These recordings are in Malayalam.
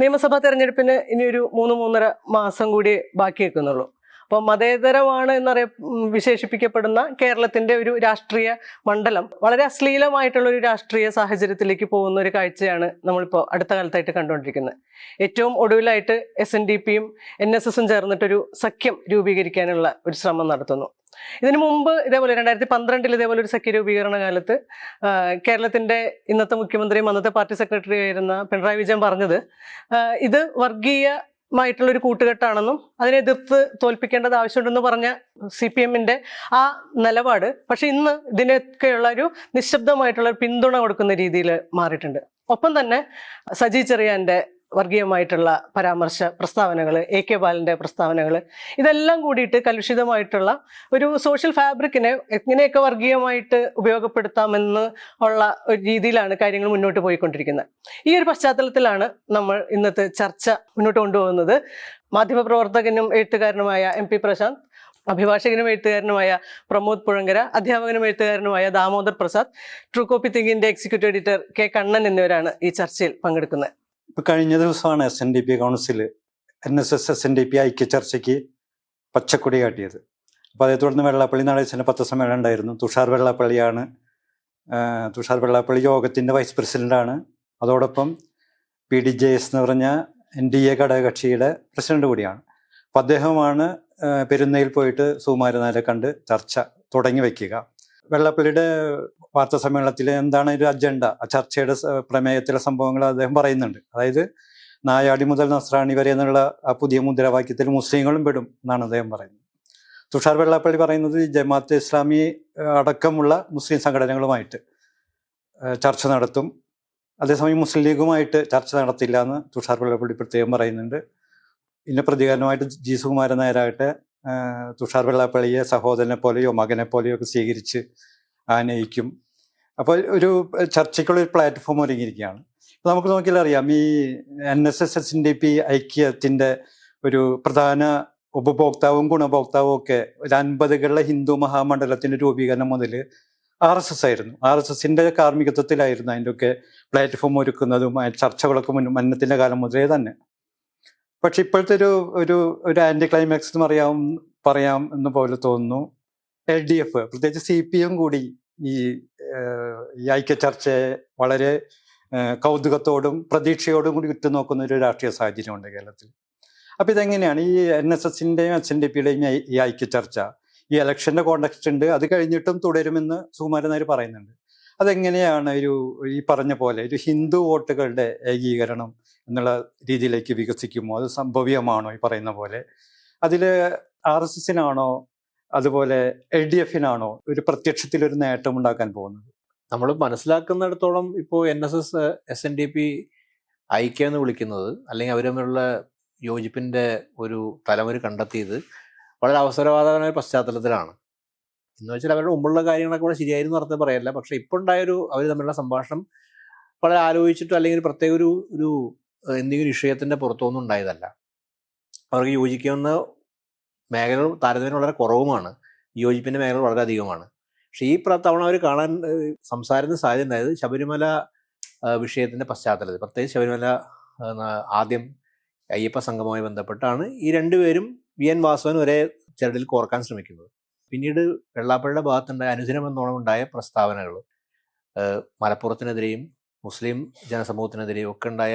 നിയമസഭാ തെരഞ്ഞെടുപ്പിന് ഇനിയൊരു 3-3.5 മാസം കൂടി ബാക്കി വെക്കുന്നുള്ളൂ. അപ്പോൾ മതേതരമാണ് വിശേഷിപ്പിക്കപ്പെടുന്ന കേരളത്തിൻ്റെ ഒരു രാഷ്ട്രീയ മണ്ഡലം വളരെ അശ്ലീലമായിട്ടുള്ളൊരു രാഷ്ട്രീയ സാഹചര്യത്തിലേക്ക് പോകുന്ന ഒരു കാഴ്ചയാണ് നമ്മളിപ്പോൾ അടുത്ത കാലത്തായിട്ട് കണ്ടുകൊണ്ടിരിക്കുന്നത്. ഏറ്റവും ഒടുവിലായിട്ട് SNDPയും NSSും ചേർന്നിട്ടൊരു സഖ്യം രൂപീകരിക്കാനുള്ള ഒരു ശ്രമം നടത്തുന്നു. ഇതിനു മുമ്പ് ഇതേപോലെ 2012 ഇതേപോലെ ഒരു സഖ്യ രൂപീകരണ കാലത്ത് കേരളത്തിൻ്റെ ഇന്നത്തെ മുഖ്യമന്ത്രിയും അന്നത്തെ പാർട്ടി സെക്രട്ടറി ആയിരുന്ന പിണറായി വിജയൻ പറഞ്ഞത് ഇത് വർഗീയമായിട്ടുള്ളൊരു കൂട്ടുകെട്ടാണെന്നും അതിനെ എതിർത്ത് തോൽപ്പിക്കേണ്ടത് ആവശ്യമുണ്ടെന്ന് പറഞ്ഞ CPMൻ്റെ ആ നിലപാട് പക്ഷെ ഇന്ന് ഇതിനൊക്കെയുള്ള ഒരു നിശബ്ദമായിട്ടുള്ള പിന്തുണ കൊടുക്കുന്ന രീതിയിൽ മാറിയിട്ടുണ്ട്. ഒപ്പം തന്നെ സജി ചെറിയാൻ്റെ വർഗീയമായിട്ടുള്ള പരാമർശ പ്രസ്താവനകൾ, AK ബാലൻ്റെ പ്രസ്താവനകൾ, ഇതെല്ലാം കൂടിയിട്ട് കലുഷിതമായിട്ടുള്ള ഒരു സോഷ്യൽ ഫാബ്രിക്കിനെ എങ്ങനെയൊക്കെ വർഗീയമായിട്ട് ഉപയോഗപ്പെടുത്താമെന്ന് ഉള്ള ഒരു രീതിയിലാണ് കാര്യങ്ങൾ മുന്നോട്ട് പോയിക്കൊണ്ടിരിക്കുന്നത്. ഈ ഒരു പശ്ചാത്തലത്തിലാണ് നമ്മൾ ഇന്നത്തെ ചർച്ച മുന്നോട്ട് കൊണ്ടുപോകുന്നത്. മാധ്യമപ്രവർത്തകനും എഴുത്തുകാരനുമായ MP പ്രശാന്ത്, അഭിഭാഷകനും എഴുത്തുകാരനുമായ പ്രമോദ് പുഴങ്കര, അധ്യാപകനും എഴുത്തുകാരനുമായ ദാമോദർ പ്രസാദ്, ട്രൂ കോപ്പി തിങ്കിൻ്റെ എക്സിക്യൂട്ടീവ് എഡിറ്റർ K കണ്ണൻ എന്നിവരാണ് ഈ ചർച്ചയിൽ പങ്കെടുക്കുന്നത്. ഇപ്പം കഴിഞ്ഞ ദിവസമാണ് SNDP കൗൺസിൽ NSS SNDP ഐക്യ ചർച്ചയ്ക്ക് പച്ചക്കൊടി കാട്ടിയത്. അപ്പോൾ അതേ തുടർന്ന് വെള്ളാപ്പള്ളി നടേശൻ്റെ പത്രസമ്മേളനം ഉണ്ടായിരുന്നു. തുഷാർ വെള്ളാപ്പള്ളി യോഗത്തിൻ്റെ വൈസ് പ്രസിഡൻ്റാണ്. അതോടൊപ്പം PDJS എന്ന് പറഞ്ഞ NDA ഘടകകക്ഷിയുടെ പ്രസിഡന്റ് കൂടിയാണ്. അപ്പോൾ അദ്ദേഹമാണ് പെരുന്നയിൽ പോയിട്ട് സുകുമാരനാരെ കണ്ട് ചർച്ച തുടങ്ങി വയ്ക്കുക. വെള്ളാപ്പള്ളിയുടെ വാർത്താ സമ്മേളനത്തിൽ എന്താണ് ഒരു അജണ്ട, ആ ചർച്ചയുടെ പ്രമേയത്തിലെ സംഭവങ്ങൾ അദ്ദേഹം പറയുന്നുണ്ട്. അതായത് നായാടി മുതൽ നസ്രാണി വരെ എന്നുള്ള ആ പുതിയ മുദ്രാവാക്യത്തിൽ മുസ്ലിങ്ങളും പെടും എന്നാണ് അദ്ദേഹം പറയുന്നത്. തുഷാർ വെള്ളാപ്പള്ളി പറയുന്നത് ജമാഅത്തെ ഇസ്ലാമി അടക്കമുള്ള മുസ്ലിം സംഘടനകളുമായിട്ട് ചർച്ച നടത്തും, അതേസമയം മുസ്ലിം ലീഗുമായിട്ട് ചർച്ച നടത്തില്ല എന്ന് തുഷാർ വെള്ളാപ്പള്ളി പ്രത്യേകം പറയുന്നുണ്ട്. ഇതിൻ്റെ പ്രതികരണമായിട്ട് G സുകുമാരൻ നായരാകട്ടെ തുഷാർ വെള്ളാപ്പള്ളിയെ സഹോദരനെ പോലെയോ മകനെ പോലെയോ ഒക്കെ സ്വീകരിച്ച് ആനയിക്കും. അപ്പോൾ ഒരു ചർച്ചയ്ക്കുള്ളൊരു പ്ലാറ്റ്ഫോം ഒരുങ്ങിയിരിക്കുകയാണ്. അപ്പോൾ നമുക്ക് നോക്കിയാൽ അറിയാം, ഈ NSS SNDP ഐക്യത്തിൻ്റെ ഒരു പ്രധാന ഉപഭോക്താവും ഗുണഭോക്താവും ഒക്കെ ഒരു 50കളിലെ ഹിന്ദു മഹാമണ്ഡലത്തിൻ്റെ രൂപീകരണം മുതൽ RSS ആയിരുന്നു. RSSൻ്റെ കാർമ്മികത്വത്തിലായിരുന്നു അതിൻ്റെ ഒക്കെ പ്ലാറ്റ്ഫോം ഒരുക്കുന്നതും ചർച്ചകളൊക്കെ മന്നത്തിൻ്റെ കാലം മുതലേ തന്നെ. പക്ഷെ ഇപ്പോഴത്തെ ഒരു ആൻറ്റി ക്ലൈമാക്സ് എന്ന് പറയാം എന്ന് പോലെ തോന്നുന്നു. LDF പ്രത്യേകിച്ച് CPM കൂടി ഈ ഐക്യ ചർച്ചയെ വളരെ കൗതുകത്തോടും പ്രതീക്ഷയോടും കൂടി ഉറ്റുനോക്കുന്ന ഒരു രാഷ്ട്രീയ സാഹചര്യമുണ്ട് കേരളത്തിൽ. അപ്പം ഇതെങ്ങനെയാണ് ഈ NSSൻ്റെയും SNDPയുടെയും ഈ ഐക്യ ചർച്ച? ഈ ഇലക്ഷൻ്റെ കോണ്ടക്സ്റ്റ് ഉണ്ട്, അത് കഴിഞ്ഞിട്ടും തുടരുമെന്ന് സുകുമാരൻ നായർ പറയുന്നുണ്ട്. അതെങ്ങനെയാണ് ഈ പറഞ്ഞ പോലെ ഒരു ഹിന്ദു വോട്ടുകളുടെ ഏകീകരണം എന്നുള്ള രീതിയിലേക്ക് വികസിക്കുമോ? അത് സംഭവ്യമാണോ ഈ പറയുന്ന പോലെ? അതിൽ RSSനാണോ അതുപോലെ LDFനാണോ ഒരു പ്രത്യക്ഷത്തിലൊരു നേട്ടം ഉണ്ടാക്കാൻ പോകുന്നത്? നമ്മൾ മനസ്സിലാക്കുന്നിടത്തോളം ഇപ്പോൾ NSS SNDP ഐക്യം എന്ന് വിളിക്കുന്നത്, അല്ലെങ്കിൽ അവർ തമ്മിലുള്ള യോജിപ്പിൻ്റെ ഒരു തലമുറ കണ്ടെത്തിയത് വളരെ അവസരവാദമായ പശ്ചാത്തലത്തിലാണ്. എന്ന് വെച്ചാൽ അവരുടെ മുമ്പുള്ള കാര്യങ്ങളൊക്കെ കൂടെ ശരിയായിരുന്നു അർത്ഥം പറയല്ല. പക്ഷെ ഇപ്പോൾ ഉണ്ടായൊരു അവർ തമ്മിലുള്ള സംഭാഷണം വളരെ ആലോചിച്ചിട്ടോ അല്ലെങ്കിൽ പ്രത്യേക ഒരു എന്തെങ്കിലും വിഷയത്തിൻ്റെ പുറത്തൊന്നും ഉണ്ടായതല്ല. അവർക്ക് യോജിക്കുന്ന മേഖലകൾ താരതമ്യം വളരെ കുറവുമാണ്, യോജിപ്പിൻ്റെ മേഖലകൾ വളരെ അധികമാണ്. പക്ഷേ ഈ തവണ അവർ സംസാരത്തിന് സാധ്യത ഉണ്ടായത് ശബരിമല വിഷയത്തിൻ്റെ പശ്ചാത്തലത്തിൽ, പ്രത്യേകിച്ച് ശബരിമല ആദ്യം അയ്യപ്പ സംഘവുമായി ബന്ധപ്പെട്ടാണ് ഈ രണ്ടുപേരും VN വാസവൻ ഒരേ ചരടിൽ കോർക്കാൻ ശ്രമിക്കുന്നത്. പിന്നീട് വെള്ളാപ്പള്ളിയുടെ ഭാഗത്തുണ്ടായ അനുദിനം എന്നോണം ഉണ്ടായ പ്രസ്താവനകൾ മലപ്പുറത്തിനെതിരെയും മുസ്ലിം ജനസമൂഹത്തിനെതിരെയും ഒക്കെ ഉണ്ടായ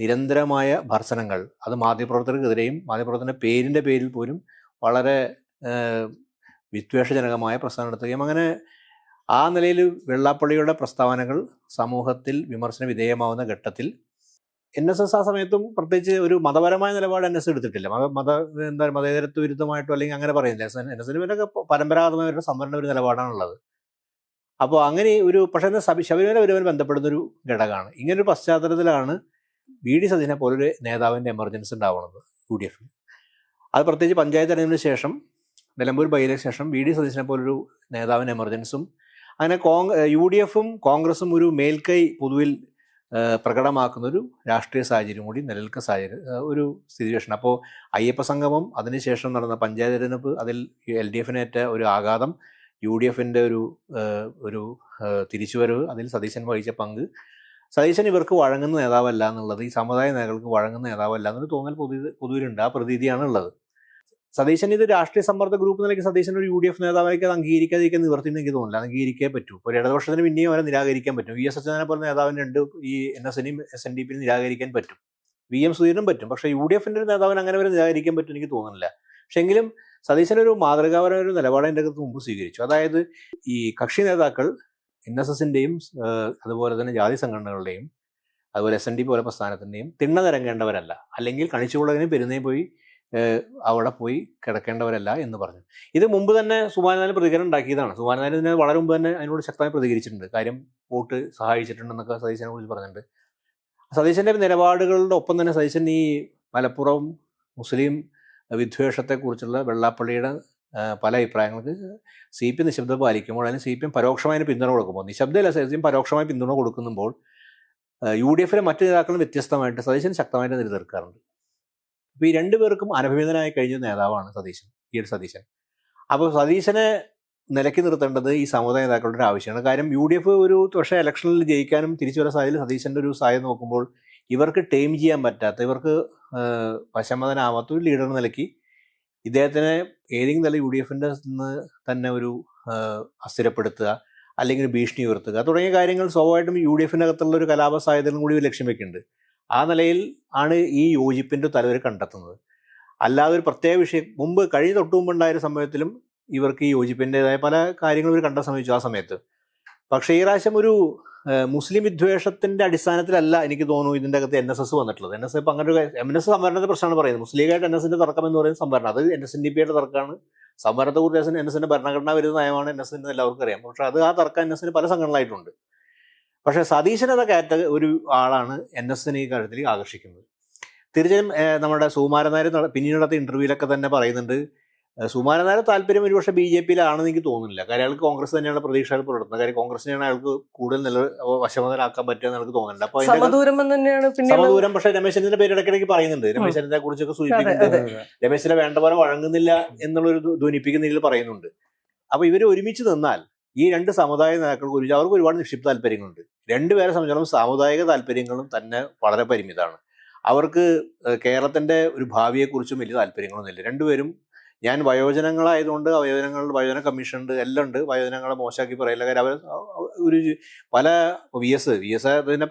നിരന്തരമായ ഭർസനങ്ങൾ, അത് മാധ്യമപ്രവർത്തകർക്കെതിരെയും മാധ്യമപ്രവർത്തകൻ്റെ പേരിൽ പോലും വളരെ വിദ്വേഷജനകമായ പ്രസ്താവന നടത്തുകയും അങ്ങനെ ആ നിലയിൽ വെള്ളാപ്പള്ളിയുടെ പ്രസ്താവനകൾ സമൂഹത്തിൽ വിമർശന വിധേയമാവുന്ന ഘട്ടത്തിൽ NSS ആ സമയത്തും പ്രത്യേകിച്ച് ഒരു മതപരമായ നിലപാട് NS എടുത്തിട്ടില്ല. മതേതരത്വ വിരുദ്ധമായിട്ടോ അല്ലെങ്കിൽ അങ്ങനെ പറയുന്നില്ല. NSന് ഇവരൊക്കെ പരമ്പരാഗതമായ സംവരണ ഒരു നിലപാടാണുള്ളത്. അപ്പോൾ അങ്ങനെ പക്ഷേ ശബരിമല ഒരുവൻ ബന്ധപ്പെടുന്നൊരു ഘടകമാണ്. ഇങ്ങനൊരു പശ്ചാത്തലത്തിലാണ് VD സതീശനെ പോലൊരു നേതാവിൻ്റെ എമർജൻസി ഉണ്ടാവുന്നത് UDF. അത് പ്രത്യേകിച്ച് പഞ്ചായത്ത് തെരഞ്ഞെടുപ്പിന് ശേഷം, നിലമ്പൂർ ബൈയിലേക്ക് ശേഷം VD സതീശനെ പോലൊരു നേതാവിൻ്റെ എമർജൻസും അങ്ങനെ UDFും കോൺഗ്രസും ഒരു മേൽക്കൈ പൊതുവിൽ പ്രകടമാക്കുന്നൊരു രാഷ്ട്രീയ സാഹചര്യം കൂടി നിലനിൽക്കുന്ന ഒരു സിറ്റുവേഷൻ. അപ്പോൾ അയ്യപ്പ സംഗമം, അതിനുശേഷം നടന്ന പഞ്ചായത്ത് തെരഞ്ഞെടുപ്പ്, അതിൽ LDFനേറ്റ ഒരു ആഘാതം, UDFൻ്റെ ഒരു തിരിച്ചുവരവ്, അതിൽ സതീശൻ വഹിച്ച പങ്ക്, സതീശൻ ഇവർക്ക് വഴങ്ങുന്ന നേതാവല്ല എന്നുള്ളത്, ഈ സമുദായ നേതാക്കൾക്ക് വഴങ്ങുന്ന നേതാവല്ല എന്നൊരു തോന്നൽ പൊതുവിലുണ്ട്. ആ പ്രതീതിയാണ് ഉള്ളത്. സതീശൻ ഇത് രാഷ്ട്രീയ സമ്മർദ്ദ ഗ്രൂപ്പ് നിലയ്ക്ക് സതീശൻ ഒരു UDF നേതാവായിരിക്കും, അത് അംഗീകരിക്കാതിരിക്കാൻ നിവർത്തിയെന്ന് എനിക്ക് തോന്നില്ല. അംഗീകരിക്കേ പറ്റൂ. ഒരു ഇടതുപക്ഷത്തിന് പിന്നെയും അവരെ നിരാകരിക്കാൻ പറ്റും. VS അച്യുതാനന്ദനെ പോലെ നേതാവിന് ഈ NSനെയും SNDPയും നിരാകരിക്കാൻ പറ്റും. VM സുധീരനും പറ്റും. പക്ഷേ UDFന്റെ ഒരു നേതാവിന് അങ്ങനെ വരെ നിരാകരിക്കാൻ പറ്റും എനിക്ക് തോന്നുന്നില്ല. പക്ഷെ എങ്കിലും സതീശൻ ഒരു മാതൃകാപരമായ ഒരു നിലപാട് എൻ്റെ അകത്ത് മുമ്പ് സ്വീകരിച്ചു. അതായത് ഈ കക്ഷി നേതാക്കൾ NSSന്റെയും അതുപോലെ തന്നെ ജാതി സംഘടനകളുടെയും അതുപോലെ SNDP പോലെ പ്രസ്ഥാനത്തിൻ്റെയും തിണ്ണ നിരങ്ങേണ്ടവരല്ല, അല്ലെങ്കിൽ കണിച്ചുകൊള്ളതിന് പെരുന്നേ പോയി അവിടെ പോയി കിടക്കേണ്ടവരല്ല എന്ന് പറഞ്ഞു. ഇത് മുമ്പ് തന്നെ സുമാരനാഥൻ പ്രതികരണം ഉണ്ടാക്കിയതാണ്. സുമാരനാഥൻ ഇതിനെ വളരെ മുമ്പ് തന്നെ അതിനോട് ശക്തമായി പ്രതികരിച്ചിട്ടുണ്ട്. കാര്യം വോട്ട് സഹായിച്ചിട്ടുണ്ടെന്നൊക്കെ സതീശനെ കുറിച്ച് പറഞ്ഞിട്ടുണ്ട്. സതീശൻ്റെ നിലപാടുകളുടെ ഒപ്പം തന്നെ സതീശൻ ഈ മലപ്പുറം മുസ്ലിം വിദ്വേഷത്തെക്കുറിച്ചുള്ള വെള്ളാപ്പള്ളിയുടെ പല അഭിപ്രായങ്ങൾക്ക് CPM നിശബ്ദത പാലിക്കുമ്പോൾ അതിന് CPM പരോക്ഷമായ പിന്തുണ കൊടുക്കുമ്പോൾ, നിശബ്ദമല്ല CPM പരോക്ഷമായ പിന്തുണ കൊടുക്കുമ്പോൾ UDFലെ മറ്റു നേതാക്കളും വ്യത്യസ്തമായിട്ട് സതീശൻ ശക്തമായിട്ട് എതിർക്കാറുണ്ട്. അപ്പോൾ ഈ രണ്ടുപേർക്കും അനുഭവീതനായി കഴിഞ്ഞ നേതാവാണ് സതീശൻ. അപ്പോൾ സതീശനെ നിലയ്ക്ക് നിർത്തേണ്ടത് ഈ സമുദായ നേതാക്കളുടെ ഒരു ആവശ്യമാണ്. കാര്യം UDF ഒരു പക്ഷേ ഇലക്ഷനിൽ ജയിക്കാനും തിരിച്ചു വരാൻ സാധ്യത സതീശൻ്റെ ഒരു സാധ്യത നോക്കുമ്പോൾ ഇവർക്ക് ടൈം ചെയ്യാൻ പറ്റാത്ത, ഇവർക്ക് വശമതനാവാത്ത ഒരു ലീഡർ നിലയ്ക്ക് ഇദ്ദേഹത്തിനെ ഏതെങ്കിലും തല UDFന്റെ തന്നെ ഒരു അസ്ഥിരപ്പെടുത്തുക, അല്ലെങ്കിൽ ഭീഷണി ഉയർത്തുക തുടങ്ങിയ കാര്യങ്ങൾ സ്വാഭാവികമായിട്ടും UDFന്റെ അകത്തുള്ള ഒരു കലാപ സാധ്യതകളും കൂടി ലക്ഷ്യം വെക്കുന്നുണ്ട്. ആ നിലയിൽ ആണ് ഈ യോജിപ്പിൻ്റെ തലവർ കണ്ടെത്തുന്നത്. അല്ലാതെ ഒരു പ്രത്യേക വിഷയം മുമ്പ് കഴിഞ്ഞ തൊട്ടു മുമ്പുണ്ടായ സമയത്തിലും ഇവർക്ക് ഈ യോജിപ്പിൻ്റെതായ പല കാര്യങ്ങളും ഇവർ കണ്ട ശ്രമിച്ചു ആ സമയത്ത്. പക്ഷേ ഈ പ്രാവശ്യം ഒരു മുസ്ലിം വിദ്വേഷത്തിൻ്റെ അടിസ്ഥാനത്തിലല്ല എനിക്ക് തോന്നുന്നു ഇതിൻ്റെ അകത്ത് NSS വന്നിട്ടുള്ളത്. NSS ഇപ്പം അങ്ങനെ ഒരു NS സംവരണത്തെ പ്രശ്നമാണ് പറയുന്നത്. മുസ്ലിം ലീഗായിട്ട് NSന്റെ തർക്കം എന്ന് പറയുന്നത് സംവരണം, അത് SNDPയുടെ തർക്കമാണ്. സംവരണത്തെക്കുറിച്ച് NSന്റെ ഭരണഘടന വരുന്ന നയമാണ് NSന്റെ എല്ലാവർക്കും അറിയാം. പക്ഷേ അത് ആ തർക്കം NSന് പല സംഘടനകളായിട്ടുണ്ട്. പക്ഷേ സതീശൻ എന്ന ഒരു ആളാണ് NSനെ ഈ കാര്യത്തിൽ ആകർഷിക്കുന്നത്. തീർച്ചയായും നമ്മുടെ സുകുമാരൻ നായർ പിന്നീട് നടത്തിയ ഇൻ്റർവ്യൂവിലൊക്കെ തന്നെ പറയുന്നുണ്ട്, സുകുമാരൻ നായർ താല്പര്യം ഒരുപക്ഷെ BJPയിലാണെന്ന് എനിക്ക് തോന്നുന്നില്ല. കാര്യം അയാൾക്ക് കോൺഗ്രസ് തന്നെയാണ് പ്രതീക്ഷകൾ പുലർത്തുന്നത്. കാര്യം കോൺഗ്രസിനെയാണ് അയാൾക്ക് കൂടുതൽ നല്ല വശമതലാക്കാൻ പറ്റുമെന്ന് എനിക്ക് തോന്നുന്നുണ്ട്. അപ്പോൾ സമദൂരം പക്ഷേ രമേശ് ചെന്നിന്റെ പേര് ഇടയ്ക്കിടയ്ക്ക് പറയുന്നുണ്ട്. രമേശ് ചെന്നിനെ കുറിച്ചൊക്കെ സൂചിപ്പിക്കുന്നുണ്ട്. രമേശിനെ വേണ്ട പോലെ വഴങ്ങുന്നില്ല എന്നുള്ളൊരു ധ്വനിപ്പിക്കുന്ന രീതിയിൽ പറയുന്നുണ്ട്. അപ്പോൾ ഇവർ ഒരുമിച്ച് നിന്നാൽ ഈ രണ്ട് സമുദായ നേതാക്കൾക്ക് അവർക്ക് ഒരുപാട് നിക്ഷിപ്ത താല്പര്യങ്ങളുണ്ട്. രണ്ടുപേരെ സംബന്ധിച്ചിടത്തോളം സാമുദായിക താല്പര്യങ്ങളും തന്നെ വളരെ പരിമിതമാണ്. അവർക്ക് കേരളത്തിൻ്റെ ഒരു ഭാവിയെക്കുറിച്ചും വലിയ താല്പര്യങ്ങളൊന്നുമില്ല. രണ്ടുപേരും ഞാൻ വയോജനങ്ങളായതുകൊണ്ട് വയോജന കമ്മീഷൻ ഉണ്ട്, എല്ലാം ഉണ്ട്. വയോജനങ്ങളെ മോശമാക്കി പറയില്ല. കാര്യം അവർ ഒരു പല വി എസ് അതിൻ്റെ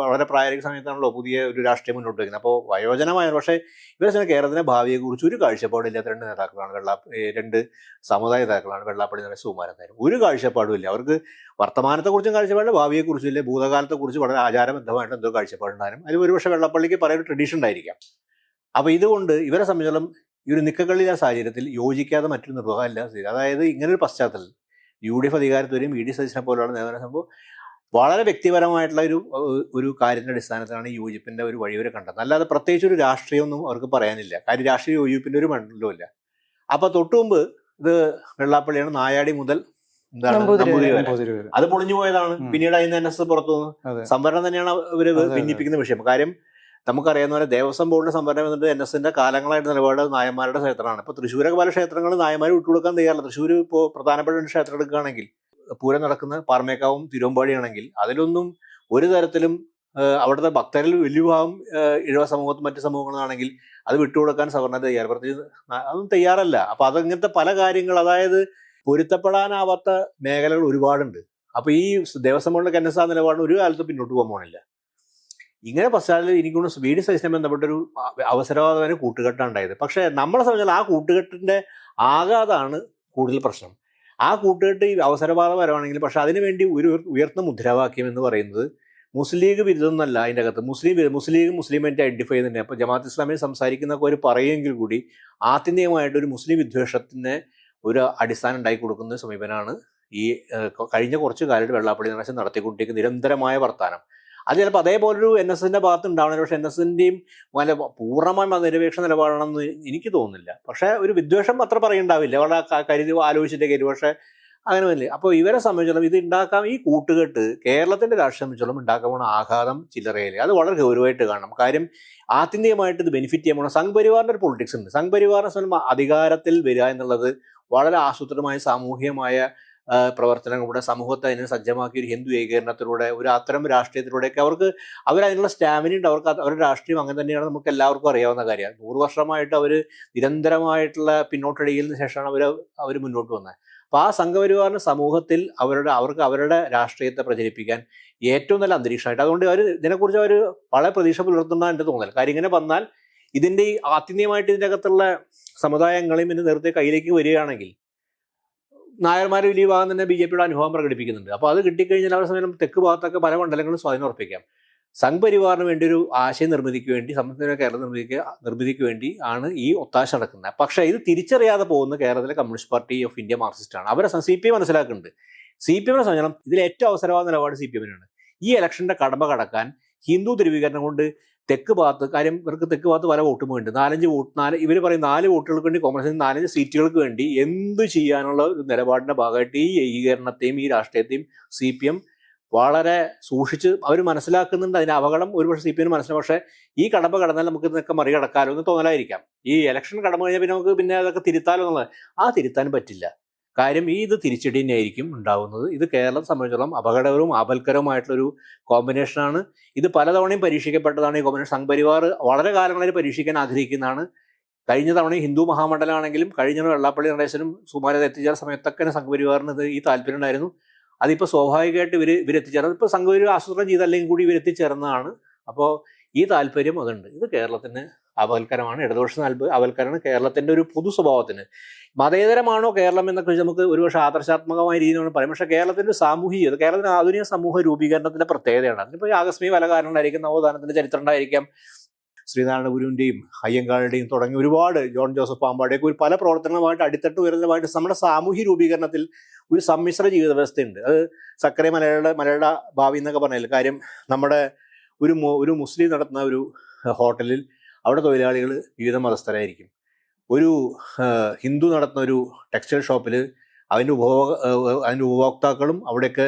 വളരെ പ്രായോഗിക സമയത്താണല്ലോ പുതിയ ഒരു രാഷ്ട്രീയം മുന്നോട്ട് വയ്ക്കുന്നത്. അപ്പോൾ വയോജനമായ പക്ഷേ ഇവരെ കേരളത്തിൻ്റെ ഭാവിയെക്കുറിച്ച് ഒരു കാഴ്ചപ്പാടില്ലാത്ത രണ്ട് നേതാക്കളാണ് രണ്ട് സമുദായ നേതാക്കളാണ് വെള്ളാപ്പള്ളി നടേശൻ, സുകുമാരൻ നായർ. ഒരു കാഴ്ചപ്പാടും ഇല്ല അവർക്ക്. വർത്തമാനത്തെക്കുറിച്ചും കാഴ്ചപ്പാടില്ല, ഭാവിയെക്കുറിച്ചും ഇല്ല. ഭൂതകാലത്തെക്കുറിച്ച് വളരെ ആചാരബദ്ധമായിട്ട് എന്തോ കാഴ്ചപ്പാടുണ്ടാകും. അതിൽ ഒരുപക്ഷെ വെള്ളാപ്പള്ളിക്ക് പറയുന്ന ട്രഡീഷൻ ഉണ്ടായിരിക്കാം. അപ്പോൾ ഇതുകൊണ്ട് ഇവരെ സംബന്ധിച്ചോളം ഈ ഒരു നിക്കക്കള്ളിയ സാഹചര്യത്തിൽ യോജിക്കാതെ മറ്റൊരു നിർവാഹമില്ല. അതായത് ഇങ്ങനൊരു പശ്ചാത്തലത്തിൽ UDF അധികാരത്തിൽ വരും, VD സതീശനെ പോലെയുള്ള നേതാവിനെ സംഭവം വളരെ വ്യക്തിപരമായിട്ടുള്ള ഒരു കാര്യത്തിൻ്റെ അടിസ്ഥാനത്തിലാണ് ഈ യോജിപ്പിൻ്റെ ഒരു വഴിവരെ കണ്ടത്. അല്ലാതെ പ്രത്യേകിച്ച് ഒരു രാഷ്ട്രീയമൊന്നും അവർക്ക് പറയാനില്ല. കാര്യം രാഷ്ട്രീയ യോജിപ്പിൻ്റെ ഒരു മണ്ഡലവും ഇല്ല. അപ്പോൾ തൊട്ടു മുമ്പ് ഇത് വെള്ളാപ്പള്ളിയാണ്, നായാടി മുതൽ നമ്പൂതിരി വരെ അത് പൊളിഞ്ഞു പോയതാണ്. പിന്നീട് അതിന് NS പുറത്തു വന്നു. സംവരണം തന്നെയാണ് ഇവർ ഭിന്നിപ്പിക്കുന്ന വിഷയം. കാര്യം നമുക്കറിയാവുന്ന പോലെ ദേവസ്വം ബോർഡിന്റെ സംവരണം എന്നിട്ട് NSന്റെ കാലങ്ങളായിട്ട് നിലപാട് നായന്മാരുടെ ക്ഷേത്രമാണ്. ഇപ്പോൾ തൃശ്ശൂരൊക്കെ പല ക്ഷേത്രങ്ങൾ നായന്മാർ വിട്ടുകൊടുക്കാൻ തയ്യാറില്ല. തൃശ്ശൂർ ഇപ്പോൾ പ്രധാനപ്പെട്ട ഒരു ക്ഷേത്രം എടുക്കുകയാണെങ്കിൽ, പൂരം നടക്കുന്ന പാറമേക്കാവും തിരുവമ്പാടിയാണെങ്കിൽ, അതിലൊന്നും ഒരു തരത്തിലും അവിടുത്തെ ഭക്തരിൽ വലിയ ഭാഗം ഇഴവ സമൂഹത്തും മറ്റു സമൂഹങ്ങളാണെങ്കിൽ അത് വിട്ടുകൊടുക്കാൻ സവർണ തയ്യാറ്, പ്രത്യേകിച്ച് അതൊന്നും തയ്യാറല്ല. അപ്പോൾ അതങ്ങനത്തെ പല കാര്യങ്ങൾ, അതായത് പൊരുത്തപ്പെടാനാവാത്ത മേഖലകൾ ഒരുപാടുണ്ട്. അപ്പോൾ ഈ ദേവസ്വം ബോർഡിന്റെ NS നിലപാടിന് ഒരു കാലത്ത് പിന്നോട്ട് പോകാൻ പോകണില്ല. ഇങ്ങനെ പശ്ചാത്തലത്തിൽ എനിക്കൊന്ന് VD സതീശനെ ബന്ധപ്പെട്ടൊരു അവസരവാദമായ കൂട്ടുകെട്ടാണ് ഉണ്ടായത്. പക്ഷേ നമ്മളെ സംബന്ധിച്ചാൽ ആ കൂട്ടുകെട്ടിൻ്റെ ആഘാതമാണ് കൂടുതൽ പ്രശ്നം. ആ കൂട്ടുകെട്ട് ഈ അവസരവാദപരമാണെങ്കിൽ, പക്ഷേ അതിനുവേണ്ടി ഒരു ഉയർന്ന മുദ്രാവാക്യം എന്ന് പറയുന്നത് മുസ്ലിം ലീഗ് വിരുദ്ധമൊന്നുമല്ല. അതിൻ്റെ അകത്ത് മുസ്ലിമായിട്ട് ഐഡൻറ്റിഫൈ ചെയ്യുന്നുണ്ട്. അപ്പോൾ ജമാഅത്ത് ഇസ്ലാമിയെ സംസാരിക്കുന്നൊക്കെ ഒരു പറയുമെങ്കിൽ കൂടി ആത്യന്തികമായിട്ട് ഒരു മുസ്ലിം വിദ്വേഷത്തിന് ഒരു അടിസ്ഥാനം ഉണ്ടാക്കി കൊടുക്കുന്ന സമീപനമാണ് ഈ കഴിഞ്ഞ കുറച്ച് കാലത്ത് വെള്ളാപ്പള്ളി നടേശൻ നടത്തിക്കൊണ്ടിരിക്കുന്ന നിരന്തരമായ വർത്താനം. അത് ചിലപ്പോൾ അതേപോലൊരു NSന്റെ ഭാഗത്ത് ഉണ്ടാവണം. പക്ഷേ NSന്റെയും പൂർണ്ണമായ മതനിരപേക്ഷ നിലപാടാണെന്ന് എനിക്ക് തോന്നുന്നില്ല. പക്ഷേ ഒരു വിദ്വേഷം അത്ര പറയുണ്ടാവില്ല, വളരെ കരുതി ആലോചിച്ചിട്ടേ കരുതി. പക്ഷേ അങ്ങനെ വരില്ല. അപ്പോൾ ഇവരെ സംബന്ധിച്ചോളം ഇത് ഉണ്ടാക്കാം, ഈ കൂട്ടുകെട്ട് കേരളത്തിൻ്റെ രാഷ്ട്രീയം സംബന്ധിച്ചോളം ഉണ്ടാക്കാൻ പോണ ആഘാതം ചില്ലറയില്ല. അത് വളരെ ഗൗരവമായിട്ട് കാണണം. കാര്യം ആത്യന്തികമായിട്ട് ഇത് ബെനിഫിറ്റ് ചെയ്യാൻ പോകണം. സംഘ് പരിവാറിൻ്റെ ഒരു പൊളിറ്റിക്സ് ഉണ്ട്. സംഘ് പരിവാറിനെ സംബന്ധിച്ച് അധികാരത്തിൽ വരിക എന്നുള്ളത് വളരെ ആസൂത്രിതമായ സാമൂഹികമായ പ്രവർത്തനങ്ങളിലൂടെ സമൂഹത്തെ അതിനെ സജ്ജമാക്കി ഒരു ഹിന്ദു ഏകീകരണത്തിലൂടെ ഒരു അത്തരം രാഷ്ട്രീയത്തിലൂടെയൊക്കെ അവരതിനുള്ള സ്റ്റാമിന ഉണ്ട്. അവരുടെ രാഷ്ട്രീയം അങ്ങനെ തന്നെയാണ്, നമുക്ക് എല്ലാവർക്കും അറിയാവുന്ന കാര്യമാണ്. 100 വർഷമായിട്ട് അവർ നിരന്തരമായിട്ടുള്ള പിന്നോട്ടടിയിൽ ശേഷമാണ് അവർ മുന്നോട്ട് വന്നത്. അപ്പോൾ ആ സംഘപരിവാറിന് സമൂഹത്തിൽ അവർക്ക് അവരുടെ രാഷ്ട്രീയത്തെ പ്രചരിപ്പിക്കാൻ ഏറ്റവും നല്ല അന്തരീക്ഷമായിട്ട്, അതുകൊണ്ട് ഇതിനെക്കുറിച്ച് അവർ വളരെ പ്രതീക്ഷ പുലർത്തുന്ന എൻ്റെ തോന്നൽ. കാര്യം ഇങ്ങനെ വന്നാൽ ഇതിൻ്റെ ഈ ആത്യന്തികമായിട്ട് ഇതിൻ്റെ അകത്തുള്ള സമുദായങ്ങളെയും ഇതിൻ്റെ നേരത്തെ കയ്യിലേക്ക് വരികയാണെങ്കിൽ നായർമാർ വലിയ ഭാഗം തന്നെ BJPയുടെ അനുഭവം പ്രകടിപ്പിക്കുന്നുണ്ട്. അപ്പോൾ അത് കിട്ടിക്കഴിഞ്ഞാൽ അവരുടെ സമയം തെക്ക് ഭാഗത്തൊക്കെ പല മണ്ഡലങ്ങളും സ്വാധീനം ഉറപ്പിക്കാം. സംഘപരിവാറിന് വേണ്ടി ഒരു ആശയം നിർമ്മിതിക്ക് വേണ്ടി, സംസ്ഥാന കേരള നിർമ്മിതിക്ക് വേണ്ടി ആണ് ഈ ഒത്താശ നടക്കുന്നത്. പക്ഷേ ഇത് തിരിച്ചറിയാതെ പോകുന്ന കേരളത്തിലെ കമ്മ്യൂണിസ്റ്റ് പാർട്ടി ഓഫ് ഇന്ത്യ മാർക്സിസ്റ്റാണ്. അവരെ CPM മനസ്സിലാക്കുന്നുണ്ട്. CPMനെ സംബന്ധിച്ചിടത്തോളം ഇതിൽ ഏറ്റവും അവസരവാദ നിലപാട് CPMനാണ്. ഈ ഇലക്ഷൻ്റെ കടമ്പ കടക്കാൻ ഹിന്ദു ധ്രുവീകരണം കൊണ്ട് തെക്ക് ഭാഗത്ത്, കാര്യം ഇവർക്ക് തെക്ക് ഭാഗത്ത് പല വോട്ടും വേണ്ടി 4 ഇവർ പറയും 4 വോട്ടുകൾക്ക് വേണ്ടി, കോൺഗ്രസിന് 4 സീറ്റുകൾക്ക് വേണ്ടി എന്തു ചെയ്യാനുള്ള ഒരു നിലപാടിൻ്റെ ഭാഗമായിട്ട് ഈ ഏകീകരണത്തെയും ഈ രാഷ്ട്രീയത്തെയും CPM വളരെ സൂക്ഷിച്ച് അവർ മനസ്സിലാക്കുന്നുണ്ട്. അതിൻ്റെ അപകടം ഒരുപക്ഷെ CPM മനസ്സിലാക്കും. പക്ഷേ ഈ കടമ്പ കടന്നാൽ നമുക്ക് ഇതൊക്കെ മറികടക്കാലോ എന്ന് തോന്നലായിരിക്കാം. ഈ ഇലക്ഷൻ കടമ്പ കഴിഞ്ഞാൽ പിന്നെ നമുക്ക് പിന്നെ അതൊക്കെ തിരുത്താലോ എന്നുള്ളത്, തിരുത്താൻ പറ്റില്ല. കാര്യം ഇത് തിരിച്ചടി തന്നെയായിരിക്കും ഉണ്ടാകുന്നത്. ഇത് കേരളത്തെ സംബന്ധിച്ചിടത്തോളം അപകടകരവും ആപൽക്കരവുമായിട്ടുള്ളൊരു കോമ്പിനേഷനാണ്. ഇത് പലതവണയും പരീക്ഷിക്കപ്പെട്ടതാണ്. ഈ കോമ്പിനേഷൻ സംഘപരിവാർ വളരെ കാലങ്ങളിൽ പരീക്ഷിക്കാൻ ആഗ്രഹിക്കുന്നതാണ്. കഴിഞ്ഞ തവണ ഹിന്ദു മഹാമണ്ഡലമാണെങ്കിലും കഴിഞ്ഞ വെള്ളാപ്പള്ളി നടേശനും സുമാരത എത്തിച്ചേർന്ന സമയത്തൊക്കെ സംഘപരിവാറിന് ഈ താല്പര്യം ഉണ്ടായിരുന്നു. അതിപ്പോൾ സ്വാഭാവികമായിട്ട് ഇവരെത്തിച്ചേർന്നത് ഇപ്പോൾ സംഘപരിവാർ ആസൂത്രണം ചെയ്തല്ലെങ്കിൽ കൂടി ഇവരെത്തിച്ചേർന്നതാണ്. അപ്പോൾ ഈ താല്പര്യം അതുണ്ട്. ഇത് കേരളത്തിന് അപകൽക്കരമാണ്. ഇടതുപക്ഷ അപകൽക്കരമാണ് കേരളത്തിൻ്റെ ഒരു പൊതു സ്വഭാവത്തിന്. മതേതരമാണോ കേരളം എന്നൊക്കെ നമുക്ക് ഒരുപക്ഷെ ആദർശാത്മകമായ രീതിയിലാണ് പറയും. പക്ഷേ കേരളത്തിൻ്റെ സാമൂഹിക, കേരളത്തിൻ്റെ ആധുനിക സമൂഹ രൂപീകരണത്തിൻ്റെ പ്രത്യേകതയാണ്. അതിനിപ്പോൾ ആകസ്മിക പല കാരണം ഉണ്ടായിരിക്കും. നവോത്ഥാനത്തിൻ്റെ ചരിത്രം ഉണ്ടായിരിക്കാം. ശ്രീനാരായണ ഗുരുവിൻ്റെയും അയ്യങ്കാളുടെയും തുടങ്ങി ഒരുപാട് ജോൺ ജോസഫ് പാമ്പാടിയൊക്കെ ഒരു പല പ്രവർത്തനങ്ങളുമായിട്ട് അടിത്തട്ട് ഉയർന്നതുമായിട്ട് നമ്മുടെ സാമൂഹ്യ രൂപീകരണത്തിൽ ഒരു സമ്മിശ്ര ജീവിത വ്യവസ്ഥയുണ്ട്. അത് സക്കരെ മലയുടെ ഭാവി എന്നൊക്കെ പറഞ്ഞാൽ കാര്യം, നമ്മുടെ ഒരു മുസ്ലിം നടത്തുന്ന ഒരു ഹോട്ടലിൽ അവിടെ തൊഴിലാളികൾ വിവിധ മതസ്ഥരായിരിക്കും. ഒരു ഹിന്ദു നടത്തുന്ന ഒരു ടെക്സ്റ്റൈൽ ഷോപ്പിൽ അതിൻ്റെ ഉപഭോക്താക്കളും അവിടെയൊക്കെ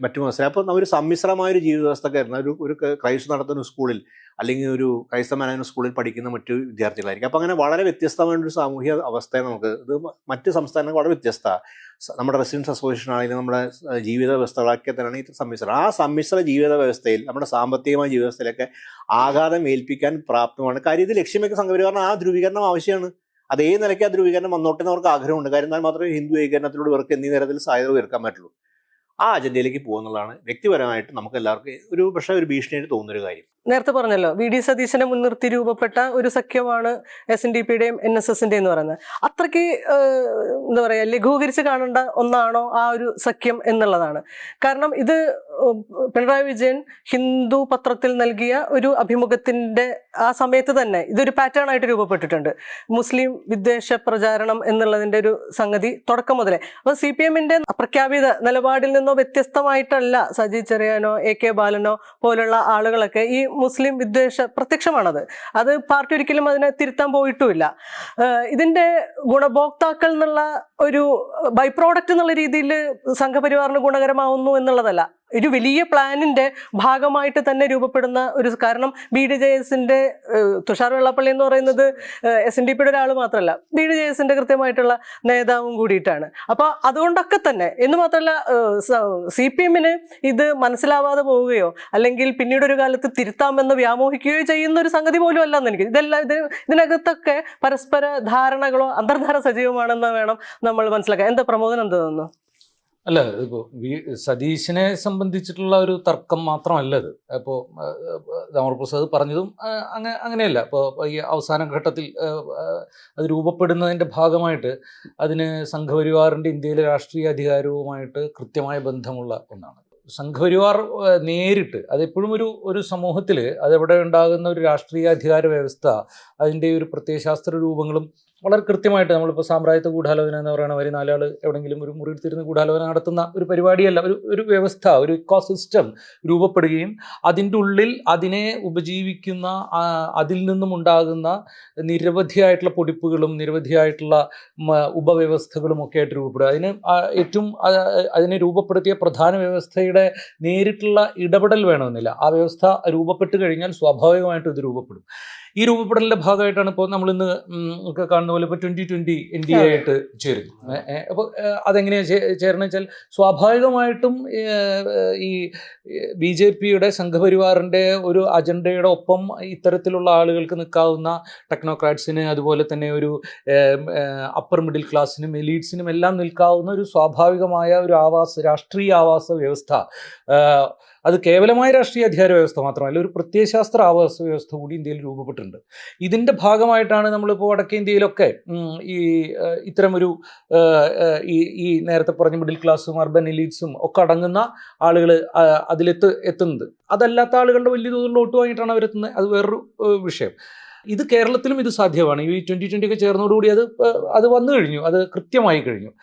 മറ്റു മതസ്ഥരാണ്. അപ്പോൾ ഒരു സമ്മിശ്രമായൊരു ജീവിത വ്യവസ്ഥക്കായിരുന്നു. ഒരു ക്രൈസ്തവ നടത്തുന്ന സ്കൂളിൽ അല്ലെങ്കിൽ ഒരു ക്രൈസ്തവനായ സ്കൂളിൽ പഠിക്കുന്ന മറ്റു വിദ്യാർത്ഥികളായിരിക്കും. അപ്പോൾ അങ്ങനെ വളരെ വ്യത്യസ്തമായൊരു സാമൂഹ്യ അവസ്ഥയെ നമുക്ക് ഇത് മറ്റ് സംസ്ഥാനങ്ങൾ വളരെ വ്യത്യസ്തമാണ്. നമ്മുടെ റെസിഡൻസ് അസോസിയേഷൻ ആണെങ്കിലും നമ്മുടെ ജീവിത വ്യവസ്ഥകളൊക്കെ തന്നെയാണ് ഈ സമ്മിശ്രം. ആ സമ്മിശ്ര ജീവിത വ്യവസ്ഥയിൽ നമ്മുടെ സാമ്പത്തികമായ ജീവിത വ്യവസ്ഥയിലൊക്കെ ആഘാതം ഏൽപ്പിക്കാൻ പ്രാപ്തമാണ്. കാര്യം ഇത് ലക്ഷ്യം വെക്കുന്ന സംഘപരിവാറിന് ആ ധ്രുവീകരണം ആവശ്യമാണ്. അതേ നിലയ്ക്ക് ആ ധ്രുവീകരണം വന്നോട്ടെന്ന് അവർക്ക് ആഗ്രഹമുണ്ട്. കാര്യം എന്നാൽ മാത്രമേ ഹിന്ദു ഏകീകരണത്തിലൂടെ ഇവർക്ക് എന്നീ തരത്തിൽ സാധ്യത ഉയർക്കാൻ പറ്റുള്ളൂ. ആ അജണ്ടയിലേക്ക് പോകുന്നുള്ളതാണ് വ്യക്തിപരമായിട്ട് നമുക്ക് എല്ലാവർക്കും പക്ഷേ ഒരു ഭീഷണിയായിട്ട് തോന്നുന്നൊരു കാര്യം. നേരത്തെ പറഞ്ഞല്ലോ, VD സതീശനെ മുൻനിർത്തി രൂപപ്പെട്ട ഒരു സഖ്യമാണ് SNDPയുടെയും NSSന്റെയും എന്ന് പറയുന്നത്. അത്രയ്ക്ക് എന്താ പറയുക, ലഘൂകരിച്ച് കാണേണ്ട ഒന്നാണോ ആ ഒരു സഖ്യം എന്നുള്ളതാണ്. കാരണം ഇത് പിണറായി വിജയൻ ഹിന്ദു പത്രത്തിൽ നൽകിയ ഒരു അഭിമുഖത്തിൻ്റെ ആ സമയത്ത് തന്നെ ഇതൊരു പാറ്റേൺ ആയിട്ട് രൂപപ്പെട്ടിട്ടുണ്ട്. മുസ്ലിം വിദ്വേഷ പ്രചാരണം എന്നുള്ളതിൻ്റെ ഒരു സംഗതി തുടക്കം മുതലേ. അപ്പോൾ CPMന്റെ പ്രഖ്യാപിത നിലപാടിൽ നിന്നോ വ്യത്യസ്തമായിട്ടല്ല സജി ചെറിയാനോ AK ബാലനോ പോലുള്ള ആളുകളൊക്കെ ഈ മുസ്ലിം വിദ്വേഷ പ്രത്യക്ഷമാണത്. അത് പാർട്ടി ഒരിക്കലും അതിനെ തിരുത്താൻ പോയിട്ടുമില്ല. ഇതിൻ്റെ ഗുണഭോക്താക്കൾ എന്നുള്ള ഒരു ബൈ പ്രോഡക്റ്റ് എന്നുള്ള രീതിയിൽ സംഘപരിവാറിന് ഗുണകരമാവുന്നു എന്നുള്ളതല്ല, ഒരു വലിയ പ്ലാനിൻ്റെ ഭാഗമായിട്ട് തന്നെ രൂപപ്പെടുന്ന ഒരു കാരണം. BDJSന്റെ തുഷാർ വെള്ളാപ്പള്ളി എന്ന് പറയുന്നത് SNDPയുടെ ഒരാൾ മാത്രമല്ല, BDJSന്റെ കൃത്യമായിട്ടുള്ള നേതാവും കൂടിയിട്ടാണ്. അപ്പോൾ അതുകൊണ്ടൊക്കെ തന്നെ എന്ന് മാത്രമല്ല CPMന് ഇത് മനസ്സിലാവാതെ പോവുകയോ അല്ലെങ്കിൽ പിന്നീട് ഒരു കാലത്ത് തിരുത്താമെന്ന് വ്യാമോഹിക്കുകയോ ചെയ്യുന്ന ഒരു സംഗതി പോലും അല്ലെന്ന് എനിക്ക്. ഇതിനകത്തൊക്കെ പരസ്പര ധാരണകളോ അന്തർധാര സജീവമാണെന്ന് വേണം നമ്മൾ മനസ്സിലാക്കാൻ. എന്താ പ്രമോദൻ എന്താ തോന്നുന്നു? അല്ല, ഇപ്പോൾ സതീശനെ സംബന്ധിച്ചിട്ടുള്ള ഒരു തർക്കം മാത്രമല്ല ഇത്. ഇപ്പോൾ രാമപ്രസാദ് പറഞ്ഞതും അങ്ങനെയല്ല. ഇപ്പോൾ ഈ അവസാന ഘട്ടത്തിൽ അത് രൂപപ്പെടുന്നതിൻ്റെ ഭാഗമായിട്ട് അതിന് സംഘപരിവാറിൻ്റെ ഇന്ത്യയിലെ രാഷ്ട്രീയ അധികാരവുമായിട്ട് കൃത്യമായ ബന്ധമുള്ള ഒന്നാണ്. സംഘപരിവാർ നേരിട്ട് അതെപ്പോഴും ഒരു സമൂഹത്തിൽ അതെവിടെ ഉണ്ടാകുന്ന ഒരു രാഷ്ട്രീയ അധികാര വ്യവസ്ഥ, അതിൻ്റെ ഒരു പ്രത്യയശാസ്ത്ര രൂപങ്ങളും വളരെ കൃത്യമായിട്ട് നമ്മളിപ്പോൾ സാമ്രാജ്യത്വ ഗൂഢാലോചന എന്ന് പറയുന്ന ഒരു 4 ആൾ എവിടെയെങ്കിലും ഒരു മുറിയെടുത്തിരുന്ന് ഗൂഢാലോചന നടത്തുന്ന ഒരു പരിപാടിയല്ല. ഒരു വ്യവസ്ഥ, ഒരു ഇക്കോസിസ്റ്റം രൂപപ്പെടുകയും അതിൻ്റെ ഉള്ളിൽ അതിനെ ഉപജീവിക്കുന്ന അതിൽ നിന്നും ഉണ്ടാകുന്ന നിരവധിയായിട്ടുള്ള പൊടിപ്പുകളും നിരവധിയായിട്ടുള്ള ഉപവ്യവസ്ഥകളും ഒക്കെ ആയിട്ട് രൂപപ്പെടുക. അതിനെ രൂപപ്പെടുത്തിയ പ്രധാന വ്യവസ്ഥയുടെ നേരിട്ടുള്ള ഇടപെടൽ വേണമെന്നില്ല. ആ വ്യവസ്ഥ രൂപപ്പെട്ട് കഴിഞ്ഞാൽ സ്വാഭാവികമായിട്ടും ഇത് രൂപപ്പെടും. ഈ രൂപപ്പെടലിൻ്റെ ഭാഗമായിട്ടാണ് ഇപ്പോൾ നമ്മളിന്ന് ഒക്കെ കാണുന്ന പോലെ ഇപ്പോൾ 2020 NDA ആയിട്ട് ചേരുന്നു. അപ്പോൾ അതെങ്ങനെയാണ് ചേരണമെന്ന് വെച്ചാൽ സ്വാഭാവികമായിട്ടും ഈ BJPയുടെ സംഘപരിവാറിൻ്റെ ഒരു അജണ്ടയുടെ ഒപ്പം ഇത്തരത്തിലുള്ള ആളുകൾക്ക് നിൽക്കാവുന്ന ടെക്നോക്രാറ്റ്സിന്, അതുപോലെ തന്നെ ഒരു അപ്പർ മിഡിൽ ക്ലാസ്സിനും എലീറ്റ്സിനും എല്ലാം നിൽക്കാവുന്ന ഒരു സ്വാഭാവികമായ ഒരു രാഷ്ട്രീയ ആവാസ വ്യവസ്ഥ, അത് കേവലമായ രാഷ്ട്രീയ അധികാര വ്യവസ്ഥ മാത്രമല്ല, ഒരു പ്രത്യയശാസ്ത്ര ആവാസ വ്യവസ്ഥ കൂടി ഇന്ത്യയിൽ രൂപപ്പെട്ടിട്ടുണ്ട്. ഇതിൻ്റെ ഭാഗമായിട്ടാണ് നമ്മളിപ്പോൾ വടക്കേ ഇന്ത്യയിലൊക്കെ ഈ ഇത്തരമൊരു ഈ നേരത്തെ പറഞ്ഞ മിഡിൽ ക്ലാസ്സും അർബൻ എലീറ്റ്സും ഒക്കെ അടങ്ങുന്ന ആളുകൾ എത്തുന്നത്. അതല്ലാത്ത ആളുകളുടെ വലിയ തോതിലുള്ള വോട്ട് വാങ്ങിയിട്ടാണ് അവരെത്തുന്നത്. അത് വേറൊരു വിഷയം. ഇത് കേരളത്തിലും ഇത് സാധ്യമാണ്. ഈ 2020 ഒക്കെ ചേർന്നതോടുകൂടി അത് വന്നു കഴിഞ്ഞു, അത് കൃത്യമായി കഴിഞ്ഞു.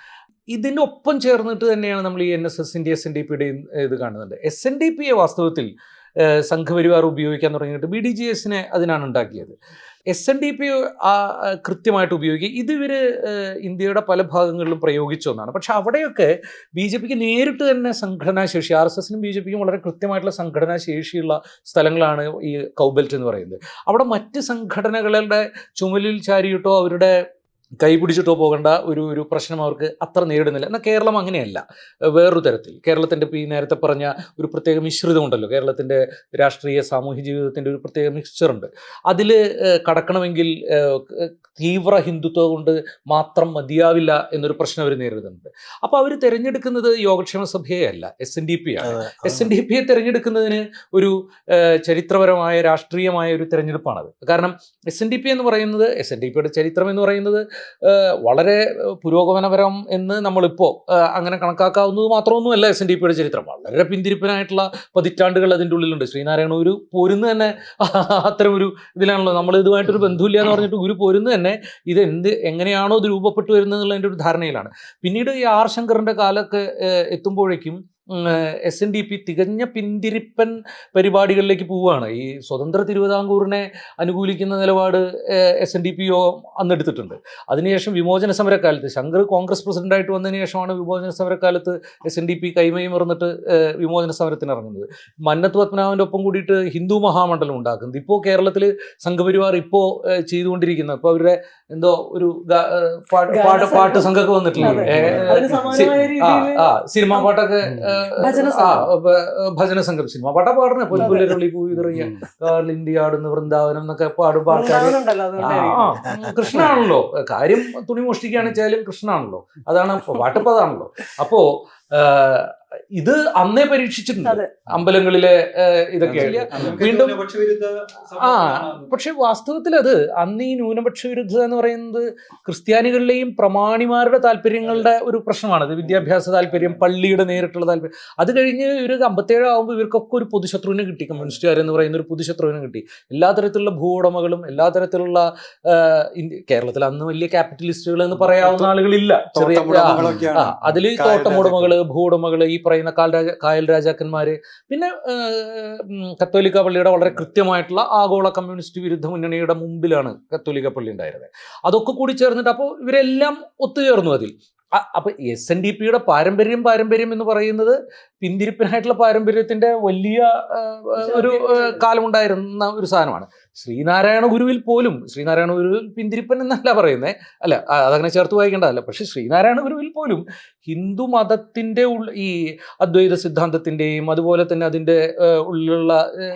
ഇതിനൊപ്പം ചേർന്നിട്ട് തന്നെയാണ് നമ്മൾ ഈ NSSൻ്റെയും SNDPയുടെയും ഇത് കാണുന്നുണ്ട്. SNDPയെ വാസ്തവത്തിൽ സംഘപരിവാർ ഉപയോഗിക്കാൻ തുടങ്ങിയിട്ട് BDJSനെ അതിനാണ് ഉണ്ടാക്കിയത്. SNDP കൃത്യമായിട്ട് ഉപയോഗിക്കുക. ഇതിവർ ഇന്ത്യയുടെ പല ഭാഗങ്ങളിലും പ്രയോഗിച്ച ഒന്നാണ്. പക്ഷെ അവിടെയൊക്കെ BJPക്ക് നേരിട്ട് തന്നെ സംഘടനാശേഷി, RSSനും BJPക്കും വളരെ കൃത്യമായിട്ടുള്ള സംഘടനാശേഷിയുള്ള സ്ഥലങ്ങളാണ് ഈ കൗബെൽറ്റ് എന്ന് പറയുന്നത്. അവിടെ മറ്റ് സംഘടനകളുടെ ചുമലിൽ ചാരിയിട്ടോ അവരുടെ കൈ പിടിച്ചിട്ടോ പോകേണ്ട ഒരു പ്രശ്നം അവർക്ക് അത്ര നേരിടുന്നില്ല. എന്നാൽ കേരളം അങ്ങനെയല്ല, വേറൊരു തരത്തിൽ. കേരളത്തിൻ്റെ ഈ നേരത്തെ പറഞ്ഞ ഒരു പ്രത്യേക മിശ്രിതം ഉണ്ടല്ലോ, കേരളത്തിൻ്റെ രാഷ്ട്രീയ സാമൂഹ്യ ജീവിതത്തിൻ്റെ ഒരു പ്രത്യേക മിക്സ്ചറുണ്ട്. അതിൽ കടക്കണമെങ്കിൽ തീവ്ര ഹിന്ദുത്വം കൊണ്ട് മാത്രം മതിയാവില്ല എന്നൊരു പ്രശ്നം അവർ നേരിടുന്നുണ്ട്. അപ്പോൾ അവർ തിരഞ്ഞെടുക്കുന്നത് യോഗക്ഷേമ സഭയെ അല്ല, SNDP ആണ്. SNDPയെ തിരഞ്ഞെടുക്കുന്നതിന് ഒരു ചരിത്രപരമായ രാഷ്ട്രീയമായ ഒരു തിരഞ്ഞെടുപ്പാണത്. കാരണം SNDP എന്ന് പറയുന്നത്, SNDPയുടെ ചരിത്രം എന്ന് പറയുന്നത് വളരെ പുരോഗമനപരം എന്ന് നമ്മളിപ്പോൾ അങ്ങനെ കണക്കാക്കാവുന്നത് മാത്രമൊന്നുമല്ല. SNDPയുടെ ചരിത്രം വളരെ പിന്തിരിപ്പനായിട്ടുള്ള പതിറ്റാണ്ടുകൾ അതിൻ്റെ ഉള്ളിലുണ്ട്. ശ്രീനാരായണ ഗുരു പോരുന്ന് തന്നെ അത്തരം ഒരു ഇതിലാണല്ലോ. നമ്മൾ ഇതുമായിട്ടൊരു ബന്ധമില്ല എന്ന് പറഞ്ഞിട്ട് ഗുരു പോരുന്ന് തന്നെ ഇത് എങ്ങനെയാണോ ഇത് രൂപപ്പെട്ടു വരുന്നത് എന്നുള്ളതിൻ്റെ ഒരു ധാരണയിലാണ്. പിന്നീട് ഈ R ശങ്കറിൻ്റെ കാലമൊക്കെ എത്തുമ്പോഴേക്കും SNDP തികഞ്ഞ പിന്തിരിപ്പൻ പരിപാടികളിലേക്ക് പോവുകയാണ്. ഈ സ്വതന്ത്ര തിരുവിതാംകൂറിനെ അനുകൂലിക്കുന്ന നിലപാട് SNDP അന്നെടുത്തിട്ടുണ്ട്. അതിനുശേഷം വിമോചന സമരക്കാലത്ത് ശങ്കർ കോൺഗ്രസ് പ്രസിഡന്റായിട്ട് വന്നതിന് ശേഷമാണ് വിമോചന സമരക്കാലത്ത് SNDP കൈമയും മറന്നിട്ട് വിമോചന സമരത്തിന് ഇറങ്ങുന്നത്. മന്നത്ത് പത്മനാഭൻ്റെ ഒപ്പം കൂടിയിട്ട് ഹിന്ദു മഹാമണ്ഡലം ഉണ്ടാക്കുന്നത്. ഇപ്പോൾ കേരളത്തിൽ സംഘപരിവാർ ഇപ്പോൾ ചെയ്തുകൊണ്ടിരിക്കുന്നത്, ഇപ്പോൾ അവരുടെ എന്തോ ഒരു പാട്ട് സംഘമൊക്കെ വന്നിട്ടില്ലേ, സിനിമാ പാട്ടൊക്കെ ഭജന സംഘം, സിനിമ പാട്ടാ പാടുന്നത്. പൊൻപുല്ലരുള്ളി പൂവിതറിയ കാലിന്ത്യ ആടുന്ന വൃന്ദാവനം എന്നൊക്കെ പാടുമ്പോൾ ആൾക്കാർ കൃഷ്ണനാണല്ലോ കാര്യം. തുണി മോഷ്ടിക്കുകയാണെന്ന് വെച്ചാലും കൃഷ്ണനാണല്ലോ, അതാണ് പാട്ടുപ്പതാണല്ലോ. അപ്പോ ഇത് അന്നേ പരീക്ഷിച്ചിട്ടുണ്ട് അമ്പലങ്ങളിലെ ഇതൊക്കെ. വീണ്ടും പക്ഷെ വാസ്തവത്തിൽ അത് അന്ന് ഈ ന്യൂനപക്ഷ വിരുദ്ധത എന്ന് പറയുന്നത് ക്രിസ്ത്യാനികളിലെയും പ്രമാണിമാരുടെ താല്പര്യങ്ങളുടെ ഒരു പ്രശ്നമാണ്. അത് വിദ്യാഭ്യാസ താല്പര്യം, പള്ളിയുടെ നേരിട്ടുള്ള താല്പര്യം. അത് കഴിഞ്ഞ് ഒരു 57 ആകുമ്പോൾ ഇവർക്കൊക്കെ ഒരു പൊതുശത്രുവിനെ കിട്ടി. കമ്മ്യൂണിസ്റ്റുകാരെന്ന് പറയുന്ന ഒരു പൊതുശത്രുവിനെ കിട്ടി. എല്ലാ തരത്തിലുള്ള ഭൂവുടമകളും എല്ലാ തരത്തിലുള്ള കേരളത്തിൽ അന്ന് വലിയ ക്യാപിറ്റലിസ്റ്റുകൾ എന്ന് പറയാവുന്ന ആളുകളില്ല. ചെറിയ അതിൽ തോട്ടമുടമകള്, ഭൂവുടമകള്, ഈ പറയുന്ന കായൽ രാജാക്കന്മാര്, പിന്നെ കത്തോലിക്ക പള്ളിയുടെ വളരെ കൃത്യമായിട്ടുള്ള ആഗോള കമ്മ്യൂണിസ്റ്റ് വിരുദ്ധ മുന്നണിയുടെ മുമ്പിലാണ് കത്തോലിക്ക പള്ളി ഉണ്ടായിരുന്നത്. അതൊക്കെ കൂടി ചേർന്നിട്ട് അപ്പോൾ ഇവരെല്ലാം ഒത്തുചേർന്നു അതിൽ. അപ്പോൾ SNDPയുടെ പാരമ്പര്യം എന്ന് പറയുന്നത് പിന്തിരിപ്പനായിട്ടുള്ള പാരമ്പര്യത്തിൻ്റെ വലിയ ഒരു കാലമുണ്ടായിരുന്ന ഒരു സാധനമാണ്. ശ്രീനാരായണ ഗുരുവിൽ പോലും, ശ്രീനാരായണ ഗുരുവിൽ പിന്തിരിപ്പൻ എന്നല്ല പറയുന്നത്, അല്ല അതങ്ങനെ ചേർത്ത് വായിക്കേണ്ടതല്ല. പക്ഷെ ശ്രീനാരായണ ഗുരുവിൽ പോലും ഹിന്ദു മതത്തിൻ്റെ ഈ അദ്വൈത സിദ്ധാന്തത്തിൻ്റെയും അതുപോലെ തന്നെ അതിൻ്റെ ഉള്ളിലുള്ള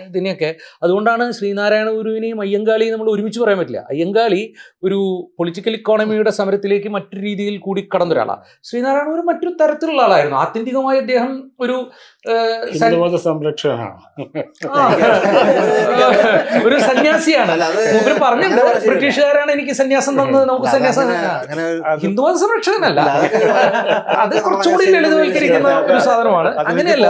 ഇതിനെയൊക്കെ, അതുകൊണ്ടാണ് ശ്രീനാരായണ ഗുരുവിനെയും അയ്യങ്കാളിയും നമ്മൾ ഒരുമിച്ച് പറയാൻ പറ്റില്ല. അയ്യങ്കാളി ഒരു പൊളിറ്റിക്കൽ ഇക്കോണമിയുടെ സമരത്തിലേക്ക് മറ്റൊരു രീതിയിൽ കൂടി കടന്നൊരാളാണ്. ശ്രീനാരായണ ഗുരു മറ്റൊരു തരത്തിലുള്ള ആളായിരുന്നു. ആത്യന്തികമായി അദ്ദേഹം ഒരു ഒരു സന്യാസിയാണ്. മൂപ്പര് പറഞ്ഞിട്ടുണ്ട്, ബ്രിട്ടീഷുകാരാണ് എനിക്ക് സന്യാസം തന്നത്, നമുക്ക് സന്യാസം. ഹിന്ദുമത സംരക്ഷകനല്ല, അത് കുറച്ചുകൂടി ലളിതവൽക്കരിക്കുന്ന ഒരു സാധനമാണ്. അങ്ങനെയല്ല,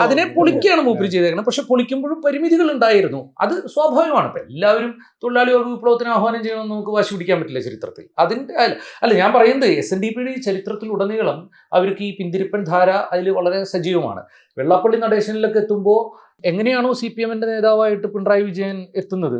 അതിനെ പൊളിക്കുകയാണ് മൂപ്പര് ചെയ്തേക്കുന്നത്. പക്ഷെ പൊളിക്കുമ്പോഴും പരിമിതികൾ ഉണ്ടായിരുന്നു. അത് സ്വാഭാവികമാണ്. ഇപ്പം എല്ലാവരും തൊഴിലാളി വർഗ വിപ്ലവത്തിന് ആഹ്വാനം ചെയ്യണമെന്ന് നമുക്ക് വാശി പിടിക്കാൻ പറ്റില്ല ചരിത്രത്തിൽ. അതിൻ്റെ അല്ല ഞാൻ പറയുന്നത്, SNDPയുടെ ചരിത്രത്തിലുടനീളം അവർക്ക് ഈ പിന്തിരിപ്പൻ ധാര അതിൽ വളരെ സജീവമാണ്. വെള്ളാപ്പള്ളി നടേശനിലൊക്കെ എത്തുമ്പോൾ എങ്ങനെയാണോ CPM-ന്റെ നേതാവായിട്ട് പിണറായി വിജയൻ എത്തുന്നത്,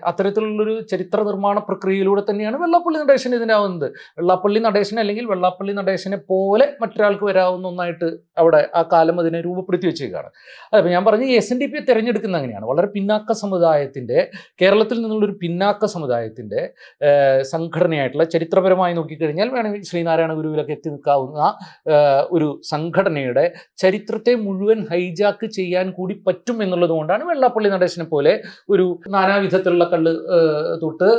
അത്തരത്തിലുള്ളൊരു ചരിത്ര നിർമ്മാണ പ്രക്രിയയിലൂടെ തന്നെയാണ് വെള്ളാപ്പള്ളി നടേശൻ ഇതിനാവുന്നത്. വെള്ളാപ്പള്ളി നടേശൻ അല്ലെങ്കിൽ വെള്ളാപ്പള്ളി നടേശനെ പോലെ മറ്റൊരാൾക്ക് വരാവുന്ന ഒന്നായിട്ട് അവിടെ ആ കാലം അതിനെ രൂപപ്പെടുത്തി വെച്ചേക്കാണ്. അപ്പോൾ ഞാൻ പറഞ്ഞു, ഈ SNDP തിരഞ്ഞെടുക്കുന്ന അങ്ങനെയാണ്. വളരെ പിന്നാക്ക സമുദായത്തിൻ്റെ, കേരളത്തിൽ നിന്നുള്ളൊരു പിന്നാക്ക സമുദായത്തിൻ്റെ സംഘടനയായിട്ടുള്ള, ചരിത്രപരമായി നോക്കിക്കഴിഞ്ഞാൽ വേണമെങ്കിൽ ശ്രീനാരായണ ഗുരുവിലൊക്കെ എത്തി നിൽക്കാവുന്ന ഒരു സംഘടനയുടെ ചരിത്രത്തെ മുഴുവൻ ഹൈജാക്ക് ചെയ്യാൻ കൂടി പറ്റും എന്നുള്ളത് കൊണ്ടാണ് വെള്ളാപ്പള്ളി നടേശനെ പോലെ ഒരു നാനാവിധത്തിലുള്ള കള്ള് തൊട്ട്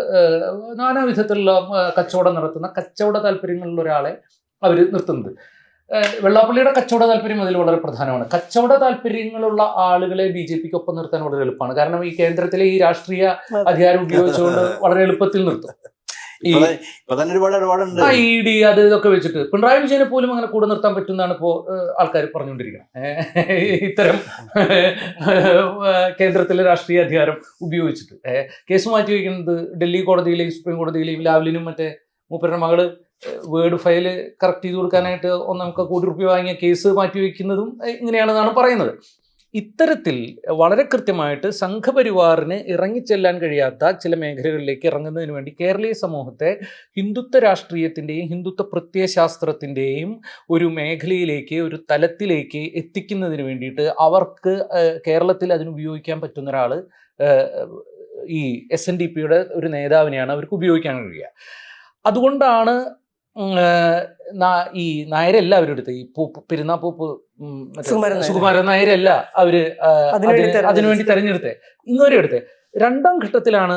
നാനാവിധത്തിലുള്ള കച്ചവടം നടത്തുന്ന കച്ചവട താല്പര്യങ്ങളുള്ള ഒരാളെ അവർ നിർത്തുന്നത്. വെള്ളാപ്പള്ളിയുടെ കച്ചവട താല്പര്യം അതിൽ വളരെ പ്രധാനമാണ്. കച്ചവട താല്പര്യങ്ങളുള്ള ആളുകളെ BJPക്ക് ഒപ്പം നിർത്താൻ വളരെ എളുപ്പമാണ്. കാരണം ഈ കേന്ദ്രത്തിലെ ഈ രാഷ്ട്രീയ അധികാരം ഉപയോഗിച്ചുകൊണ്ട് വളരെ എളുപ്പത്തിൽ നിർത്തും. ID അത് ഇതൊക്കെ വെച്ചിട്ട് പിണറായി വിജയനെ പോലും അങ്ങനെ കൂടെ നിർത്താൻ പറ്റുന്നതാണ് ഇപ്പോൾ ആൾക്കാർ പറഞ്ഞുകൊണ്ടിരിക്കുന്നത്. ഇത്തരം കേന്ദ്രത്തിലെ രാഷ്ട്രീയ അധികാരം ഉപയോഗിച്ചിട്ട് കേസ് മാറ്റി വയ്ക്കുന്നത് ഡൽഹി കോടതിയിലെയും സുപ്രീം കോടതിയിലെയും ലാവ്ലിനും മറ്റേ മൂപ്പരുടെ മകള് വേർഡ് ഫയൽ കറക്റ്റ് ചെയ്ത് കൊടുക്കാനായിട്ട് 1 കോടി രൂപ വാങ്ങിയ കേസ് മാറ്റി വയ്ക്കുന്നതും ഇങ്ങനെയാണെന്നാണ് പറയുന്നത്. ഇത്തരത്തിൽ വളരെ കൃത്യമായിട്ട് സംഘപരിവാറിന് ഇറങ്ങിച്ചെല്ലാൻ കഴിയാത്ത ചില മേഖലകളിലേക്ക് ഇറങ്ങുന്നതിന് വേണ്ടി കേരളീയ സമൂഹത്തെ ഹിന്ദുത്വ രാഷ്ട്രീയത്തിൻ്റെയും ഹിന്ദുത്വ പ്രത്യയശാസ്ത്രത്തിൻ്റെയും ഒരു മേഖലയിലേക്ക്, ഒരു തലത്തിലേക്ക് എത്തിക്കുന്നതിന് വേണ്ടിയിട്ട് അവർക്ക് കേരളത്തിൽ അതിനുപയോഗിക്കാൻ പറ്റുന്ന ഒരാൾ ഈ SNDPയുടെ ഒരു നേതാവിനെയാണ് അവർക്ക് ഉപയോഗിക്കാൻ കഴിയുക. അതുകൊണ്ടാണ് ഈ നായരല്ല അവരെടുത്ത്, ഈ പെരുന്നാപ്പൂപ്പ് സുകുമാരൻ നായരല്ല അവര് അതിനുവേണ്ടി തെരഞ്ഞെടുത്തേ, ഇങ്ങോരെ എടുത്തേ. 2ാം ഘട്ടത്തിലാണ്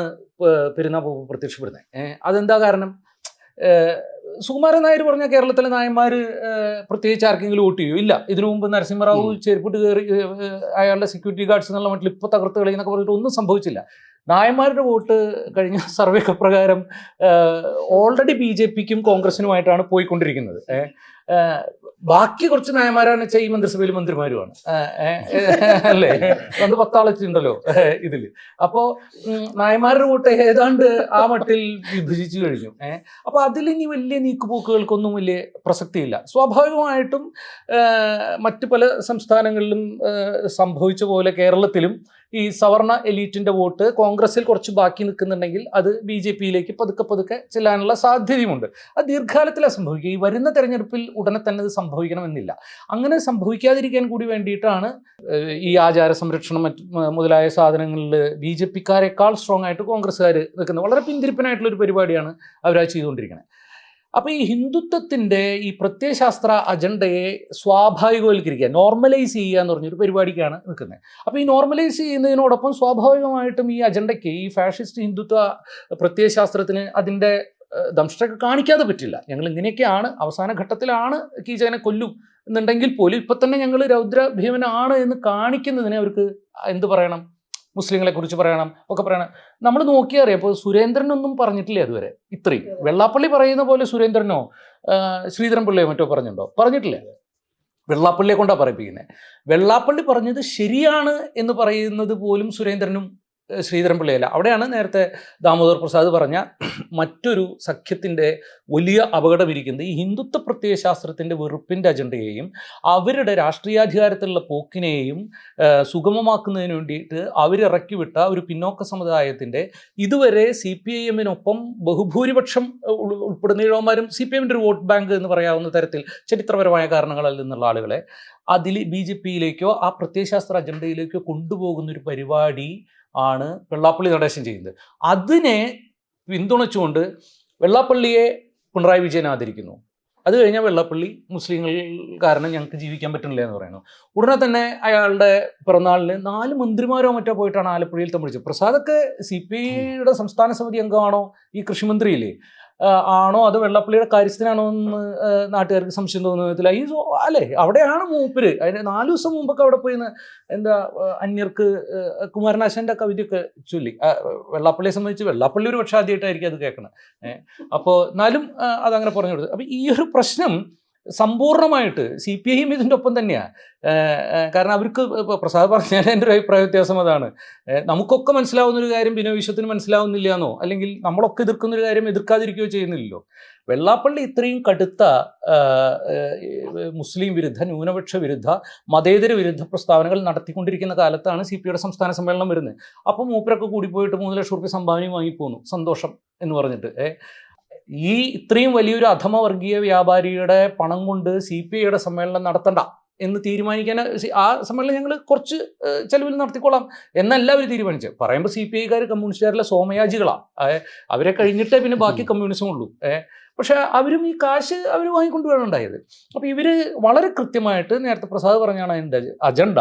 പെരുന്നാപ്പൂപ്പ് പ്രത്യക്ഷപ്പെടുന്നത്. അതെന്താ കാരണം? സുകുമാരൻ നായർ പറഞ്ഞ കേരളത്തിലെ നായന്മാർ പ്രത്യേകിച്ച് ആർക്കെങ്കിലും വോട്ട് ചെയ്യും? ഇല്ല. ഇതിനു മുമ്പ് നരസിംഹറാവു ചെരുപ്പിട്ട് കയറി അയാളുടെ സെക്യൂരിറ്റി ഗാർഡ്സ് എന്നുള്ള മട്ടിൽ ഇപ്പോൾ തകർത്ത് കളിയെന്നൊക്കെ പറഞ്ഞിട്ട് ഒന്നും സംഭവിച്ചില്ല. നായന്മാരുടെ വോട്ട് കഴിഞ്ഞ സർവേക്ക് പ്രകാരം ഓൾറെഡി BJPക്കും കോൺഗ്രസിനുമായിട്ടാണ് പോയിക്കൊണ്ടിരിക്കുന്നത്. ബാക്കി കുറച്ച് നായന്മാരാണ് ഈ മന്ത്രിസഭയിൽ മന്ത്രിമാരുമാണ് അല്ലേ? 10 ആളെത്തിണ്ടല്ലോ ഇതിൽ. അപ്പോൾ നായന്മാരുടെ വോട്ട് ഏതാണ്ട് ആ മട്ടിൽ വിഭജിച്ചു കഴിഞ്ഞു. അപ്പോൾ അതിലിനി വലിയ നീക്കുപോക്കുകൾക്കൊന്നും വലിയ പ്രസക്തിയില്ല. സ്വാഭാവികമായിട്ടും മറ്റു പല സംസ്ഥാനങ്ങളിലും സംഭവിച്ച പോലെ കേരളത്തിലും ഈ സവർണ എലീറ്റിൻ്റെ വോട്ട് കോൺഗ്രസിൽ കുറച്ച് ബാക്കി നിൽക്കുന്നുണ്ടെങ്കിൽ അത് BJPയിലേക്ക് പതുക്കെ ചെല്ലാനുള്ള സാധ്യതയുമുണ്ട്. അത് ദീർഘകാലത്തിലാണ് സംഭവിക്കുക. ഈ വരുന്ന തെരഞ്ഞെടുപ്പിൽ ഉടനെ തന്നെ ഇത് സംഭവിക്കണമെന്നില്ല. അങ്ങനെ സംഭവിക്കാതിരിക്കാൻ കൂടി വേണ്ടിയിട്ടാണ് ഈ ആചാര സംരക്ഷണം മുതലായ സാധനങ്ങളിൽ BJPക്കാരെക്കാൾ സ്ട്രോങ് ആയിട്ട് കോൺഗ്രസ്സുകാർ നിൽക്കുന്നത്. വളരെ പിന്തിരിപ്പനായിട്ടുള്ളൊരു പരിപാടിയാണ് അവരാ ചെയ്തുകൊണ്ടിരിക്കുന്നത്. അപ്പോൾ ഈ ഹിന്ദുത്വത്തിൻ്റെ ഈ പ്രത്യയശാസ്ത്ര അജണ്ടയെ സ്വാഭാവികവൽക്കരിക്കുക, നോർമലൈസ് ചെയ്യുക എന്ന് പറഞ്ഞൊരു പരിപാടിക്കാണ് നിൽക്കുന്നത്. അപ്പോൾ ഈ നോർമലൈസ് ചെയ്യുന്നതിനോടൊപ്പം സ്വാഭാവികമായിട്ടും ഈ അജണ്ടയ്ക്ക്, ഈ ഫാഷിസ്റ്റ് ഹിന്ദുത്വ പ്രത്യയശാസ്ത്രത്തിന് അതിൻ്റെ ദംഷ്ടമൊക്കെ കാണിക്കാതെ പറ്റില്ല. ഞങ്ങൾ ഇങ്ങനെയൊക്കെയാണ്, അവസാന ഘട്ടത്തിലാണ് കീചകനെ കൊല്ലും എന്നുണ്ടെങ്കിൽ പോലും ഇപ്പം തന്നെ ഞങ്ങൾ രൗദ്രഭീമനാണ് എന്ന് കാണിക്കുന്നതിന് അവർക്ക് എന്ത് പറയണം? മുസ്ലിങ്ങളെ കുറിച്ച് പറയണം, ഒക്കെ പറയണം. നമ്മൾ നോക്കിയാൽ അറിയാം. ഇപ്പോൾ സുരേന്ദ്രനൊന്നും പറഞ്ഞിട്ടില്ല അതുവരെ. ഇത്രയും വെള്ളാപ്പള്ളി പറയുന്ന പോലെ സുരേന്ദ്രനോ ശ്രീധരൻപിള്ളയോ മറ്റോ പറഞ്ഞിട്ടുണ്ടോ? പറഞ്ഞിട്ടില്ല. വെള്ളാപ്പള്ളിയെ കൊണ്ടാണ് പറയിപ്പിക്കുന്നത്. വെള്ളാപ്പള്ളി പറഞ്ഞത് ശരിയാണ് എന്ന് പറയുന്നത് പോലും സുരേന്ദ്രനും ശ്രീധരൻപിള്ളയല്ല. അവിടെയാണ് നേരത്തെ ദാമോദർ പ്രസാദ് പറഞ്ഞ മറ്റൊരു സഖ്യത്തിൻ്റെ വലിയ അപകടമിരിക്കുന്നത്. ഈ ഹിന്ദുത്വ പ്രത്യയശാസ്ത്രത്തിൻ്റെ വെറുപ്പിൻ്റെ അജണ്ടയെയും അവരുടെ രാഷ്ട്രീയാധികാരത്തിലുള്ള പോക്കിനെയും സുഗമമാക്കുന്നതിന് വേണ്ടിയിട്ട് അവരിറക്കി വിട്ട ഒരു പിന്നോക്ക സമുദായത്തിൻ്റെ, ഇതുവരെ CPIM-നൊപ്പം ബഹുഭൂരിപക്ഷം ഉൾപ്പെടുന്ന ഇഴവന്മാരും CPM-ൻ്റെ ഒരു വോട്ട് ബാങ്ക് എന്ന് പറയാവുന്ന തരത്തിൽ ചരിത്രപരമായ കാരണങ്ങളിൽ നിന്നുള്ള ആളുകളെ അതിൽ BJPയിലേക്കോ ആ പ്രത്യയശാസ്ത്ര അജണ്ടയിലേക്കോ കൊണ്ടുപോകുന്നൊരു പരിപാടി ആണ് വെള്ളാപ്പള്ളി നടേശൻ ചെയ്യുന്നത്. അതിനെ പിന്തുണച്ചുകൊണ്ട് വെള്ളാപ്പള്ളിയെ പിണറായി വിജയൻ ആദരിക്കുന്നു. അത് കഴിഞ്ഞാൽ വെള്ളാപ്പള്ളി മുസ്ലിങ്ങൾ കാരണം ഞങ്ങൾക്ക് ജീവിക്കാൻ പറ്റുന്നില്ല എന്ന് പറയുന്നു. ഉടനെ തന്നെ അയാളുടെ പിറന്നാളിന് 4 മന്ത്രിമാരോ മറ്റോ പോയിട്ടാണ് ആലപ്പുഴയിൽ തമ്മിച്ചത്. പ്രസാദൊക്കെ CPIയുടെ സംസ്ഥാന സമിതി അംഗമാണോ? ഈ കൃഷിമന്ത്രിയില്ലേ ആണോ അത് വെള്ളാപ്പള്ളിയുടെ കാര്യസ്ഥനാണോ എന്ന് നാട്ടുകാർക്ക് സംശയം തോന്നുന്നതില്ല. ഈ അല്ലേ, അവിടെയാണ് മൂപ്പര്. അതിന് 4 ദിവസം മുമ്പൊക്കെ അവിടെ പോയി എന്താ അന്യർക്ക് കുമാരനാശാൻ്റെ കവിതയൊക്കെ ചൊല്ലി. വെള്ളാപ്പള്ളിയെ സംബന്ധിച്ച് വെള്ളാപ്പള്ളി ഒരു പക്ഷേ ആദ്യമായിട്ടായിരിക്കും അത് കേൾക്കണം. അപ്പോൾ എന്നാലും അതങ്ങനെ പറഞ്ഞു കൊടുത്തത്. അപ്പോൾ ഈ ഒരു പ്രശ്നം സമ്പൂർണ്ണമായിട്ട് CPIM ഇതിൻ്റെ ഒപ്പം തന്നെയാണ്. കാരണം അവർക്ക് ഇപ്പോൾ പ്രസാദ് പറഞ്ഞാൽ എൻ്റെ ഒരു അഭിപ്രായ വ്യത്യാസം അതാണ്. നമുക്കൊക്കെ മനസ്സിലാവുന്നൊരു കാര്യം ബിനോയ് വിശ്വത്തിന് മനസ്സിലാവുന്നില്ല എന്നോ അല്ലെങ്കിൽ നമ്മളൊക്കെ എതിർക്കുന്നൊരു കാര്യം എതിർക്കാതിരിക്കുകയോ ചെയ്യുന്നില്ലല്ലോ. വെള്ളാപ്പള്ളി ഇത്രയും കടുത്ത മുസ്ലിം വിരുദ്ധ, ന്യൂനപക്ഷ വിരുദ്ധ, മതേതര വിരുദ്ധ പ്രസ്താവനകൾ നടത്തിക്കൊണ്ടിരിക്കുന്ന കാലത്താണ് CPIയുടെ സംസ്ഥാന സമ്മേളനം വരുന്നത്. അപ്പോൾ മൂപ്പരൊക്കെ കൂടിപ്പോയിട്ട് 3 ലക്ഷം റുപ്യ സംഭാവനയും വാങ്ങിപ്പോന്നു, സന്തോഷം എന്ന് പറഞ്ഞിട്ട്. ഈ ഇത്രയും വലിയൊരു അധമവർഗീയ വ്യാപാരിയുടെ പണം കൊണ്ട് CPIയുടെ സമ്മേളനം നടത്തണ്ട എന്ന് തീരുമാനിക്കാൻ ആ സമ്മേളനം ഞങ്ങൾ കുറച്ച് ചെലവിൽ നടത്തിക്കൊള്ളാം എന്നല്ല അവർ തീരുമാനിച്ചത്. പറയുമ്പോൾ CPIക്കാർ കമ്മ്യൂണിസ്റ്റുകാരിലെ സോമയാജികളാണ്. അവരെ കഴിഞ്ഞിട്ടേ പിന്നെ ബാക്കി കമ്മ്യൂണിസം ഉള്ളൂ. പക്ഷെ അവരും ഈ കാശ് അവർ വാങ്ങിക്കൊണ്ടുവരാണ് ഉണ്ടായത്. അപ്പോൾ ഇവർ വളരെ കൃത്യമായിട്ട് നേരത്തെ പ്രസാദ് പറഞ്ഞാണ് അതിൻ്റെ അജണ്ട,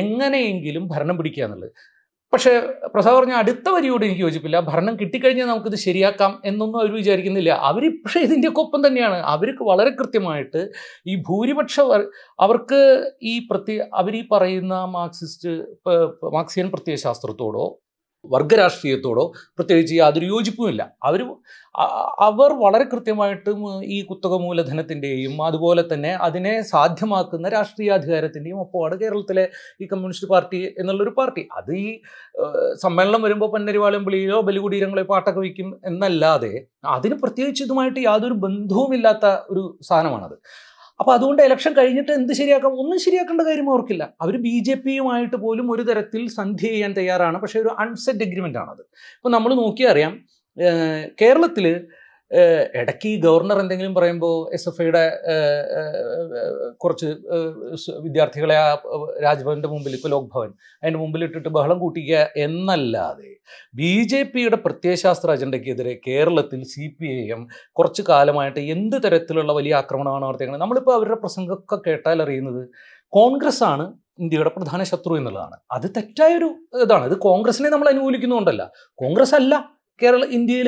എങ്ങനെയെങ്കിലും ഭരണം പിടിക്കുക എന്നുള്ളത്. പക്ഷേ പ്രസാദ് പറഞ്ഞ അടുത്ത വരിയോട് എനിക്ക് യോജിപ്പില്ല. ഭരണം കിട്ടിക്കഴിഞ്ഞാൽ നമുക്കിത് ശരിയാക്കാം എന്നൊന്നും അവർ വിചാരിക്കുന്നില്ല. അവർ പക്ഷേ ഇതിൻ്റെയൊക്കെ ഒപ്പം തന്നെയാണ്. അവർക്ക് വളരെ കൃത്യമായിട്ട് ഈ ഭൂരിപക്ഷ അവർക്ക് അവർ ഈ പറയുന്ന മാർക്സിയൻ പ്രത്യയശാസ്ത്രത്തോടോ വർഗരാഷ്ട്രീയത്തോടോ പ്രത്യേകിച്ച് യാതൊരു യോജിപ്പുമില്ല. അവർ വളരെ കൃത്യമായിട്ടും ഈ കുത്തക മൂലധനത്തിൻ്റെയും അതുപോലെ തന്നെ അതിനെ സാധ്യമാക്കുന്ന രാഷ്ട്രീയാധികാരത്തിൻ്റെയും ഒപ്പമാണ് കേരളത്തിലെ ഈ കമ്മ്യൂണിസ്റ്റ് പാർട്ടി എന്നുള്ളൊരു പാർട്ടി. അത് ഈ സമ്മേളനം വരുമ്പോൾ പന്നരിവാളംപള്ളിയിലോ ബലികുടീരങ്ങളോ പാട്ടൊക്കെ വയ്ക്കും എന്നല്ലാതെ അതിന് പ്രത്യേകിച്ച് ഇതുമായിട്ട് യാതൊരു ബന്ധവുമില്ലാത്ത ഒരു സാധനമാണത്. അപ്പോൾ അതുകൊണ്ട് ഇലക്ഷൻ കഴിഞ്ഞിട്ട് എന്ത് ശരിയാക്കാം? ഒന്നും ശരിയാക്കേണ്ട കാര്യം അവർക്കില്ല. അവർ BJPയുമായിട്ട് പോലും ഒരു തരത്തിൽ സന്ധി ചെയ്യാൻ തയ്യാറാണ്. പക്ഷേ ഒരു അൺസെറ്റ് എഗ്രിമെൻ്റ് ആണത്. ഇപ്പോൾ നമ്മൾ നോക്കിയാൽ അറിയാം, കേരളത്തിൽ ഇടയ്ക്ക് ഈ ഗവർണർ എന്തെങ്കിലും പറയുമ്പോൾ SFIയുടെ കുറച്ച് വിദ്യാർത്ഥികളെ ആ രാജ്ഭവൻ്റെ മുമ്പിൽ, ഇപ്പോൾ ലോക് ഭവൻ അതിൻ്റെ മുമ്പിൽ ഇട്ടിട്ട് ബഹളം കൂട്ടിക്കുക എന്നല്ലാതെ BJPയുടെ പ്രത്യയശാസ്ത്ര അജണ്ടയ്ക്കെതിരെ കേരളത്തിൽ CPIM കുറച്ച് കാലമായിട്ട് എന്ത് തരത്തിലുള്ള വലിയ ആക്രമണമാണ് നടത്തിയത്? നമ്മളിപ്പോൾ അവരുടെ പ്രസംഗമൊക്കെ കേട്ടാൽ അറിയുന്നത് കോൺഗ്രസ് ആണ് ഇന്ത്യയുടെ പ്രധാന ശത്രു എന്നുള്ളതാണ്. അത് തെറ്റായൊരു ഇതാണ്. ഇത് കോൺഗ്രസിനെ നമ്മൾ അനുകൂലിക്കുന്നുകൊണ്ടല്ല. കോൺഗ്രസ് അല്ല ഇന്ത്യയിൽ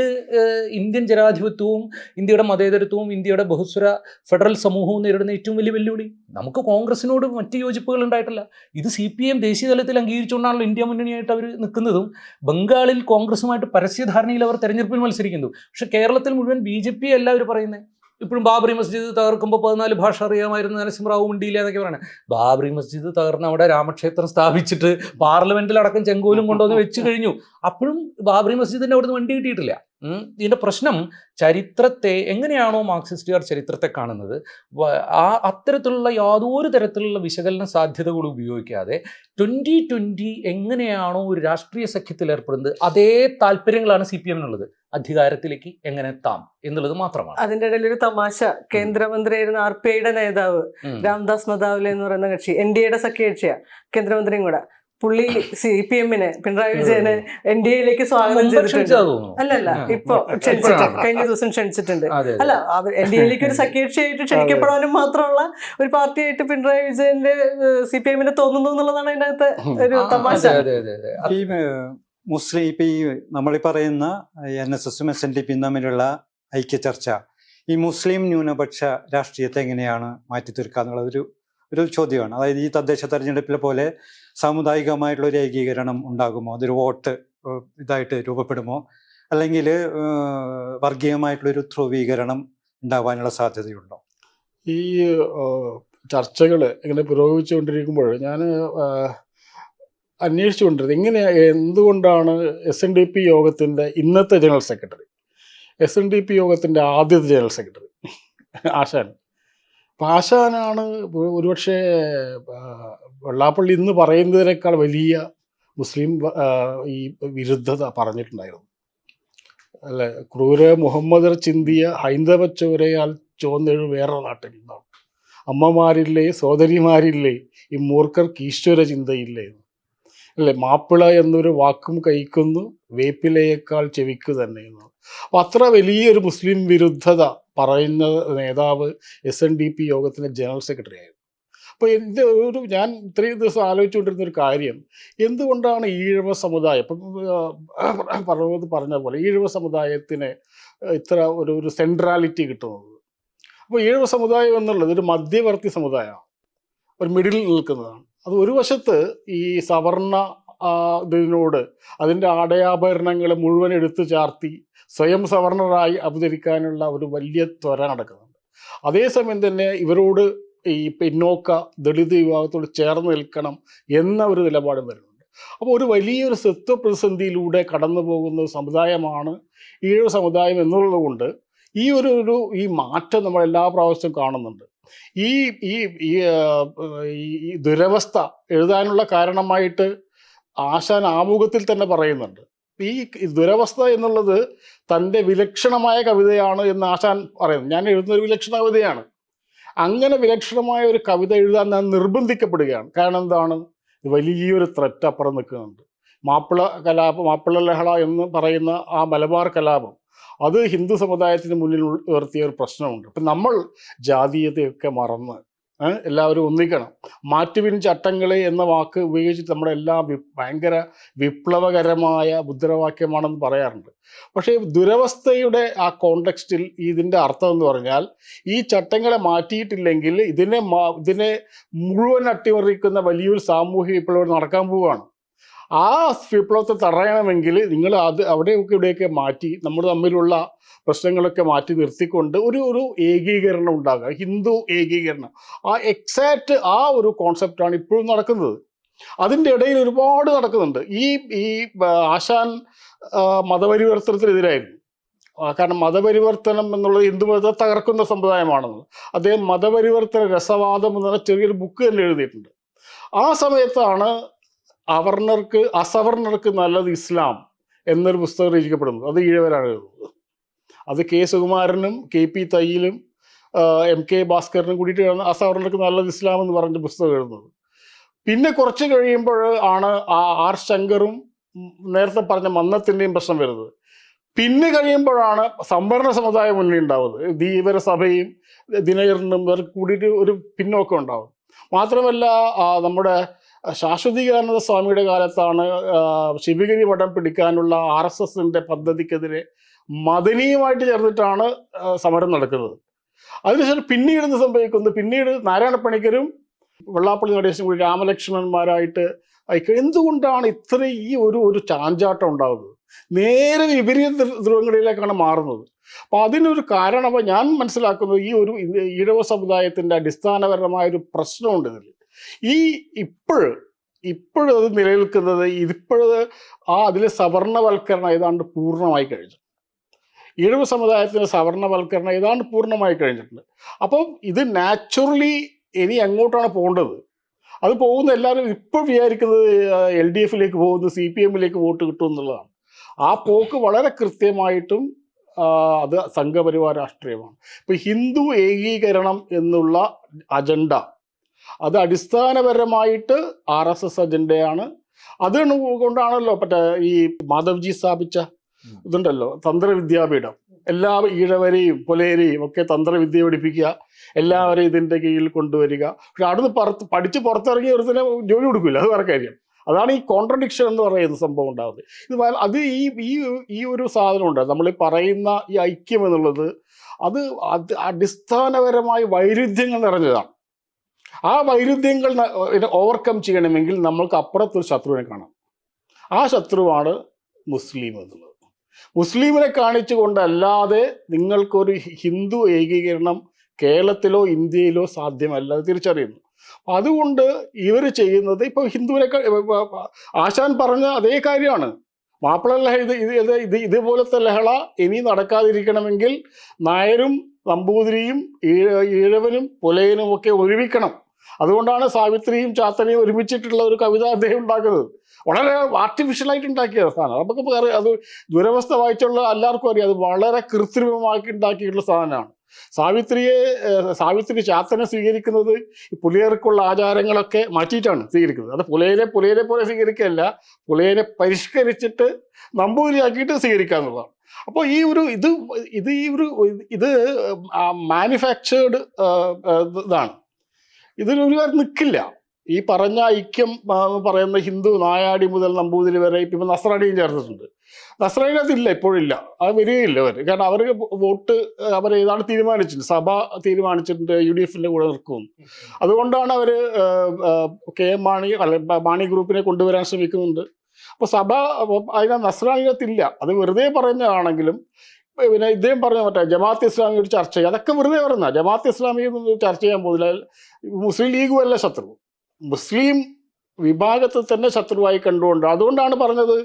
ഇന്ത്യൻ ജനാധിപത്യവും ഇന്ത്യയുടെ മതേതരത്വവും ഇന്ത്യയുടെ ബഹുസ്വര ഫെഡറൽ സമൂഹവും നേരിടുന്ന ഏറ്റവും വലിയ വെല്ലുവിളി. നമുക്ക് കോൺഗ്രസിനോട് മറ്റ് യോജിപ്പുകൾ ഉണ്ടായിട്ടില്ല. ഇത് CPIM ദേശീയ തലത്തിൽ അംഗീകരിച്ചുകൊണ്ടാണല്ലോ ഇന്ത്യ മുന്നണിയായിട്ട് അവർ നിൽക്കുന്നതും. ബംഗാളിൽ കോൺഗ്രസുമായിട്ട് പരസ്യധാരണയിൽ അവർ തെരഞ്ഞെടുപ്പിൽ മത്സരിക്കുന്നു. പക്ഷേ കേരളത്തിൽ മുഴുവൻ BJP അല്ല അവർ പറയുന്നത്. ഇപ്പോഴും ബാബറി മസ്ജിദ് തകർക്കുമ്പോൾ 14 ഭാഷ അറിയാമായിരുന്നു നരസിംഹറാവു മിണ്ടിയില്ല എന്നൊക്കെ പറയുന്നത്. ബാബറി മസ്ജിദ് തകർന്ന് അവിടെ രാമക്ഷേത്രം സ്ഥാപിച്ചിട്ട് പാർലമെന്റിലടക്കം ചെങ്കോലും കൊണ്ടുവന്ന് വെച്ച് കഴിഞ്ഞു. അപ്പോഴും ബാബറി മസ്ജിദിൻ്റെ അവിടുന്ന് വണ്ടി കിട്ടിയിട്ടില്ല. ഇതിൻ്റെ പ്രശ്നം ചരിത്രത്തെ എങ്ങനെയാണോ മാർക്സിസ്റ്റുകാർ ചരിത്രത്തെ കാണുന്നത്, അത്തരത്തിലുള്ള യാതൊരു തരത്തിലുള്ള വിശകലന സാധ്യതകൾ ഉപയോഗിക്കാതെ 2020 എങ്ങനെയാണോ ഒരു രാഷ്ട്രീയ സഖ്യത്തിൽ ഏർപ്പെടുന്നത് അതേ താല്പര്യങ്ങളാണ് CPIനുള്ളത്. അധികാരത്തിലേക്ക് എങ്ങനെ എത്താം എന്നുള്ളത് മാത്രമാണ്. അതിൻ്റെ ഇടയിൽ ഒരു തമാശ, കേന്ദ്രമന്ത്രിയായിരുന്ന RPIയുടെ നേതാവ് രാംദാസ് നദാവ്ലെ എന്ന് പറയുന്ന കക്ഷി NDAയുടെ സഖ്യകക്ഷിയാണ്, കേന്ദ്രമന്ത്രിയും കൂടെ. പുള്ളി CPIനെ, പിണറായി വിജയനെ NDAയിലേക്ക് സ്വാഗതം ചെയ്തിട്ടുണ്ട്. അല്ലല്ല, ഇപ്പൊ ക്ഷണിച്ചിട്ട് കഴിഞ്ഞ ദിവസം ക്ഷണിച്ചിട്ടുണ്ട്. അല്ല, NDAയിലേക്ക് ഒരു സഖ്യകക്ഷിയായിട്ട് ക്ഷണിക്കപ്പെടാനും മാത്രമുള്ള ഒരു പാർട്ടിയായിട്ട് പിണറായി വിജയന്റെ CPIനെ തോന്നുന്നു എന്നുള്ളതാണ് അതിൻ്റെ അകത്ത് ഒരു തമാശ. ഈ മുസ്ലിം ഇപ്പൊ ഈ നമ്മളീ പറയുന്ന NSSും SNDPയും തമ്മിലുള്ള ഐക്യ ചർച്ച ഈ മുസ്ലിം ന്യൂനപക്ഷ രാഷ്ട്രീയത്തെ എങ്ങനെയാണ് മാറ്റിത്തീർക്കുക എന്നുള്ളത് ഒരു ചോദ്യമാണ്. അതായത് ഈ തദ്ദേശ തെരഞ്ഞെടുപ്പിലെ പോലെ സാമുദായികമായിട്ടുള്ള ഒരു ഏകീകരണം ഉണ്ടാകുമോ? അതൊരു വോട്ട് ഇതായിട്ട് രൂപപ്പെടുമോ? അല്ലെങ്കിൽ വർഗീയമായിട്ടുള്ളൊരു ധ്രുവീകരണം ഉണ്ടാവാനുള്ള സാധ്യതയുണ്ടോ? ഈ ചർച്ചകൾ ഇങ്ങനെ പുരോഗമിച്ചുകൊണ്ടിരിക്കുമ്പോൾ ഞാൻ അന്വേഷിച്ചുകൊണ്ടിരുന്നത് എന്തുകൊണ്ടാണ് SNDP യോഗത്തിൻ്റെ ഇന്നത്തെ ജനറൽ സെക്രട്ടറി, SNDP യോഗത്തിൻ്റെ ആദ്യത്തെ ജനറൽ സെക്രട്ടറി ആശാൻ, അപ്പം ആശാനാണ് ഒരുപക്ഷെ വെള്ളാപ്പള്ളി ഇന്ന് പറയുന്നതിനേക്കാൾ വലിയ മുസ്ലിം ഈ വിരുദ്ധത പറഞ്ഞിട്ടുണ്ടായിരുന്നു. അല്ലെ, ക്രൂര മുഹമ്മദർ ചിന്തിയ ഹൈന്ദവ ചോരയാൽ ചുവന്നെഴു വേറെ നാട്ടിൽ നിന്നാണ്. അമ്മമാരില്ലേ, സോദരിമാരില്ലേ, ഈ മൂർഖർക്ക് ഈശ്വര ചിന്തയില്ലേ. അല്ലെ, മാപ്പിള എന്നൊരു വാക്കും കഴിക്കുന്നു, വേപ്പിലയേക്കാൾ ചെവിക്ക് തന്നെ എന്നാണ്. അപ്പം അത്ര വലിയൊരു മുസ്ലിം വിരുദ്ധത പറയുന്ന നേതാവ് SNDP യോഗത്തിൻ്റെ ജനറൽ സെക്രട്ടറി ആയിരുന്നു. അപ്പോൾ ഞാൻ ഇത്രയും ദിവസം ആലോചിച്ചുകൊണ്ടിരുന്നൊരു കാര്യം, എന്തുകൊണ്ടാണ് ഈഴവ സമുദായം, ഇപ്പം പറഞ്ഞ പോലെ ഈഴവ സമുദായത്തിന് ഇത്ര ഒരു സെൻട്രാലിറ്റി കിട്ടുന്നത്? അപ്പോൾ ഈഴവ സമുദായം എന്നുള്ളത് ഒരു മധ്യവർത്തി സമുദായമാണ്, ഒരു മിഡിൽ നിൽക്കുന്നതാണ്. അത് ഒരു വശത്ത് ഈ സവർണ ഇതിനോട് അതിൻ്റെ ആടയാഭരണങ്ങൾ മുഴുവൻ എടുത്തു ചാർത്തി സ്വയം സവർണറായി അവതരിക്കാനുള്ള ഒരു വലിയ ത്വര നടക്കുന്നുണ്ട്. അതേസമയം തന്നെ ഇവരോട് ഈ പിന്നോക്ക ദളിത് വിഭാഗത്തോട് ചേർന്ന് നിൽക്കണം എന്ന ഒരു നിലപാട് വരുന്നുണ്ട്. അപ്പോൾ ഒരു വലിയൊരു സ്വത്വ പ്രതിസന്ധിയിലൂടെ കടന്നു പോകുന്ന ഒരു സമുദായമാണ് ഈഴവ സമുദായം എന്നുള്ളത് കൊണ്ട് ഈ മാറ്റം നമ്മൾ എല്ലാ പ്രാവശ്യവും കാണുന്നുണ്ട്. ഈ ഈ ഈ ദുരവസ്ഥ എഴുതാനുള്ള കാരണമായിട്ട് ആശാൻ ആമുഖത്തിൽ തന്നെ പറയുന്നുണ്ട്. ഈ ദുരവസ്ഥ എന്നുള്ളത് തൻ്റെ വിലക്ഷണമായ കവിതയാണ് എന്ന് ആശാൻ പറയുന്നു. ഞാൻ എഴുതുന്ന ഒരു വിലക്ഷണ കവിതയാണ്. അങ്ങനെ വിലക്ഷണമായ ഒരു കവിത എഴുതാൻ ഞാൻ നിർബന്ധിക്കപ്പെടുകയാണ്. കാരണം എന്താണ്? വലിയൊരു ത്രെറ്റ് അപ്പുറം നിൽക്കുന്നുണ്ട്. മാപ്പിള ലഹള എന്ന് പറയുന്ന ആ മലബാർ കലാപം അത് ഹിന്ദു സമുദായത്തിന് മുന്നിൽ ഉയർത്തിയ ഒരു പ്രശ്നമുണ്ട്. അപ്പം നമ്മൾ ജാതീയതയൊക്കെ മറന്ന് എല്ലാവരും ഒന്നിക്കണം. മാറ്റുവിൻ ചട്ടങ്ങളെ എന്ന വാക്ക് ഉപയോഗിച്ചിട്ട് നമ്മുടെ എല്ലാം ഭയങ്കര വിപ്ലവകരമായ മുദ്രാവാക്യമാണെന്ന് പറയാറുണ്ട്. പക്ഷേ ദുരവസ്ഥയുടെ ആ കോണ്ടെക്സ്റ്റിൽ ഇതിൻ്റെ അർത്ഥം എന്ന് പറഞ്ഞാൽ ഈ ചട്ടങ്ങളെ മാറ്റിയിട്ടില്ലെങ്കിൽ ഇതിനെ മുഴുവൻ അട്ടിമറിക്കുന്ന വലിയൊരു സാമൂഹിക വിപ്ലവം നടക്കാൻ പോവുകയാണ്. ആ വിപ്ലവത്തെ തടയണമെങ്കിൽ നിങ്ങൾ അവിടെയൊക്കെ ഇവിടെയൊക്കെ മാറ്റി നമ്മൾ തമ്മിലുള്ള പ്രശ്നങ്ങളൊക്കെ മാറ്റി നിർത്തിക്കൊണ്ട് ഒരു ഏകീകരണം ഉണ്ടാകുക, ഹിന്ദു ഏകീകരണം. എക്സാക്റ്റ് ആ ഒരു കോൺസെപ്റ്റാണ് ഇപ്പോഴും നടക്കുന്നത്. അതിൻ്റെ ഇടയിൽ ഒരുപാട് നടക്കുന്നുണ്ട്. ഈ ആശാൻ മതപരിവർത്തനത്തിനെതിരായിരുന്നു. കാരണം മതപരിവർത്തനം എന്നുള്ളത് ഹിന്ദു മതത്തെ തകർക്കുന്ന സമ്പ്രദായമാണെന്ന് അദ്ദേഹം മതപരിവർത്തന രസവാദം എന്നുള്ള ചെറിയൊരു ബുക്ക് തന്നെ എഴുതിയിട്ടുണ്ട്. ആ സമയത്താണ് അസവർണർക്ക് നല്ലത് ഇസ്ലാം എന്നൊരു പുസ്തകം രചിക്കപ്പെടുന്നത്. അത് ഈഴവരാണ് എഴുതുന്നത്. അത് കെ സുകുമാരനും KP തയ്യിലും MK ഭാസ്കരനും കൂടിയിട്ടാണ് അസവർണർക്ക് നല്ലത് ഇസ്ലാം എന്ന് പറഞ്ഞ പുസ്തകം എഴുതുന്നത്. പിന്നെ കുറച്ച് കഴിയുമ്പോൾ ആണ് R ശങ്കറും നേരത്തെ പറഞ്ഞ മന്നത്തിൻ്റെയും പ്രശ്നം വരുന്നത്. പിന്നെ കഴിയുമ്പോഴാണ് സംവരണ സമുദായം മുന്നിൽ ഉണ്ടാവുന്നത്. ധീവര സഭയും ദിനകരനും കൂടിയിട്ട് ഒരു പിന്നോക്കം ഉണ്ടാവും. മാത്രമല്ല നമ്മുടെ ശാശ്വതീകാനന്ദ സ്വാമിയുടെ കാലത്താണ് ശിവഗിരി മഠം പിടിക്കാനുള്ള RSSന്റെ പദ്ധതിക്കെതിരെ മദനിയുമായിട്ട് ചേർന്നിട്ടാണ് സമരം നടക്കുന്നത്. അതിനുശേഷം പിന്നീട് എന്ത് സംഭവിക്കുന്നു? പിന്നീട് നാരായണ പണിക്കരും വെള്ളാപ്പള്ളി നടേശനും കൂടി രാമലക്ഷ്മണന്മാരായിട്ട് എന്തുകൊണ്ടാണ് ഇത്ര ഈ ഒരു ചാഞ്ചാട്ടം ഉണ്ടാകുന്നത്? നേരെ വിപരീത ധ്രുവങ്ങളിലേക്കാണ് മാറുന്നത്. അപ്പോൾ അതിനൊരു കാരണം ഞാൻ മനസ്സിലാക്കുന്നത് ഈഴവ സമുദായത്തിൻ്റെ അടിസ്ഥാനപരമായൊരു പ്രശ്നമുണ്ട് ഇതിൽ. ഇപ്പോഴും അത് നിലനിൽക്കുന്നത് അതിലെ സവർണവൽക്കരണം ഏതാണ്ട് പൂർണ്ണമായി കഴിഞ്ഞു. ഈഴവ സമുദായത്തിൻ്റെ സവർണവൽക്കരണം ഏതാണ്ട് പൂർണ്ണമായി കഴിഞ്ഞിട്ടുണ്ട്. അപ്പം ഇത് നാച്ചുറലി ഇനി എങ്ങോട്ടാണ് പോകേണ്ടത്? അത് പോകുന്ന എല്ലാവരും ഇപ്പോൾ വിചാരിക്കുന്നത് LDFിലേക്ക് പോകുന്നു, CPMലേക്ക് വോട്ട് കിട്ടും എന്നുള്ളതാണ്. ആ പോക്ക് വളരെ കൃത്യമായിട്ടും അത് സംഘപരിവാര രാഷ്ട്രീയമാണ്. ഇപ്പം ഹിന്ദു ഏകീകരണം എന്നുള്ള അജണ്ട അത് അടിസ്ഥാനപരമായിട്ട് RSS അജണ്ടയാണ്. അത് കൊണ്ടാണല്ലോ ഈ മാധവ്ജി സ്ഥാപിച്ച ഇതുണ്ടല്ലോ തന്ത്രവിദ്യാപീഠം. എല്ലാ ഈഴവരെയും പുലയരെയും ഒക്കെ തന്ത്രവിദ്യ പഠിപ്പിക്കുക, എല്ലാവരെയും ഇതിൻ്റെ കീഴിൽ കൊണ്ടുവരിക. പക്ഷെ അവിടുന്ന് പഠിച്ച് പുറത്തിറങ്ങി ഒരുത്തിനെ ജോലി കൊടുക്കില്ല. അത് വേറെ കാര്യം. അതാണ് ഈ കോൺട്രഡിക്ഷൻ എന്ന് പറയുന്ന സംഭവം ഉണ്ടാകുന്നത്. അത് ഈ ഒരു സാധനമുണ്ട്. നമ്മൾ പറയുന്ന ഈ ഐക്യം എന്നുള്ളത് അത് അടിസ്ഥാനപരമായി വൈരുദ്ധ്യങ്ങൾ നിറഞ്ഞതാണ്. ആ വൈരുദ്ധ്യങ്ങൾ ഓവർകം ചെയ്യണമെങ്കിൽ നമ്മൾക്ക് അപ്പുറത്തൊരു ശത്രുവിനെ കാണാം. ആ ശത്രുവാണ് മുസ്ലിം എന്നുള്ളത്. മുസ്ലിമിനെ കാണിച്ചുകൊണ്ടല്ലാതെ നിങ്ങൾക്കൊരു ഹിന്ദു ഏകീകരണം കേരളത്തിലോ ഇന്ത്യയിലോ സാധ്യമല്ല, അത് തിരിച്ചറിയുന്നു. അതുകൊണ്ട് ഇവർ ചെയ്യുന്നത് ഇപ്പോൾ ഹിന്ദുവിനെ ആശാൻ പറഞ്ഞ അതേ കാര്യമാണ്. മാപ്പിള ലഹള ഇതുപോലത്തെ ലഹള ഇനി നടക്കാതിരിക്കണമെങ്കിൽ നായരും നമ്പൂതിരിയും ഈഴവനും പുലയനും ഒക്കെ ഒരുമിക്കണം. അതുകൊണ്ടാണ് സാവിത്രിയും ചാത്തനെയും ഒരുമിച്ചിട്ടുള്ള ഒരു കവിത അദ്ദേഹം ഉണ്ടാക്കുന്നത്. വളരെ ആർട്ടിഫിഷ്യലായിട്ട് ഉണ്ടാക്കിയ സാധനം. നമുക്ക് അത് ദുരവസ്ഥ വായിച്ചുള്ള എല്ലാവർക്കും അറിയാം. അത് വളരെ കൃത്രിമമാക്കി ഉണ്ടാക്കിയിട്ടുള്ള സാധനമാണ്. സാവിത്രി ചാത്തനെ സ്വീകരിക്കുന്നത് പുലയർക്കുള്ള ആചാരങ്ങളൊക്കെ മാറ്റിയിട്ടാണ് സ്വീകരിക്കുന്നത്. അത് പുലയനെ പോലെ സ്വീകരിക്കുകയല്ല, പുലയനെ പരിഷ്കരിച്ചിട്ട് നമ്പൂതിരിയാക്കിയിട്ട് സ്വീകരിക്കുക എന്നുള്ളതാണ്. അപ്പോൾ ഇത് മാനുഫാക്ചേർഡ് ഇതാണ്. ഇതിലൊരു കാര്യം നിൽക്കില്ല. ഈ പറഞ്ഞ ഐക്യം പറയുന്ന ഹിന്ദു നായാടി മുതൽ നമ്പൂതിരി വരെ ഇപ്പം നസ്രാണിയും ചേർത്തിട്ടുണ്ട്. നസ്രാണിനകത്തില്ല, ഇപ്പോഴില്ല, അത് വരികയില്ല അവർ. കാരണം അവർക്ക് വോട്ട് ഏതാണ് തീരുമാനിച്ചിട്ടുണ്ട്, സഭ തീരുമാനിച്ചിട്ടുണ്ട് UDFിൻ്റെ കൂടെ നിൽക്കുമെന്ന്. അതുകൊണ്ടാണ് അവർ KM മാണി ഗ്രൂപ്പിനെ കൊണ്ടുവരാൻ ശ്രമിക്കുന്നുണ്ട്. അപ്പോൾ സഭ അതിനകത്ത് നസ്രാണിനകത്തില്ല. അത് വെറുതെ പറയുന്നതാണെങ്കിലും പിന്നെ ഇദ്ദേഹം പറഞ്ഞ മറ്റേ ജമാഅത്ത് ഇസ്ലാമി ഒരു ചർച്ച ചെയ്യും, അതൊക്കെ വെറുതെ പറയുന്ന. ജമാഅത്ത് ഇസ്ലാമി ചർച്ച ചെയ്യാൻ പോകുന്നില്ല. മുസ്ലിം ലീഗും അല്ല ശത്രു, മുസ്ലിം വിഭാഗത്തിൽ തന്നെ ശത്രുവായി കണ്ടുകൊണ്ട്. അതുകൊണ്ടാണ് പറഞ്ഞത്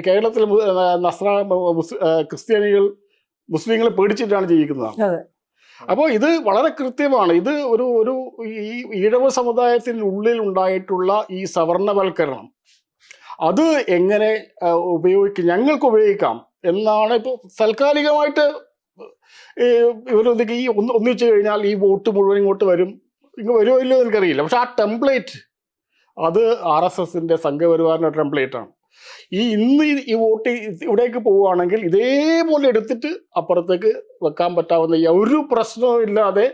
കേരളത്തിൽ ക്രിസ്ത്യാനികൾ മുസ്ലിങ്ങളെ പേടിച്ചിട്ടാണ് ജീവിക്കുന്നതാണ്. അതെ. അപ്പോൾ ഇത് വളരെ കൃത്യമാണ്. ഇത് ഒരു ഈ ഈഴവ സമുദായത്തിനുള്ളിൽ ഉണ്ടായിട്ടുള്ള ഈ സവർണവൽക്കരണം അത് എങ്ങനെ ഉപയോഗിക്കും, ഞങ്ങൾക്ക് ഉപയോഗിക്കാം എന്നാണ് ഇപ്പോൾ താൽക്കാലികമായിട്ട് ഇവരൊക്കെ ഈ ഒന്നിച്ചു കഴിഞ്ഞാൽ ഈ വോട്ട് മുഴുവൻ ഇങ്ങോട്ട് വരും. ഇങ്ങ് വരുമോ ഇല്ലയോ എനിക്കറിയില്ല. പക്ഷെ ആ ടെംപ്ലേറ്റ് അത് RSSന്റെ സംഘപരിവാറിൻ്റെ ടെംപ്ലേറ്റാണ്. ഇന്ന് ഈ വോട്ട് ഇവിടേക്ക് പോവുകയാണെങ്കിൽ ഇതേപോലെ എടുത്തിട്ട് അപ്പുറത്തേക്ക് വെക്കാൻ പറ്റാവുന്ന ഒരു പ്രശ്നവും ഇല്ലാതെ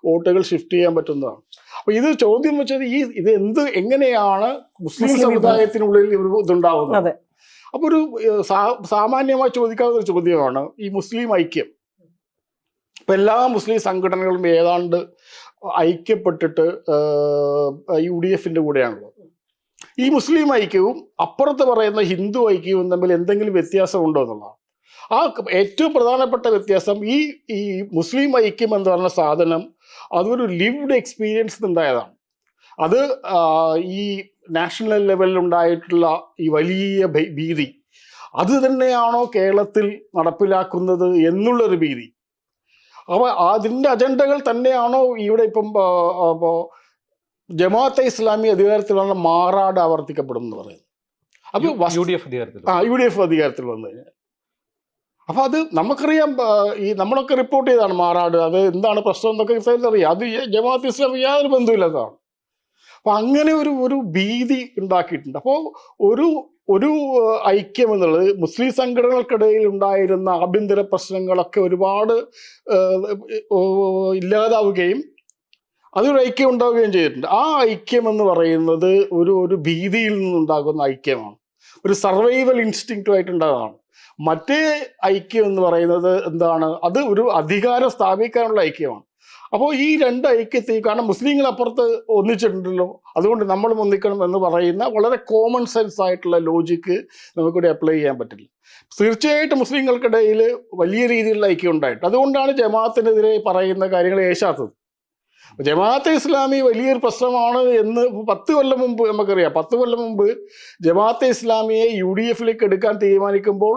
വോട്ടുകൾ ഷിഫ്റ്റ് ചെയ്യാൻ പറ്റുന്നതാണ്. അപ്പൊ ഇത് ചോദ്യം വെച്ചത് ഇത് എങ്ങനെയാണ് മുസ്ലിം സമുദായത്തിനുള്ളിൽ ഒരു ഇതുണ്ടാവുന്നത്. അപ്പൊ ഒരു സാമാന്യമായി ചോദിക്കാവുന്ന ഒരു ചോദ്യമാണ് ഈ മുസ്ലിം ഐക്യം. ഇപ്പൊ എല്ലാ മുസ്ലിം സംഘടനകളും ഏതാണ്ട് ഐക്യപ്പെട്ടിട്ട് UDFന്റെ കൂടെയാണല്ലോ. ഈ മുസ്ലിം ഐക്യവും അപ്പുറത്ത് പറയുന്ന ഹിന്ദു ഐക്യവും തമ്മിൽ എന്തെങ്കിലും വ്യത്യാസമുണ്ടോ എന്നുള്ളതാണ്. ആ ഏറ്റവും പ്രധാനപ്പെട്ട വ്യത്യാസം ഈ മുസ്ലിം ഐക്യം എന്ന് പറഞ്ഞ സാധനം അതൊരു ലിവ്ഡ് എക്സ്പീരിയൻസ് ഉണ്ടായതാണ്. അത് ഈ നാഷണൽ ലെവലിൽ ഉണ്ടായിട്ടുള്ള ഈ വലിയ ഭീതി അത് തന്നെയാണോ കേരളത്തിൽ നടപ്പിലാക്കുന്നത് എന്നുള്ളൊരു ഭീതി. അപ്പോൾ അതിൻ്റെ അജണ്ടകൾ തന്നെയാണോ ഇവിടെ ഇപ്പം ജമാഅത്തെ ഇസ്ലാമി അധികാരത്തിൽ വന്ന മാറാട് ആവർത്തിക്കപ്പെടും എന്ന് പറയുന്നത്. അത് UDF അധികാരത്തിൽ വന്നു കഴിഞ്ഞാൽ അപ്പൊ അത് നമുക്കറിയാം. ഈ നമ്മളൊക്കെ റിപ്പോർട്ട് ചെയ്താണ് മാറാട്, അത് എന്താണ് പ്രശ്നം എന്നൊക്കെ അറിയാം. അത് ജമാഅത്ത് ഇസ്ലാമി യാതൊരു ബന്ധമില്ലാത്തതാണ്. അപ്പൊ അങ്ങനെ ഒരു ഭീതി ഉണ്ടാക്കിയിട്ടുണ്ട്. അപ്പോൾ ഒരു ഐക്യം എന്നുള്ളത് മുസ്ലിം സംഘടനകൾക്കിടയിൽ ഉണ്ടായിരുന്ന ആഭ്യന്തര പ്രശ്നങ്ങളൊക്കെ ഒരുപാട് ഇല്ലാതാവുകയും അതൊരു ഐക്യം ഉണ്ടാവുകയും ചെയ്തിട്ടുണ്ട്. ആ ഐക്യം എന്ന് പറയുന്നത് ഒരു ഭീതിയിൽ നിന്നുണ്ടാകുന്ന ഐക്യമാണ്, ഒരു സർവൈവൽ ഇൻസ്റ്റിങ്ക്റ്റുമായിട്ടുണ്ടാകുന്നതാണ്. മറ്റേ ഐക്യം എന്ന് പറയുന്നത് എന്താണ്, അത് ഒരു അധികാരം സ്ഥാപിക്കാനുള്ള ഐക്യമാണ്. അപ്പോൾ ഈ രണ്ട് ഐക്യത്തിൽ, കാരണം മുസ്ലിങ്ങൾ അപ്പുറത്ത് ഒന്നിച്ചിട്ടുണ്ടല്ലോ, അതുകൊണ്ട് നമ്മളും ഒന്നിക്കണം എന്ന് പറയുന്ന വളരെ കോമൺ സെൻസ് ആയിട്ടുള്ള ലോജിക്ക് നമുക്കിവിടെ അപ്ലൈ ചെയ്യാൻ പറ്റില്ല. തീർച്ചയായിട്ടും മുസ്ലിങ്ങൾക്കിടയിൽ വലിയ രീതിയിലുള്ള ഐക്യം ഉണ്ടായിട്ട് അതുകൊണ്ടാണ് ജമാഅത്തിനെതിരെ പറയുന്ന കാര്യങ്ങൾ ഏശാത്തത്. ജമാഅത്തെ ഇസ്ലാമി വലിയൊരു പ്രശ്നമാണ് എന്ന് 10 കൊല്ലം മുമ്പ് നമുക്കറിയാം. 10 കൊല്ലം മുമ്പ് ജമാഅത്തെ ഇസ്ലാമിയെ UDFലേക്ക് എടുക്കാൻ തീരുമാനിക്കുമ്പോൾ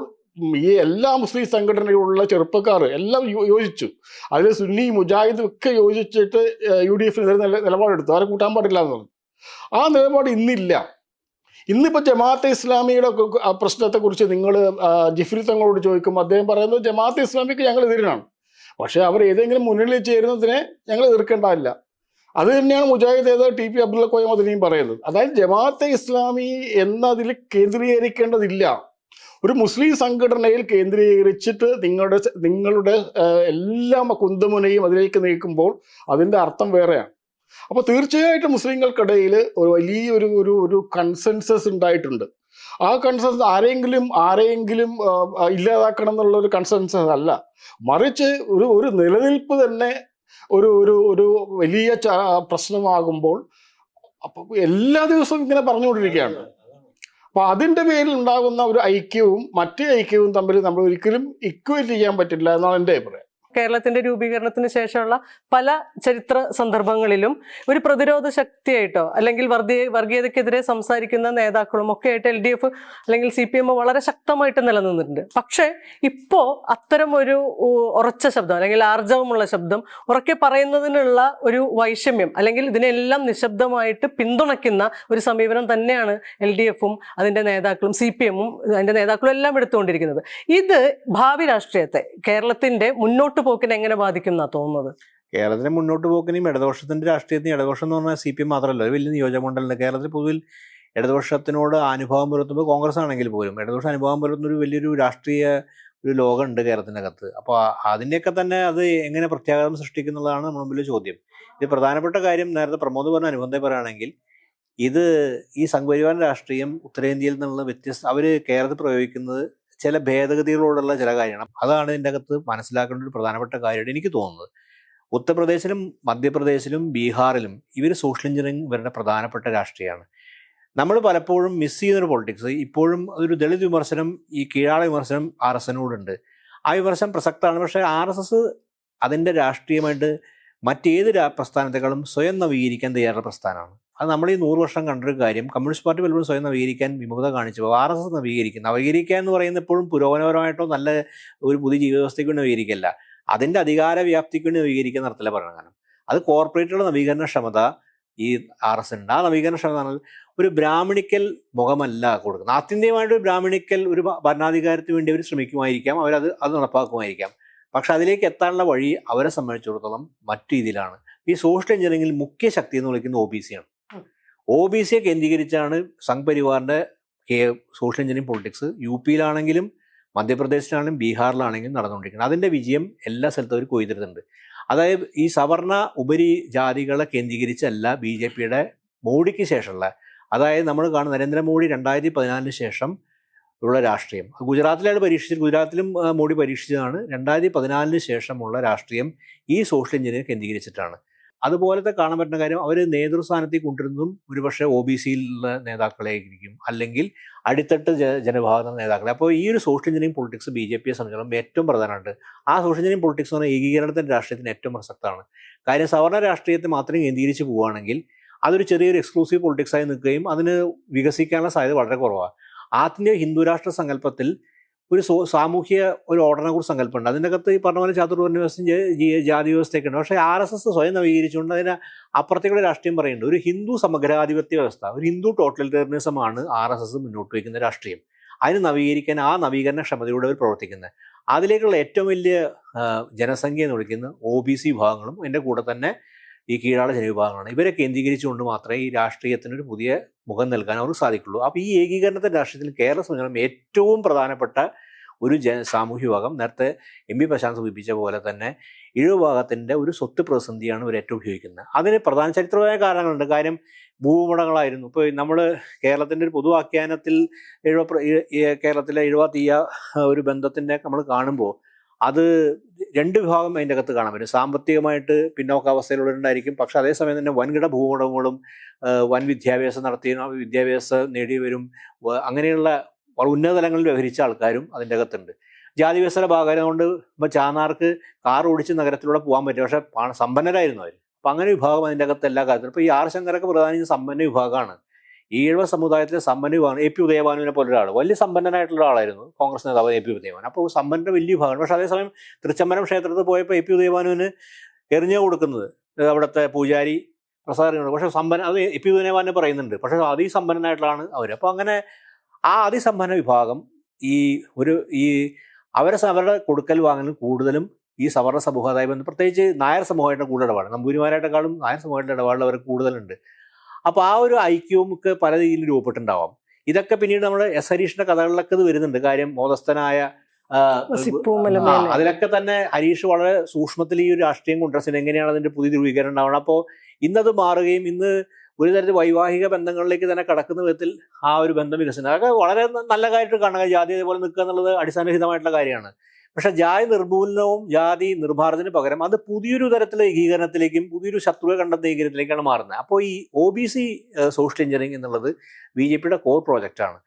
ഈ എല്ലാ മുസ്ലിം സംഘടനകളുള്ള ചെറുപ്പക്കാർ എല്ലാം യോജിച്ചു. അതിൽ സുന്നി മുജാഹിദ് ഒക്കെ യോജിച്ചിട്ട് UDFനെതിരെ നിലപാടെടുത്തു. ആരെ കൂട്ടാൻ പാടില്ല എന്ന് പറഞ്ഞു. ആ നിലപാട് ഇന്നില്ല. ഇന്നിപ്പോൾ ജമാഅത്തെ ഇസ്ലാമിയുടെ പ്രശ്നത്തെക്കുറിച്ച് നിങ്ങൾ ജിഫ്രി തങ്ങളോട് ചോദിക്കുമ്പോൾ അദ്ദേഹം പറയുന്നത് ജമാഅത്തെ ഇസ്ലാമിക്ക് ഞങ്ങൾ എതിരാണ്, പക്ഷേ അവർ ഏതെങ്കിലും മുന്നണിയിൽ ചേരുന്നതിനെ ഞങ്ങൾ എതിർക്കേണ്ടതില്ല. അത് തന്നെയാണ് മുജാഹിദ് നേതാവ് TP അബ്ദുള്ള കോയ മദനിയും പറയുന്നത്. അതായത് ജമാഅത്തെ ഇസ്ലാമി എന്നതിൽ കേന്ദ്രീകരിക്കേണ്ടതില്ല. ഒരു മുസ്ലിം സംഘടനയിൽ കേന്ദ്രീകരിച്ചിട്ട് നിങ്ങളുടെ എല്ലാ കുന്തമുനയും അതിലേക്ക് നീക്കുമ്പോൾ അതിൻ്റെ അർത്ഥം വേറെയാണ്. അപ്പോൾ തീർച്ചയായിട്ടും മുസ്ലിങ്ങൾക്കിടയിൽ ഒരു വലിയൊരു കൺസെൻസസ് ഉണ്ടായിട്ടുണ്ട്. ആ കൺസെൻസസ് ആരെങ്കിലും ഇല്ലാതാക്കണം എന്നുള്ളൊരു കൺസെൻസസ് അല്ല, മറിച്ച് ഒരു നിലനിൽപ്പ് തന്നെ ഒരു വലിയ പ്രശ്നമാകുമ്പോൾ അപ്പോൾ എല്ലാ ദിവസവും ഇങ്ങനെ പറഞ്ഞുകൊണ്ടിരിക്കുകയാണ്. അപ്പോൾ അതിൻ്റെ പേരിൽ ഉണ്ടാകുന്ന ഒരു ഐക്യവും മറ്റേ ഐക്യവും തമ്മിൽ നമ്മൾ ഒരിക്കലും ഇക്വേറ്റ് ചെയ്യാൻ പറ്റില്ല എന്നാണ് എൻ്റെ അഭിപ്രായം. കേരളത്തിന്റെ രൂപീകരണത്തിന് ശേഷമുള്ള പല ചരിത്ര സന്ദർഭങ്ങളിലും ഒരു പ്രതിരോധ ശക്തിയായിട്ടോ അല്ലെങ്കിൽ വർഗീയതയ്ക്കെതിരെ സംസാരിക്കുന്ന നേതാക്കളും ഒക്കെ ആയിട്ട് LDF അല്ലെങ്കിൽ CPM വളരെ ശക്തമായിട്ട് നിലനിന്നിട്ടുണ്ട്. പക്ഷേ ഇപ്പോൾ അത്തരം ഒരു ഉറച്ച ശബ്ദം അല്ലെങ്കിൽ ആർജവമുള്ള ശബ്ദം ഉറക്കെ പറയുന്നതിനുള്ള ഒരു വൈഷമ്യം അല്ലെങ്കിൽ ഇതിനെല്ലാം നിശബ്ദമായിട്ട് പിന്തുണയ്ക്കുന്ന ഒരു സമീപനം തന്നെയാണ് LDFും അതിൻ്റെ നേതാക്കളും CPMും അതിൻ്റെ നേതാക്കളും എല്ലാം എടുത്തുകൊണ്ടിരിക്കുന്നത്. ഇത് ഭാവി രാഷ്ട്രീയത്തെ, കേരളത്തിൻ്റെ മുന്നോട്ട് പോക്കിനെ എങ്ങനെ ബാധിക്കും എന്നാണ് തോന്നുന്നത്? കേരളത്തിലെ മുന്നോട്ട് പോക്കിനെയും ഇടതുപക്ഷത്തിന്റെ രാഷ്ട്രീയത്തിന്, ഇടതുപക്ഷം എന്ന് പറഞ്ഞാൽ CPM മാത്രമല്ല, ഒരു വലിയ നിയോജകമണ്ഡലമുണ്ട് കേരളത്തിൽ. പൊതുവിൽ ഇടതുപക്ഷത്തിനോട് അനുഭവം പുലർത്തുമ്പോൾ കോൺഗ്രസ് ആണെങ്കിൽ പോലും ഇടതുപക്ഷം അനുഭവം പുലർത്തുന്ന ഒരു വലിയൊരു രാഷ്ട്രീയ ലോകമുണ്ട് കേരളത്തിനകത്ത്. അപ്പോൾ അതിൻ്റെയൊക്കെ തന്നെ അത് എങ്ങനെ പ്രത്യാഘാതം സൃഷ്ടിക്കുന്നുള്ളതാണ് നമ്മുടെ മുമ്പിലെ ചോദ്യം. ഇത് പ്രധാനപ്പെട്ട കാര്യം നേരത്തെ പ്രമോദ് പറഞ്ഞ അനുബന്ധം പറയുകയാണെങ്കിൽ, ഇത് ഈ സംഘപരിവാര രാഷ്ട്രീയം ഉത്തരേന്ത്യയിൽ നിന്നുള്ള അവർ കേരളത്തിൽ പ്രയോഗിക്കുന്നത് ചില ഭേദഗതികളോടുള്ള ചില കാര്യമാണ്. അതാണ് ഇതിൻ്റെ അകത്ത് മനസ്സിലാക്കേണ്ട ഒരു പ്രധാനപ്പെട്ട കാര്യമായിട്ട് എനിക്ക് തോന്നുന്നത്. ഉത്തർപ്രദേശിലും മധ്യപ്രദേശിലും ബീഹാറിലും ഇവർ സോഷ്യൽ എഞ്ചിനീയറിംഗ് ഇവരുടെ പ്രധാനപ്പെട്ട രാഷ്ട്രീയമാണ്. നമ്മൾ പലപ്പോഴും മിസ് ചെയ്യുന്നൊരു പൊളിറ്റിക്സ് ഇപ്പോഴും അതൊരു ദളിത് വിമർശനം, ഈ കീഴാള വിമർശനം RSNോടുണ്ട്. ആ വിമർശനം പ്രസക്തമാണ്. പക്ഷേ RSS അതിൻ്റെ രാഷ്ട്രീയമായിട്ട് മറ്റേത് പ്രസ്ഥാനത്തെക്കാളും സ്വയം നവീകരിക്കാൻ തയ്യാറുള്ള പ്രസ്ഥാനമാണ്. അത് നമ്മൾ ഈ 100 വർഷം കണ്ടൊരു കാര്യം. കമ്മ്യൂണിസ്റ്റ് പാർട്ടി പലപ്പോഴും സ്വയം നവീകരിക്കാൻ വിമുഖത കാണിച്ചപ്പോൾ RSS നവീകരിക്കുക എന്ന് പറയുന്നത് എപ്പോഴും പുരോഗമനപരമായിട്ടോ നല്ല ഒരു പുതിയ ജീവിത വ്യവസ്ഥയ്ക്ക് വേണ്ടി നവീകരിക്കല്ല, അതിൻ്റെ അധികാര വ്യാപ്തിക്ക് വേണ്ടി നവീകരിക്കുക നടത്തില്ല പറയണം. കാരണം അത് കോർപ്പറേറ്റുകളുടെ നവീകരണ ക്ഷമത ഈ RSS ഉണ്ട്. ആ നവീകരണ ക്ഷമത എന്നാൽ ഒരു ബ്രാഹ്മണിക്കൽ മുഖമല്ല കൊടുക്കുന്നത്. ആത്യന്തികമായിട്ട് ഒരു ബ്രാഹ്മണിക്കൽ ഒരു ഭരണാധികാരത്തിന് വേണ്ടി അവർ ശ്രമിക്കുമായിരിക്കാം, അത് നടപ്പാക്കുമായിരിക്കാം. പക്ഷെ അതിലേക്ക് എത്താനുള്ള വഴി അവരെ സംബന്ധിച്ചിടത്തോളം മറ്റു രീതിയിലാണ്. ഈ സോഷ്യൽ എഞ്ചിനീയറിംഗിൽ മുഖ്യ ശക്തി എന്ന് വിളിക്കുന്നത് OBC ആണ്. OBCയെ കേന്ദ്രീകരിച്ചാണ് സംഘ് പരിവാറിന്റെ സോഷ്യൽ എഞ്ചിനീയറിംഗ് പൊളിറ്റിക്സ് UP യിലാണെങ്കിലും മധ്യപ്രദേശിലാണെങ്കിലും ബീഹാറിലാണെങ്കിലും നടന്നുകൊണ്ടിരിക്കുന്നത്. അതിൻ്റെ വിജയം എല്ലാ സ്ഥലത്തും അവർ കൊയ്തെടുത്തിട്ടുണ്ട്. അതായത് ഈ സവർണ ഉപരി ജാതികളെ കേന്ദ്രീകരിച്ചല്ല BJPയുടെ മോഡിക്ക് ശേഷമുള്ള, അതായത് നമ്മൾ കാണുന്ന നരേന്ദ്രമോദി 2014 ശേഷം ഉള്ള രാഷ്ട്രീയം. ഗുജറാത്തിലാണ് ഗുജറാത്തിലും മോഡി പരീക്ഷിച്ചതാണ്. 2014 ശേഷമുള്ള രാഷ്ട്രീയം ഈ സോഷ്യൽ എഞ്ചിനീയറിംഗ് കേന്ദ്രീകരിച്ചിട്ടാണ്. അതുപോലത്തെ കാണാൻ പറ്റുന്ന കാര്യം, അവർ നേതൃസ്ഥാനത്തേക്ക് കൊണ്ടുവരുന്നതും ഒരുപക്ഷെ OBCയിലുള്ള നേതാക്കളായിരിക്കും, അല്ലെങ്കിൽ അടിത്തട്ട് ജനവിഭാഗ നേതാക്കളെ. അപ്പോൾ ഈ ഒരു സോഷ്യൽ എഞ്ചിനീയറിംഗ് പൊളിറ്റിക്സ് BJPയെ സംബന്ധിച്ചിടത്തോളം ഏറ്റവും പ്രധാനമുണ്ട്. ആ സോഷ്യൽ എഞ്ചിനീയറിംഗ് പൊളിറ്റിക്സ് എന്ന് പറഞ്ഞാൽ ഏകീകരണത്തിൻ്റെ രാഷ്ട്രീയത്തിന് ഏറ്റവും പ്രസക്തമാണ്. കാര്യം സവർണ രാഷ്ട്രീയത്തെ മാത്രം കേന്ദ്രീകരിച്ച് പോവുകയാണെങ്കിൽ അതൊരു ചെറിയൊരു എക്സ്ക്ലൂസീവ് പൊളിറ്റിക്സായി നിൽക്കുകയും അതിന് വികസിക്കാനുള്ള സാധ്യത വളരെ കുറവാണ്. ആദ്യ ഹിന്ദുരാഷ്ട്ര സങ്കല്പത്തിൽ ഒരു സാമൂഹ്യ ഒരു ഓർഡറിനെ കുറിച്ച് സങ്കല്പമുണ്ട്. അതിനകത്ത് ഈ പറഞ്ഞ പോലെ ചാതുർവർണ്ണ വ്യവസ്ഥയും ജാതി വ്യവസ്ഥയൊക്കെ ഉണ്ട്. പക്ഷേ RSS സ്വയം നവീകരിച്ചുകൊണ്ട് അതിന് അപ്പുറത്തേക്കുള്ള രാഷ്ട്രീയം പറയുന്നുണ്ട്. ഒരു ഹിന്ദു സമഗ്രാധിപത്യ വ്യവസ്ഥ, ഒരു ഹിന്ദു ടോട്ടലിറ്റേറിയനിസമാണ് RSS മുന്നോട്ട് വയ്ക്കുന്ന രാഷ്ട്രീയം. അതിന് നവീകരിക്കാൻ ആ നവീകരണ ക്ഷമതയോടെ അവർ പ്രവർത്തിക്കുന്നത്. അതിലേക്കുള്ള ഏറ്റവും വലിയ ജനസംഖ്യ എന്ന് വിളിക്കുന്ന OBC വിഭാഗങ്ങളും എൻ്റെ കൂടെ തന്നെ ഈ കീഴാള ജനവിഭാഗങ്ങളാണ്. ഇവരെ കേന്ദ്രീകരിച്ചുകൊണ്ട് മാത്രമേ ഈ രാഷ്ട്രീയത്തിനൊരു പുതിയ മുഖം നൽകാൻ അവർക്ക് സാധിക്കുള്ളൂ. അപ്പോൾ ഈ ഏകീകരണത്തിൻ്റെ രാഷ്ട്രീയത്തിൽ കേരള സംബന്ധിച്ചിടത്തോളം ഏറ്റവും പ്രധാനപ്പെട്ട ഒരു സാമൂഹ്യ വിഭാഗം, നേരത്തെ MP പ്രശാന്ത് സൂചിപ്പിച്ച പോലെ തന്നെ ഇഴവിഭാഗത്തിൻ്റെ ഒരു സ്വത്ത് പ്രതിസന്ധിയാണ് ഇവർ ഏറ്റവും ഉപയോഗിക്കുന്നത്. അതിന് പ്രധാന ചരിത്രപരമായ കാരണങ്ങളുണ്ട്. കാര്യം ഭൂവുടമകളായിരുന്നു. ഇപ്പോൾ നമ്മൾ കേരളത്തിൻ്റെ ഒരു പൊതുവാഖ്യാനത്തിൽ കേരളത്തിലെ തീയ ഒരു ബന്ധത്തിൻ്റെ നമ്മൾ കാണുമ്പോൾ അത് രണ്ട് വിഭാഗം അതിൻ്റെ അകത്ത് കാണാൻ പറ്റും. സാമ്പത്തികമായിട്ട് പിന്നോക്കാവസ്ഥയിലുള്ളവരുണ്ടായിരിക്കും, പക്ഷെ അതേസമയം തന്നെ വൻകിട ഭൂവുടമകളും വൻ വിദ്യാഭ്യാസം നടത്തിയ വിദ്യാഭ്യാസം നേടിയവരും അങ്ങനെയുള്ള ഉന്നത തലങ്ങളിൽ വ്യവഹരിച്ച ആൾക്കാരും അതിൻ്റെ അകത്തുണ്ട്. ജാതി വ്യവസ്ഥയുടെ ഭാഗം കൊണ്ട് ഇപ്പോൾ ചാന്നാർക്ക് കാർ ഓടിച്ച് നഗരത്തിലൂടെ പോകാൻ പറ്റും, പക്ഷേ സമ്പന്നരായിരുന്നു അവർ. അപ്പം അങ്ങനെ വിഭാഗം അതിൻ്റെ അകത്ത് എല്ലാ കാര്യത്തിലും. ഇപ്പോൾ ഈ R ശങ്കരൊക്കെ പ്രധാനം സമ്പന്ന വിഭാഗമാണ്. ഈ ഈഴവ സമുദായത്തിലെ സമ്പന്ന വിഭാഗം AP ഉദയഭാനുവിനെ പോലെ ഒരാൾ, വലിയ സമ്പന്നനായിട്ടുള്ള ആളായിരുന്നു കോൺഗ്രസ് നേതാവ് AP ഉദയഭാനു. അപ്പോൾ സമ്പന്ന വലിയ വിഭാഗമാണ്. പക്ഷേ അതേസമയം തൃച്ചംബരം ക്ഷേത്രത്തിൽ പോയപ്പോൾ AP ഉദയഭാനുവിന് എറിഞ്ഞു കൊടുക്കുന്നത് അവിടുത്തെ പൂജാരി പ്രസാദങ്ങളുണ്ട്. പക്ഷേ അത് AP ഉദയഭാനെ പറയുന്നുണ്ട്, പക്ഷേ അതിസമ്പന്നനായിട്ടുള്ളതാണ് അവർ. അപ്പോൾ അങ്ങനെ ആ അതിസമ്പന്ന വിഭാഗം അവരുടെ കൊടുക്കൽ വാങ്ങലും കൂടുതലും ഈ സവർണ സമൂഹവുമായി ബന്ധം, പ്രത്യേകിച്ച് നായർ സമൂഹമായിട്ട് കൂടുതൽ ഇടപാട്, നമ്പൂരിമാരായിട്ടെക്കാളും നായർ സമൂഹമായിട്ട് ഇടപാടിൽ അവർ കൂടുതലുണ്ട്. അപ്പോൾ ആ ഒരു ഐക്യവും ഒക്കെ പല രീതിയിൽ രൂപപ്പെട്ടുണ്ടാവാം. ഇതൊക്കെ പിന്നീട് നമ്മൾ S ഹരീഷിന്റെ കഥകളിലൊക്കെ ഇത് വരുന്നുണ്ട്. കാര്യം മോദസ്ഥനായ അതിലൊക്കെ തന്നെ ഹരീഷ് വളരെ സൂക്ഷ്മത്തിൽ ഈ ഒരു രാഷ്ട്രീയം കൊണ്ടുവരുന്നത് എങ്ങനെയാണ് അതിന്റെ പുതിയ ധ്രുവീകരണം ഉണ്ടാവണം. അപ്പോൾ ഇന്നത് മാറുകയും ഇന്ന് ഒരു തരത്തിൽ വൈവാഹിക ബന്ധങ്ങളിലേക്ക് തന്നെ കടക്കുന്ന വിധത്തിൽ ആ ഒരു ബന്ധം വികസനം, അതൊക്കെ വളരെ നല്ല കാര്യമായിട്ട് കാണുക. ജാതി അതേപോലെ നിൽക്കുക എന്നുള്ളത് അടിസ്ഥാനരഹിതമായിട്ടുള്ള കാര്യമാണ്. പക്ഷെ ജാതി നിർമൂലനവും ജാതി നിർമ്മാർജ്ജനത്തിന് പകരം അത് പുതിയൊരു തരത്തിലെ ഏകീകരണത്തിലേക്കും പുതിയൊരു ശത്രുവെ കണ്ടെത്തുന്ന ഏകീകരണത്തിലേക്കാണ് മാറുന്നത്. അപ്പോൾ ഈ OBC സോഷ്യൽ എഞ്ചിനീയറിംഗ് എന്നുള്ളത് BJPയുടെ കോർ പ്രോജക്റ്റാണ്.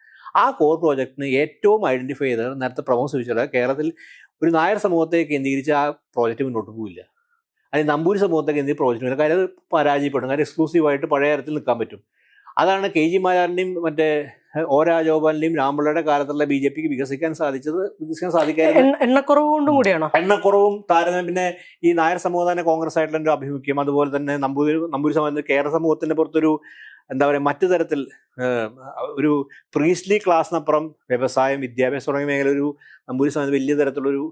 ആ കോർ പ്രോജക്റ്റിന് ഏറ്റവും ഐഡന്റിഫൈ ചെയ്തത് നേരത്തെ പ്രമോദ് സൂചിച്ചത്, കേരളത്തിൽ ഒരു നായർ സമൂഹത്തെ കേന്ദ്രീകരിച്ച് ആ പ്രോജക്റ്റ് മുന്നോട്ട് പോവില്ല, അല്ലെങ്കിൽ നമ്പൂരി സമൂഹത്തെ കേന്ദ്രീകരിച്ച് പ്രോജക്റ്റ് പോയില്ല. കാര്യം അത് പരാജയപ്പെടും. കാര്യം എക്സ്ക്ലൂസീവായിട്ട് പഴയ തരത്തിൽ നിൽക്കാൻ പറ്റും. അതാണ് KG മാരാറിൻ്റെയും മറ്റേ O രാജഗോപാലിന്റെയും രാമപിള്ളയുടെ കാലത്തുള്ള BJPക്ക് വികസിക്കാൻ സാധിക്കാതെ എണ്ണക്കുറവ് കൊണ്ടും കൂടിയാണോ? എണ്ണക്കുറവും താരതമ്യം, പിന്നെ ഈ നായർ സമൂഹത്തിന് കോൺഗ്രസ് ആയിട്ടുള്ള ഒരു ആഭിമുഖ്യം, അതുപോലെ തന്നെ നമ്പൂരി സമൂഹത്തിന് കേരള സമൂഹത്തിന്റെ പുറത്തൊരു എന്താ പറയുക മറ്റു തരത്തിൽ ഒരു പ്രീസ്ലി ക്ലാസ്സിനപ്പുറം വ്യവസായം, വിദ്യാഭ്യാസം തുടങ്ങിയ മേഖല ഒരു നമ്പൂരി സമയത്ത് വലിയ തരത്തിലുള്ളൊരു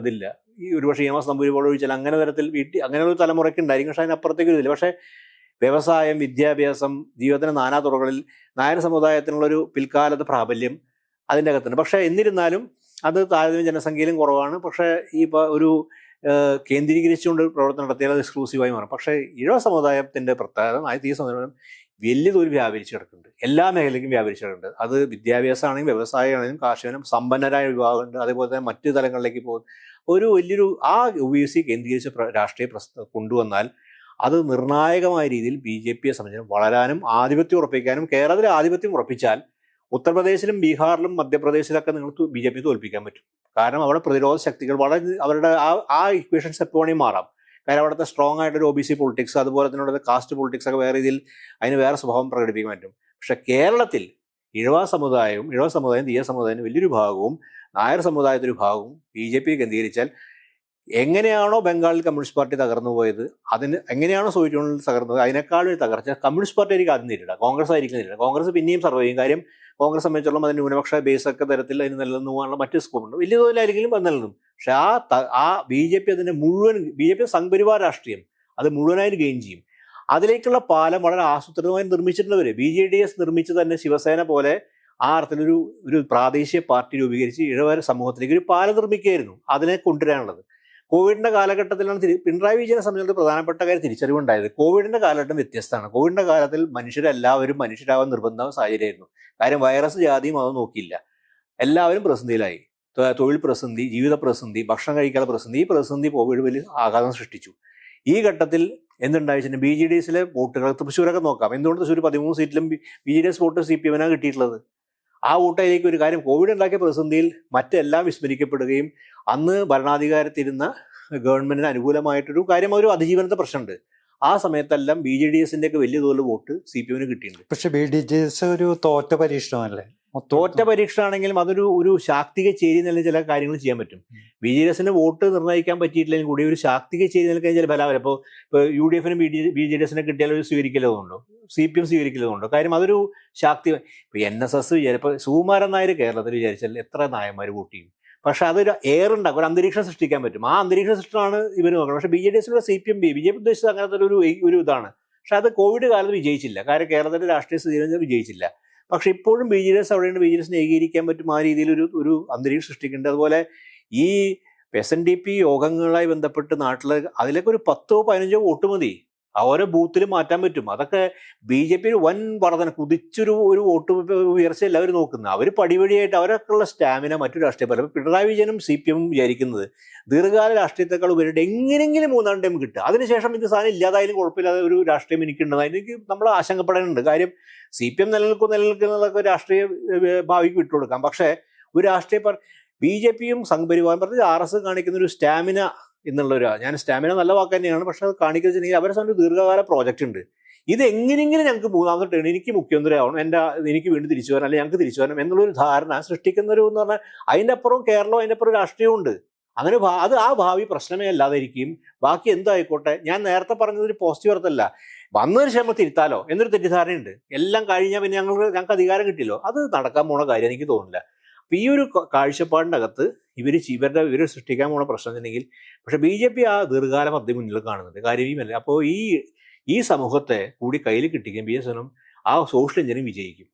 ഇതില്ല. ഈ ഒരുപക്ഷെ EMS നമ്പൂരി പോലെ ഒഴിച്ചാൽ അങ്ങനെ തരത്തിൽ അങ്ങനെ ഒരു തലമുറയ്ക്ക് ഉണ്ടായിരിക്കും, പക്ഷെ അതിനപ്പുറത്തേക്ക് ഇതില്ല. പക്ഷേ വ്യവസായം, വിദ്യാഭ്യാസം, ജീവിതത്തിൻ്റെ നാനാ തുറകളിൽ നായർ സമുദായത്തിനുള്ളൊരു പിൽക്കാലത്ത് പ്രാബല്യം അതിൻ്റെ അകത്തുണ്ട്. പക്ഷേ എന്നിരുന്നാലും അത് താരതമ്യം ജനസംഖ്യയിലും കുറവാണ്. പക്ഷേ ഈ ഒരു കേന്ദ്രീകരിച്ചുകൊണ്ട് പ്രവർത്തനം നടത്തിയാൽ അത് എക്സ്ക്ലൂസീവായി മാറും. പക്ഷേ ഇഴവ സമുദായത്തിൻ്റെ പ്രത്യേകത ഈ സമുദായം വലിയ തോതിൽ വ്യാപരിച്ച് കിടക്കുന്നുണ്ട്, എല്ലാ മേഖലയ്ക്കും വ്യാപരിച്ച് കിടക്കുന്നുണ്ട്. അത് വിദ്യാഭ്യാസമാണെങ്കിലും വ്യവസായമാണെങ്കിലും കാർഷികനും സമ്പന്നരായ വിഭാഗമുണ്ട്. അതേപോലെ തന്നെ മറ്റു തലങ്ങളിലേക്ക് പോകുന്ന ഒരു വലിയൊരു OBC കേന്ദ്രീകരിച്ച രാഷ്ട്രീയ കൊണ്ടുവന്നാൽ അത് നിർണായകമായ രീതിയിൽ BJPയെ സംബന്ധിച്ച് വളരാനും ആധിപത്യം ഉറപ്പിക്കാനും, കേരളത്തിലെ ആധിപത്യം ഉറപ്പിച്ചാൽ ഉത്തർപ്രദേശിലും ബീഹാറിലും മധ്യപ്രദേശിലൊക്കെ നിങ്ങൾക്ക് BJP തോൽപ്പിക്കാൻ പറ്റും. കാരണം അവിടെ പ്രതിരോധ ശക്തികൾ വളരെ അവരുടെ ആ ഇക്വേഷൻസ് എപ്പോൾ വേണമെങ്കിൽ മാറാം. കാര്യം അവിടുത്തെ സ്ട്രോങ് ആയിട്ടൊരു OBC പൊളിറ്റിക്സ്, അതുപോലെ തന്നെ അവിടുത്തെ കാസ്റ്റ് പൊളിറ്റിക്സ് ഒക്കെ വേറെ രീതിയിൽ അതിന് വേറെ സ്വഭാവം പ്രകടിപ്പിക്കാൻ പറ്റും. പക്ഷെ കേരളത്തിൽ ഇഴവ സമുദായം, തീയ സമുദായം വലിയൊരു ഭാഗവും നായർ സമുദായത്തിൻ്റെ ഒരു ഭാഗവും BJP കേന്ദ്രീകരിച്ചാൽ എങ്ങനെയാണോ ബംഗാളിൽ കമ്മ്യൂണിസ്റ്റ് പാർട്ടി തകർന്നു പോയത്, അതിന് എങ്ങനെയാണോ സോവിയറ്റ് യൂണിയനിൽ തകർന്നത്, അതിനേക്കാളും ഒരു തകർച്ച കമ്മ്യൂണിസ്റ്റ് പാർട്ടി ആയിരിക്കും ആദ്യം നേരിടുക, കോൺഗ്രസ് ആയിരിക്കും നേരിടുക. കോൺഗ്രസ് പിന്നെയും സർവൈവ് ചെയ്യും. കാര്യം കോൺഗ്രസ് സംബന്ധിച്ചോളം അതിന് ന്യൂനപക്ഷ ബേസ് ഒക്കെ തരത്തിൽ അതിന് നിലനിന്ന് പോകാനുള്ള മറ്റു സ്കോപ്പുണ്ട്. വലിയ തോതിലായിരിക്കും അത് നിലനിന്നും. പക്ഷെ ആ BJP അതിൻ്റെ മുഴുവൻ BJP സംഘപരിവാർ രാഷ്ട്രീയം അത് മുഴുവനായിട്ട് ഗെയിൻ ചെയ്യും. അതിലേക്കുള്ള പാലം വളരെ ആസൂത്രിതമായി നിർമ്മിച്ചിട്ടുള്ളവർ BJDS നിർമ്മിച്ച് തന്നെ ശിവസേന പോലെ ആ അർത്ഥത്തിലൊരു പ്രാദേശിക പാർട്ടി രൂപീകരിച്ച് ഇഴവ സമൂഹത്തിലേക്ക് ഒരു പാലം നിർമ്മിക്കുകയായിരുന്നു. അതിനെ കൊണ്ടുവരാനുള്ളത് കോവിഡിന്റെ കാലഘട്ടത്തിലാണ്. പിണറായി വിജയനെ സംബന്ധിച്ചിടത്തോളം പ്രധാനപ്പെട്ട കാര്യം തിരിച്ചറിവുണ്ടായത്. കോവിഡിന്റെ കാലഘട്ടം വ്യത്യസ്തമാണ്. കോവിഡിന്റെ കാലത്തിൽ മനുഷ്യരെല്ലാവരും മനുഷ്യരാവാൻ നിർബന്ധ സാഹചര്യമായിരുന്നു. കാര്യം വൈറസ് ജാതിയും അത് നോക്കിയില്ല. എല്ലാവരും പ്രതിസന്ധിയിലായി. തൊഴിൽ പ്രതിസന്ധി, ജീവിത പ്രതിസന്ധി, ഭക്ഷണം കഴിക്കാനുള്ള പ്രതിസന്ധി. ഈ പ്രതിസന്ധി കോവിഡ് വലിയ ആഘാതം സൃഷ്ടിച്ചു. ഈ ഘട്ടത്തിൽ എന്തുണ്ടായിട്ടുണ്ട്? BJDSലെ വോട്ടുകൾ തൃശ്ശൂരൊക്കെ നോക്കാം. എന്തുകൊണ്ട് തൃശ്ശൂർ 13 സീറ്റിലും BJDS വോട്ട് CPM-നാണ് കിട്ടിയിട്ടുള്ളത്? ആ വോട്ടയിലേക്ക് ഒരു കാര്യം കോവിഡ് ഉണ്ടാക്കിയ പ്രതിസന്ധിയിൽ മറ്റെല്ലാം വിസ്മരിക്കപ്പെടുകയും അന്ന് ഭരണാധികാരത്തിരുന്ന ഗവൺമെന്റിന് അനുകൂലമായിട്ടൊരു കാര്യം ഒരു അതിജീവനത്തെ പ്രശ്നമുണ്ട്. ആ സമയത്തെല്ലാം BJDSന്റെ ഒക്കെ വലിയ തോതിൽ വോട്ട് CPM-ന് കിട്ടിയിട്ടുണ്ട്. പക്ഷെ BJDS ഒരു തോറ്റ പരീക്ഷണമല്ലേ? തോറ്റ പരീക്ഷയാണെങ്കിലും അതൊരു ശാക്തിക ചേരി നില ചില കാര്യങ്ങൾ ചെയ്യാൻ പറ്റും. BJDSന്റെ വോട്ട് നിർണ്ണയിക്കാൻ പറ്റിയിട്ടില്ലെങ്കിൽ കൂടി ഒരു ശാക്തിക ചേരി നിൽക്കാൻ ചില ഫലം. ഇപ്പോൾ UDF-നും BJDS-നെ കിട്ടിയാൽ ഒരു സ്വീകരിക്കലതുണ്ടോ, CPM സ്വീകരിക്കലതുണ്ടോ? കാര്യം അതൊരു ശാക്തി. ഇപ്പോൾ NSS ഇപ്പോൾ സുകുമാരൻ നായർ കേരളത്തിൽ വിചാരിച്ചാൽ എത്ര നായന്മാർ വോട്ട് ചെയ്യും? പക്ഷെ അതൊരു എയർ ഉണ്ടാക്കും, ഒരു അന്തരീക്ഷം സൃഷ്ടിക്കാൻ പറ്റും. ആ അന്തരീക്ഷ സൃഷ്ടിയാണ് ഇവർ നോക്കുന്നത്. പക്ഷേ BJDSലുള്ള CPM BJP ഉദ്ദേശിച്ചത് അങ്ങനത്തെ ഒരു ഇതാണ്. പക്ഷെ അത് കോവിഡ് കാലത്ത് വിജയിച്ചില്ല. കാര്യം കേരളത്തിൻ്റെ രാഷ്ട്രീയ സ്ഥിതി വിജയിച്ചില്ല. പക്ഷെ ഇപ്പോഴും BJDS അവിടെയാണ്. BJDSനെ ഏകീകരിക്കാൻ പറ്റും. ആ രീതിയിൽ ഒരു അന്തരീക്ഷം സൃഷ്ടിക്കുന്നുണ്ട്. അതുപോലെ ഈ SNDP യോഗങ്ങളുമായി ബന്ധപ്പെട്ട് നാട്ടിൽ അതിലേക്ക് ഒരു 10-15 വോട്ട് മതി. ഓരോ ബൂത്തിലും മാറ്റാൻ പറ്റും. അതൊക്കെ BJP വൻ വർധന കുതിച്ചൊരു വോട്ട് ഉയർച്ച എല്ലാവരും നോക്കുന്നത്. അവർ പടിപടിയായിട്ട് അവരൊക്കെയുള്ള സ്റ്റാമിന മറ്റു രാഷ്ട്രീയ പല പിണറായി വിജയനും CPM വിചാരിക്കുന്നത് ദീർഘകാല രാഷ്ട്രീയത്തെക്കാൾ ഉപരിയായിട്ട് എങ്ങനെയെങ്കിലും 3-ാം ടൈം കിട്ടുക. അതിനുശേഷം ഇത് സാധനം ഇല്ലാതായാലും കുഴപ്പമില്ലാതെ ഒരു രാഷ്ട്രീയം എനിക്കുണ്ടെന്ന് എനിക്ക് നമ്മൾ ആശങ്കപ്പെടാനുണ്ട്. കാര്യം CPM നിലനിൽക്കുന്നതൊക്കെ രാഷ്ട്രീയ ഭാവിക്ക് വിട്ടുകൊടുക്കാം. പക്ഷേ ഒരു രാഷ്ട്രീയ BJPയും സംഘപരിവാരം പറഞ്ഞ് RS കാണിക്കുന്ന ഒരു സ്റ്റാമിന ഞാൻ സ്റ്റാമിന നല്ല വാക്ക് തന്നെയാണ്. പക്ഷെ അത് കാണിക്കുന്നുവെച്ചിട്ടുണ്ടെങ്കിൽ അവരെ സംബന്ധിച്ച് ദീർഘകാല പ്രോജക്റ്റ് ഉണ്ട്. ഇത് എങ്ങനെയെങ്കിലും ഞങ്ങൾക്ക് 3-ാമത്തെ ടേൺ എനിക്ക് മുഖ്യമന്ത്രി ആവണം, എനിക്ക് വീണ്ടും തിരിച്ചു വരണം, അല്ലെങ്കിൽ ഞങ്ങൾക്ക് തിരിച്ചു വരണം എന്നുള്ളൊരു ധാരണ സൃഷ്ടിക്കുന്നൊരു എന്ന് പറഞ്ഞാൽ അതിൻ്റെ അപ്പുറം കേരളവും അതിൻ്റെ അപ്പുറം രാഷ്ട്രീയമുണ്ട്. അങ്ങനെ അത് ആ ഭാവി പ്രശ്നമേ അല്ലാതിരിക്കും. ബാക്കി എന്തായിക്കോട്ടെ. ഞാൻ നേരത്തെ പറഞ്ഞതൊരു പോസിറ്റീവ് അർത്ഥമല്ല. വന്നതിന് ശേഷം തിരുത്താലോ എന്നൊരു തെറ്റിദ്ധാരണയുണ്ട്. എല്ലാം കഴിഞ്ഞാൽ പിന്നെ ഞങ്ങൾക്ക് അധികാരം കിട്ടില്ലോ. അത് നടക്കാൻ പോണ കാര്യം എനിക്ക് തോന്നുന്നില്ല. അപ്പോൾ ഈ ഒരു കാഴ്ചപ്പാടിൻ്റെ അകത്ത് ഇവർ സൃഷ്ടിക്കാൻ പോണ പ്രശ്നം എന്നുണ്ടെങ്കിൽ പക്ഷേ BJP ആ ദീർഘകാല പദ്ധതി മുന്നിൽ കാണുന്നുണ്ട്. കാര്യമല്ല. അപ്പോൾ ഈ സമൂഹത്തെ കൂടി കയ്യിൽ കിട്ടിക്കുകയും BSനും ആ സോഷ്യൽ എഞ്ചിനീയറിംഗ് വിജയിക്കും.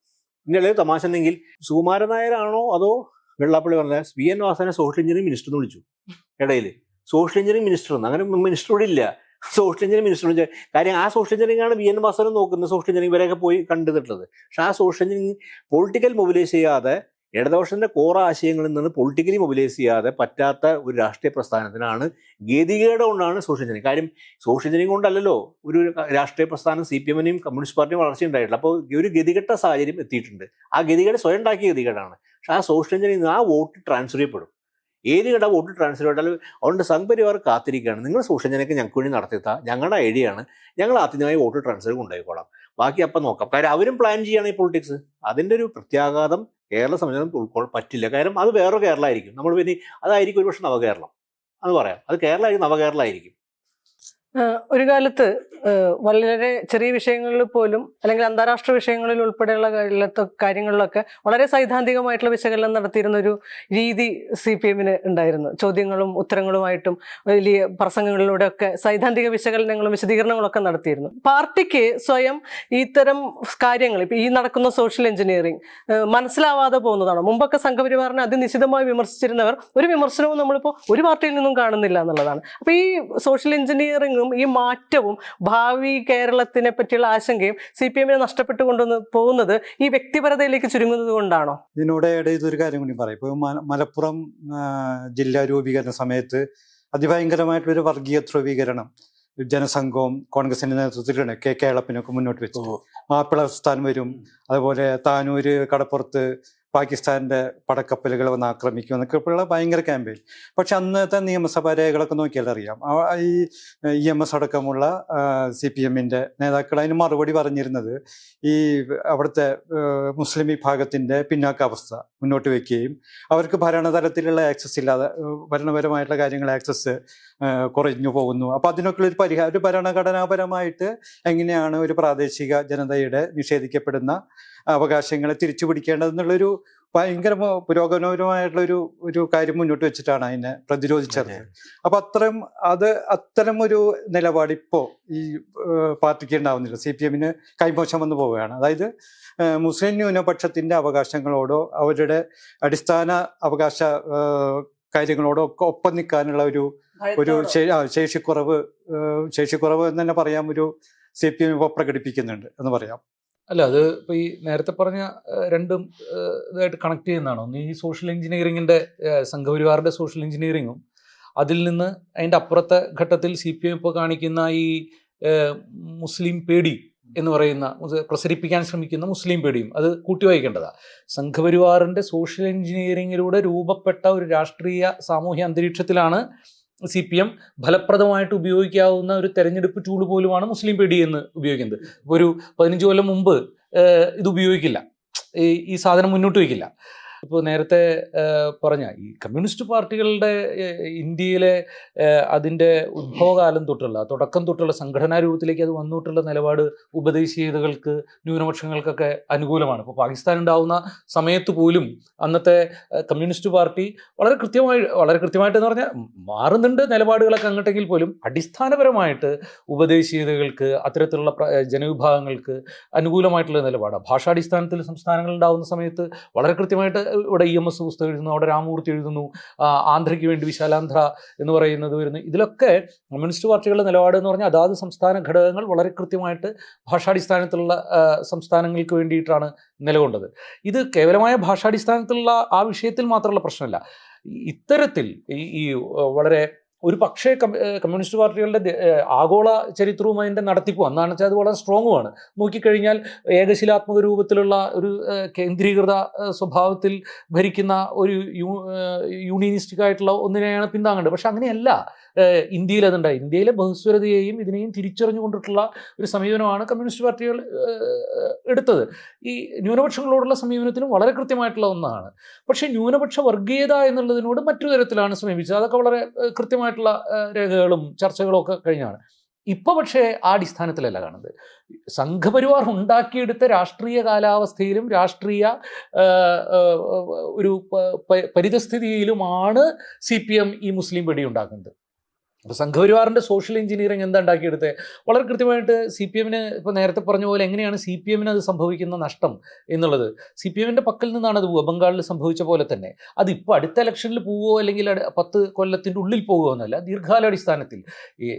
ഇനി അല്ലെങ്കിൽ തമാശ ഉണ്ടെങ്കിൽ സുകുമാരൻ നായരാണോ അതോ വെള്ളാപ്പള്ളി പറഞ്ഞ VN വാസനെ സോഷ്യൽ എഞ്ചിനീയറിംഗ് മിനിസ്റ്റർ എന്ന് വിളിച്ചു. ഇടയിൽ സോഷ്യൽ എഞ്ചിനീയറിംഗ് മിനിസ്റ്റർ എന്ന് അങ്ങനെ മിനിസ്റ്റർ കൂടി ഇല്ല. സോഷ്യൽ എഞ്ചിനീയറിംഗ് മിനിസ്റ്റർ കാര്യം ആ സോഷ്യൽ എഞ്ചിനീയറിംഗ് ആണ് VN വാസനും നോക്കുന്നത്. സോഷ്യൽ എഞ്ചിനീയറിംഗ് ഇവരെയൊക്കെ പോയി കണ്ടുതിട്ടുള്ളത്. പക്ഷെ ആ സോഷ്യൽ എഞ്ചിനീയറിംഗ് പൊളിറ്റിക്കൽ മൊബിലൈസ് ചെയ്യാതെ ഇടതുപക്ഷത്തിൻ്റെ കോർ ആശയങ്ങളിൽ നിന്ന് പൊളിറ്റിക്കലി മൊബിലൈസ് ചെയ്യാതെ പറ്റാത്ത ഒരു രാഷ്ട്രീയ പ്രസ്ഥാനത്തിനാണ് ഗതികേട് കൊണ്ടാണ് സോഷ്യൽ എഞ്ചിനീയറിംഗ്. കാര്യം സോഷ്യൽ എഞ്ചിനീയറിംഗ് കൊണ്ടല്ലല്ലോ ഒരു രാഷ്ട്രീയ പ്രസ്ഥാനം CPM-നെയും കമ്മ്യൂണിസ്റ്റ് പാർട്ടിയും വളർച്ച ഉണ്ടായിട്ടില്ല. അപ്പോൾ ഒരു ഗതികെട്ട സാഹചര്യം എത്തിയിട്ടുണ്ട്. ആ ഗതികേട് സ്വയം ഉണ്ടാക്കിയ ഗതികേടാണ്. പക്ഷേ ആ സോഷ്യൽ എഞ്ചിനീയറിംഗ് ആ വോട്ട് ട്രാൻസ്ഫർ ചെയ്യപ്പെടും. ഏത് കേട്ടാൽ വോട്ട് ട്രാൻസ്ഫർ ചെയ്താലും അതുകൊണ്ട് സംഘപരിവാർ കാത്തിരിക്കുകയാണ്. നിങ്ങൾ സോഷ്യൽ എഞ്ചിനീയറിംഗ് ഞങ്ങൾക്ക് വേണ്ടി നടത്തിത്താൽ ഞങ്ങളുടെ ഐഡിയയാണ്, ഞങ്ങൾ ആത്യന്തികമായി വോട്ട് ട്രാൻസ്ഫർ കൊണ്ടുപോയിക്കോളാം, ബാക്കി അപ്പം നോക്കാം. കാര്യം അവരും പ്ലാൻ ചെയ്യുകയാണ് ഈ പൊളിറ്റിക്സ്. അതിൻ്റെ ഒരു പ്രത്യാഘാതം കേരള സംബന്ധിച്ചിടത്തോളം ഉൾക്കൊള്ളാൻ പറ്റില്ല. കാര്യം അത് വേറെ കേരളമായിരിക്കും. നമ്മൾ പിന്നെ അതായിരിക്കും ഒരുപക്ഷെ നവകേരളം എന്ന് പറയാം. അത് കേരളമായിരിക്കും, നവകേരളമായിരിക്കും. ഒരു കാലത്ത് വളരെ ചെറിയ വിഷയങ്ങളിൽ പോലും അല്ലെങ്കിൽ അന്താരാഷ്ട്ര വിഷയങ്ങളിൽ ഉൾപ്പെടെയുള്ള കാര്യങ്ങളിലൊക്കെ വളരെ സൈദ്ധാന്തികമായിട്ടുള്ള വിശകലനം നടത്തിയിരുന്ന ഒരു രീതി CPM-ന് ഉണ്ടായിരുന്നു. ചോദ്യങ്ങളും ഉത്തരങ്ങളുമായിട്ടും വലിയ പ്രസംഗങ്ങളിലൂടെയൊക്കെ സൈദ്ധാന്തിക വിശകലനങ്ങളും വിശദീകരണങ്ങളൊക്കെ നടത്തിയിരുന്നു. പാർട്ടിക്ക് സ്വയം ഇത്തരം കാര്യങ്ങൾ ഇപ്പം ഈ നടക്കുന്ന സോഷ്യൽ എഞ്ചിനീയറിംഗ് മനസ്സിലാവാതെ പോകുന്നതാണ്. മുമ്പൊക്കെ സംഘപരിവാറിനെ അതിനിശിതമായി വിമർശിച്ചിരുന്നവർ ഒരു വിമർശനവും നമ്മളിപ്പോൾ ഒരു പാർട്ടിയിൽ നിന്നും കാണുന്നില്ല എന്നുള്ളതാണ്. അപ്പോൾ ഈ സോഷ്യൽ എഞ്ചിനീയറിംഗും ഈ മാറ്റവും ഭാവി കേരളത്തിനെ പറ്റിയുള്ള ആശങ്കയും CPM-നെ നഷ്ടപ്പെട്ടു കൊണ്ടുവന്ന് പോകുന്നത് ഈ വ്യക്തിപരതയിലേക്ക് ചുരുങ്ങുന്നത് കൊണ്ടാണോ? ഇതിനോട് ഇതൊരു കാര്യം കൂടി പറയാം. ഇപ്പോൾ മലപ്പുറം ജില്ലാ രൂപീകരണ സമയത്ത് അതിഭയങ്കരമായിട്ടുള്ളൊരു വർഗീയ ധ്രുവീകരണം ജനസംഘവും കോൺഗ്രസിന്റെ നേതൃത്വത്തിലാണ് കേളപ്പനൊക്കെ മുന്നോട്ട് വെച്ചത്. മാപ്പിള പ്രസ്ഥാനം വരും, അതുപോലെ താനൂര് കടപ്പുറത്ത് പാകിസ്ഥാന്റെ പടക്കപ്പലുകൾ വന്ന് ആക്രമിക്കും എന്നൊക്കെ ഉള്ള ഭയങ്കര ക്യാമ്പയിൻ. പക്ഷെ അന്നത്തെ നിയമസഭാ രേഖകളൊക്കെ നോക്കിയാൽ അറിയാം, ഈ EMS അടക്കമുള്ള CPM-ന്റെ നേതാക്കൾ അതിന് മറുപടി പറഞ്ഞിരുന്നത് ഈ അവിടുത്തെ മുസ്ലിം വിഭാഗത്തിന്റെ പിന്നാക്കാവസ്ഥ മുന്നോട്ട് വെക്കുകയും അവർക്ക് ഭരണതലത്തിലുള്ള ആക്സസ് ഇല്ലാതെ ഭരണപരമായിട്ടുള്ള കാര്യങ്ങൾ ആക്സസ് കുറഞ്ഞു പോകുന്നു. അപ്പൊ അതിനൊക്കെ ഒരു പരിഹാരം, ഒരു ഭരണഘടനാപരമായിട്ട് എങ്ങനെയാണ് ഒരു പ്രാദേശിക ജനതയുടെ നിഷേധിക്കപ്പെടുന്ന അവകാശങ്ങളെ തിരിച്ചു പിടിക്കേണ്ടതെന്നുള്ളൊരു ഭയങ്കര പുരോഗമനപരമായിട്ടുള്ള ഒരു കാര്യം മുന്നോട്ട് വെച്ചിട്ടാണ് അതിനെ പ്രതിരോധിച്ചത്. അപ്പൊ അത്തരം ഒരു നിലപാട് ഇപ്പോ ഈ പാർട്ടിക്ക് ഉണ്ടാവുന്നില്ല. CPM-ന് കൈമോശം വന്നു പോവുകയാണ്. അതായത് മുസ്ലിം ന്യൂനപക്ഷത്തിന്റെ അവകാശങ്ങളോടോ അവരുടെ അടിസ്ഥാന അവകാശ കാര്യങ്ങളോടോ ഒക്കെ ഒപ്പം നിൽക്കാനുള്ള ഒരു ശേഷിക്കുറവ് എന്ന് തന്നെ പറയാം, ഒരു CPM ഇപ്പോൾ പ്രകടിപ്പിക്കുന്നുണ്ട് എന്ന് പറയാം. അല്ല, അത് ഇപ്പോൾ ഈ നേരത്തെ പറഞ്ഞ രണ്ടും ഇതായിട്ട് കണക്ട് ചെയ്യുന്നതാണോ? ഒന്ന് ഈ സോഷ്യൽ എഞ്ചിനീയറിങ്ങിൻ്റെ സംഘപരിവാറിൻ്റെ സോഷ്യൽ എഞ്ചിനീയറിങ്ങും അതിൽ നിന്ന് അതിൻ്റെ അപ്പുറത്തെ ഘട്ടത്തിൽ CPM ഇപ്പോൾ കാണിക്കുന്ന ഈ മുസ്ലിം പേടി എന്ന് പറയുന്ന പ്രസരിപ്പിക്കാൻ ശ്രമിക്കുന്ന മുസ്ലിം പേടിയും അത് കൂട്ടി വായിക്കേണ്ടതാണ്. സംഘപരിവാറിൻ്റെ സോഷ്യൽ എഞ്ചിനീയറിങ്ങിലൂടെ രൂപപ്പെട്ട ഒരു രാഷ്ട്രീയ സാമൂഹ്യ അന്തരീക്ഷത്തിലാണ് CPM ഫലപ്രദമായിട്ട് ഉപയോഗിക്കാവുന്ന ഒരു തെരഞ്ഞെടുപ്പ് ടൂൾ പോലുമാണ് മുസ്ലിം പേടി എന്ന് ഉപയോഗിക്കുന്നത്. ഇപ്പോൾ ഒരു 15 കൊല്ലം മുമ്പ് ഇത് ഉപയോഗിക്കില്ല, ഈ സാധനം മുന്നോട്ട് വയ്ക്കില്ല. ഇപ്പോൾ നേരത്തെ പറഞ്ഞ ഈ കമ്മ്യൂണിസ്റ്റ് പാർട്ടികളുടെ ഇന്ത്യയിലെ അതിൻ്റെ ഉദ്ഭവകാലം തൊട്ടുള്ള തുടക്കം തൊട്ടുള്ള സംഘടനാ രൂപത്തിലേക്ക് അത് വന്നിട്ടുള്ള നിലപാട് ഉപദേശീയതകൾക്ക് ന്യൂനപക്ഷങ്ങൾക്കൊക്കെ അനുകൂലമാണ്. ഇപ്പോൾ പാകിസ്ഥാൻ ഉണ്ടാവുന്ന സമയത്ത് പോലും അന്നത്തെ കമ്മ്യൂണിസ്റ്റ് പാർട്ടി വളരെ കൃത്യമായിട്ട് എന്ന് പറഞ്ഞാൽ മാറുന്നുണ്ട് നിലപാടുകളൊക്കെ അങ്ങോട്ടെങ്കിൽ പോലും അടിസ്ഥാനപരമായിട്ട് ഉപദേശീയതകൾക്ക് അത്തരത്തിലുള്ള ജനവിഭാഗങ്ങൾക്ക് അനുകൂലമായിട്ടുള്ള നിലപാടാണ്. ഭാഷാടിസ്ഥാനത്തിൽ സംസ്ഥാനങ്ങൾ ഉണ്ടാകുന്ന സമയത്ത് വളരെ കൃത്യമായിട്ട് ഇവിടെ EMS പുസ്തകം എഴുതുന്നു, അവിടെ രാമമൂർത്തി എഴുതുന്നു, ആന്ധ്രയ്ക്ക് വേണ്ടി വിശാലാന്ധ്ര എന്ന് പറയുന്നത് വരുന്നു. ഇതിലൊക്കെ കമ്മ്യൂണിസ്റ്റ് പാർട്ടികളുടെ നിലപാട് എന്ന് പറഞ്ഞാൽ അതാത് സംസ്ഥാന ഘടകങ്ങൾ വളരെ കൃത്യമായിട്ട് ഭാഷാടിസ്ഥാനത്തിലുള്ള സംസ്ഥാനങ്ങൾക്ക് വേണ്ടിയിട്ടാണ് നിലകൊണ്ടത്. ഇത് കേവലമായ ഭാഷാടിസ്ഥാനത്തിലുള്ള ആ വിഷയത്തിൽ മാത്രമുള്ള പ്രശ്നമല്ല. ഇത്തരത്തിൽ ഈ വളരെ ഒരു പക്ഷേ കമ്മ്യൂണിസ്റ്റ് പാർട്ടികളുടെ ആഗോള ചരിത്രവും അതിൻ്റെ നടത്തിപ്പും അന്നാണെന്ന് വെച്ചാൽ അത് വളരെ സ്ട്രോങ്ങുമാണ്. നോക്കിക്കഴിഞ്ഞാൽ ഏകശിലാത്മക രൂപത്തിലുള്ള ഒരു കേന്ദ്രീകൃത സ്വഭാവത്തിൽ ഭരിക്കുന്ന ഒരു യൂണിയനിസ്റ്റിക് ആയിട്ടുള്ള ഒന്നിനെയാണ് പിന്താങ്ങേണ്ടത്. പക്ഷെ അങ്ങനെയല്ല ഇന്ത്യയിൽ അതുണ്ടായി. ഇന്ത്യയിലെ ബഹുസ്വരതയെയും ഇതിനെയും തിരിച്ചറിഞ്ഞുകൊണ്ടിട്ടുള്ള ഒരു സമീപനമാണ് കമ്മ്യൂണിസ്റ്റ് പാർട്ടികൾ എടുത്തത്. ഈ ന്യൂനപക്ഷങ്ങളോടുള്ള സമീപനത്തിനും വളരെ കൃത്യമായിട്ടുള്ള ഒന്നാണ്. പക്ഷേ ന്യൂനപക്ഷ വർഗീയത എന്നുള്ളതിനോട് മറ്റൊരു തരത്തിലാണ് സമീപിച്ചത്. അതൊക്കെ വളരെ കൃത്യമായിട്ടുള്ള രേഖകളും ചർച്ചകളും ഒക്കെ കഴിഞ്ഞാണ്. ഇപ്പോൾ പക്ഷേ ആ അടിസ്ഥാനത്തിലല്ല കാണുന്നത്. സംഘപരിവാർ ഉണ്ടാക്കിയെടുത്ത രാഷ്ട്രീയ കാലാവസ്ഥയിലും രാഷ്ട്രീയ ഒരു പരിതസ്ഥിതിയിലുമാണ് CPM ഈ മുസ്ലിം പേടി ഉണ്ടാക്കുന്നത്. അപ്പോൾ സംഘപരിവാറിൻ്റെ സോഷ്യൽ എഞ്ചിനീയറിംഗ് എന്താ ഉണ്ടാക്കിയെടുത്തത്? വളരെ കൃത്യമായിട്ട് CPM-ന് ഇപ്പോൾ നേരത്തെ പറഞ്ഞ പോലെ എങ്ങനെയാണ് CPM-ന് അത് സംഭവിക്കുന്ന നഷ്ടം എന്നുള്ളത് CPM-ൻ്റെ പക്കൽ നിന്നാണ് അത് പോവുക. ബംഗാളിൽ സംഭവിച്ച പോലെ തന്നെ അതിപ്പോൾ അടുത്ത ഇലക്ഷനിൽ പോവുകയോ അല്ലെങ്കിൽ 10 കൊല്ലത്തിൻ്റെ ഉള്ളിൽ പോകുകയോ എന്നല്ല, ദീർഘകാലാടിസ്ഥാനത്തിൽ ഈ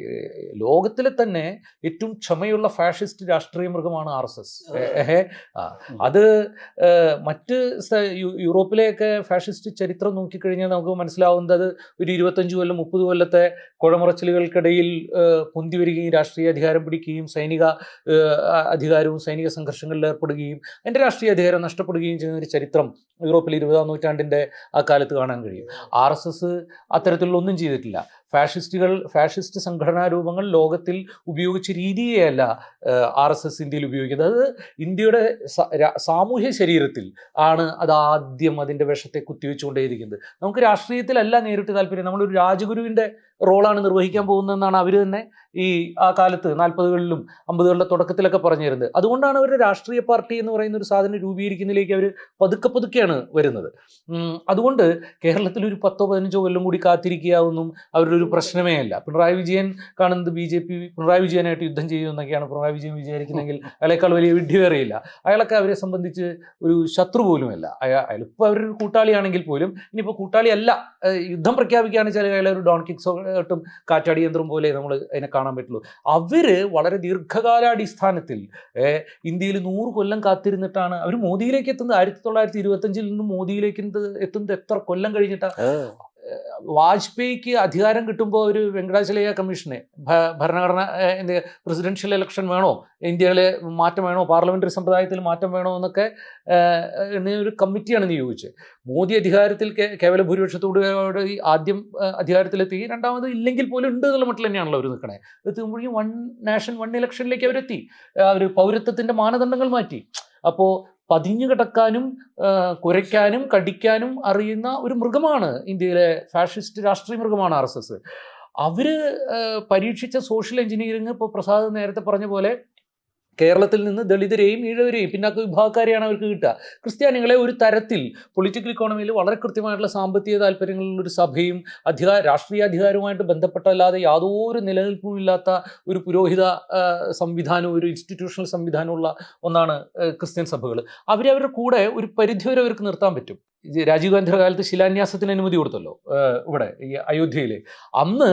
ലോകത്തിലെ തന്നെ ഏറ്റവും ക്ഷമയുള്ള ഫാഷിസ്റ്റ് രാഷ്ട്രീയ മൃഗമാണ് RSS. അത് മറ്റ് യൂറോപ്പിലെയൊക്കെ ഫാഷിസ്റ്റ് ചരിത്രം നോക്കിക്കഴിഞ്ഞാൽ നമുക്ക് മനസ്സിലാവുന്നത് ഒരു 25 കൊല്ലം 30 കൊല്ലത്തെ കുഴമുറച്ചിലുകൾക്കിടയിൽ പൊന്തി വരികയും രാഷ്ട്രീയ അധികാരം പിടിക്കുകയും സൈനിക അധികാരവും സൈനിക സംഘർഷങ്ങളിൽ ഏർപ്പെടുകയും അതിൻ്റെ രാഷ്ട്രീയ അധികാരം നഷ്ടപ്പെടുകയും ചെയ്യുന്ന ഒരു ചരിത്രം യൂറോപ്പിൽ 20-ാം നൂറ്റാണ്ടിൻ്റെ ആ കാലത്ത് കാണാൻ കഴിയും. RSS അത്തരത്തിലുള്ള ഒന്നും ചെയ്തിട്ടില്ല. ഫാഷിസ്റ്റ് സംഘടനാ രൂപങ്ങൾ ലോകത്തിൽ ഉപയോഗിച്ച രീതിയെയല്ല RSS ഇന്ത്യയിൽ ഉപയോഗിക്കുന്നത്. അത് ഇന്ത്യയുടെ സാമൂഹ്യ ശരീരത്തിൽ ആണ് അത് ആദ്യം അതിൻ്റെ വിഷത്തെ കുത്തിവെച്ചുകൊണ്ടേയിരിക്കുന്നത്. നമുക്ക് രാഷ്ട്രീയത്തിലല്ല നേരിട്ട് താല്പര്യം, നമ്മളൊരു രാജഗുരുവിൻ്റെ റോളാണ് നിർവഹിക്കാൻ പോകുന്നതെന്നാണ് അവർ തന്നെ ഈ ആ കാലത്ത് 40കളിലും 50കളുടെ തുടക്കത്തിലൊക്കെ പറഞ്ഞു തരുന്നത്. അതുകൊണ്ടാണ് അവരുടെ രാഷ്ട്രീയ പാർട്ടി എന്ന് പറയുന്ന ഒരു സാധനം രൂപീകരിക്കുന്നതിലേക്ക് അവർ പതുക്കെയാണ് വരുന്നത്. അതുകൊണ്ട് കേരളത്തിൽ ഒരു 10-15 കൊല്ലം കൂടി കാത്തിരിക്കാവുന്നും അവരുടെ ഒരു പ്രശ്നമേ അല്ല. പിണറായി വിജയൻ കാണുന്നത് BJP പിണറായി വിജയനായിട്ട് യുദ്ധം ചെയ്യുമെന്നൊക്കെയാണ് പിണറായി വിജയൻ വിചാരിക്കുന്നെങ്കിൽ അയാളേക്കാൾ വലിയ വിഡ്ഢിവേറെയില്ല. അയാളൊക്കെ അവരെ സംബന്ധിച്ച് ഒരു ശത്രു പോലുമല്ല. അയാളിപ്പോൾ അവരൊരു കൂട്ടാളിയാണെങ്കിൽ പോലും ഇനിയിപ്പോൾ കൂട്ടാളിയല്ല, യുദ്ധം പ്രഖ്യാപിക്കുകയാണെന്ന് വെച്ചാൽ അയാളെ ഒരു ഡോൺ കിക്സോട്ടും കാറ്റാടി യന്ത്രം പോലെ നമ്മൾ അതിനെ കാണാൻ പറ്റുള്ളൂ. അവർ വളരെ ദീർഘകാലാടിസ്ഥാനത്തിൽ ഇന്ത്യയിൽ 100 കൊല്ലം കാത്തിരുന്നിട്ടാണ് അവർ മോദിയിലേക്ക് എത്തുന്നത്. 1925 നിന്നും മോദിയിലേക്ക് എത്തുന്നത് എത്ര കൊല്ലം കഴിഞ്ഞിട്ടാണ്? വാജ്പേയിക്ക് അധികാരം കിട്ടുമ്പോൾ ഒരു വെങ്കടാചലയ്യ കമ്മീഷനെ ഭരണഘടന പ്രസിഡൻഷ്യൽ ഇലക്ഷൻ വേണോ, ഇന്ത്യയിലെ മാറ്റം വേണോ, പാർലമെന്ററി സമ്പ്രദായത്തിൽ മാറ്റം വേണോ എന്നൊക്കെ ഒരു കമ്മിറ്റിയാണ് നിയോഗിച്ചത്. മോദി അധികാരത്തിൽ കേവല ഭൂരിപക്ഷത്തോട് ആദ്യം അധികാരത്തിലെത്തി, രണ്ടാമത് ഇല്ലെങ്കിൽ പോലും ഉണ്ട് എന്നുള്ള മട്ടിൽ തന്നെയാണല്ലോ അവർ നിൽക്കണേ. എത്തുമ്പോഴേക്കും 1 നാഷൻ 1 ഇലക്ഷനിലേക്ക് അവരെത്തി. അവർ പൗരത്വത്തിൻ്റെ മാനദണ്ഡങ്ങൾ മാറ്റി. അപ്പോൾ പതിഞ്ഞു കിടക്കാനും കുരയ്ക്കാനും കടിക്കാനും അറിയുന്ന ഒരു മൃഗമാണ് ഇന്ത്യയിലെ ഫാഷിസ്റ്റ് രാഷ്ട്രീയ മൃഗമാണ് RSS. അവർ പരീക്ഷിച്ച സോഷ്യൽ എഞ്ചിനീയറിംഗ് ഇപ്പോൾ പ്രസാദ് നേരത്തെ പറഞ്ഞ പോലെ കേരളത്തിൽ നിന്ന് ദളിതരെയും ഈഴവരെയും പിന്നാക്ക വിഭാഗക്കാരെയാണ് അവർക്ക് കിട്ടുക. ക്രിസ്ത്യാനികളെ ഒരു തരത്തിൽ പൊളിറ്റിക്കൽ ഇക്കോണമിയിൽ വളരെ കൃത്യമായിട്ടുള്ള സാമ്പത്തിക താല്പര്യങ്ങളുള്ളൊരു സഭയും രാഷ്ട്രീയ അധികാരവുമായിട്ട് ബന്ധപ്പെട്ടല്ലാതെ യാതൊരു നിലനിൽപ്പുമില്ലാത്ത ഒരു പുരോഹിത സംവിധാനവും ഒരു ഇൻസ്റ്റിറ്റ്യൂഷണൽ സംവിധാനമുള്ള ഒന്നാണ് ക്രിസ്ത്യൻ സഭകൾ. അവരുടെ കൂടെ ഒരു പരിധിവരെ അവർക്ക് നിർത്താൻ പറ്റും. രാജീവ് ഗാന്ധിയുടെ കാലത്ത് ശിലാന്യാസത്തിന് അനുമതി കൊടുത്തല്ലോ ഇവിടെ ഈ അയോധ്യയിൽ. അന്ന്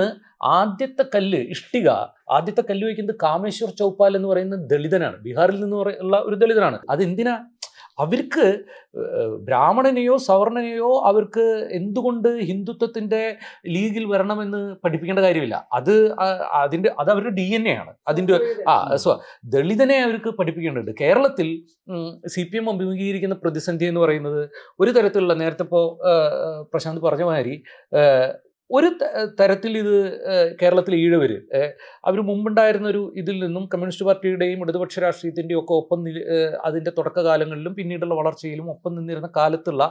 ആദ്യത്തെ കല്ല് വയ്ക്കുന്നത് കാമേശ്വർ ചൗപ്പാൽ എന്ന് പറയുന്ന ദളിതനാണ്, ബീഹാറിൽ നിന്ന് ഉള്ള ഒരു ദളിതനാണ്. അതെന്തിനാ? അവർക്ക് ബ്രാഹ്മണനെയോ സവർണനെയോ അവർക്ക് എന്തുകൊണ്ട് ഹിന്ദുത്വത്തിൻ്റെ ലീഗിൽ വരണമെന്ന് പഠിപ്പിക്കേണ്ട കാര്യമില്ല. അത് അവരുടെ DNA ആണ്. അതിൻ്റെ ദളിതനെ അവർക്ക് പഠിപ്പിക്കേണ്ടതുണ്ട്. കേരളത്തിൽ CPM അഭിമുഖീകരിക്കുന്ന പ്രതിസന്ധി എന്ന് പറയുന്നത് ഒരു തരത്തിലുള്ള, നേരത്തെ ഇപ്പോൾ പ്രശാന്ത് പറഞ്ഞ മാതിരി ഒരു തരത്തിൽ ഇത് കേരളത്തിലെ ഈഴവർ അവർ മുമ്പുണ്ടായിരുന്നൊരു ഇതിൽ നിന്നും കമ്മ്യൂണിസ്റ്റ് പാർട്ടിയുടെയും ഇടതുപക്ഷ രാഷ്ട്രീയത്തിൻ്റെയും ഒക്കെ ഒപ്പം അതിൻ്റെ തുടക്കകാലങ്ങളിലും പിന്നീടുള്ള വളർച്ചയിലും ഒപ്പം നിന്നിരുന്ന കാലത്തുള്ള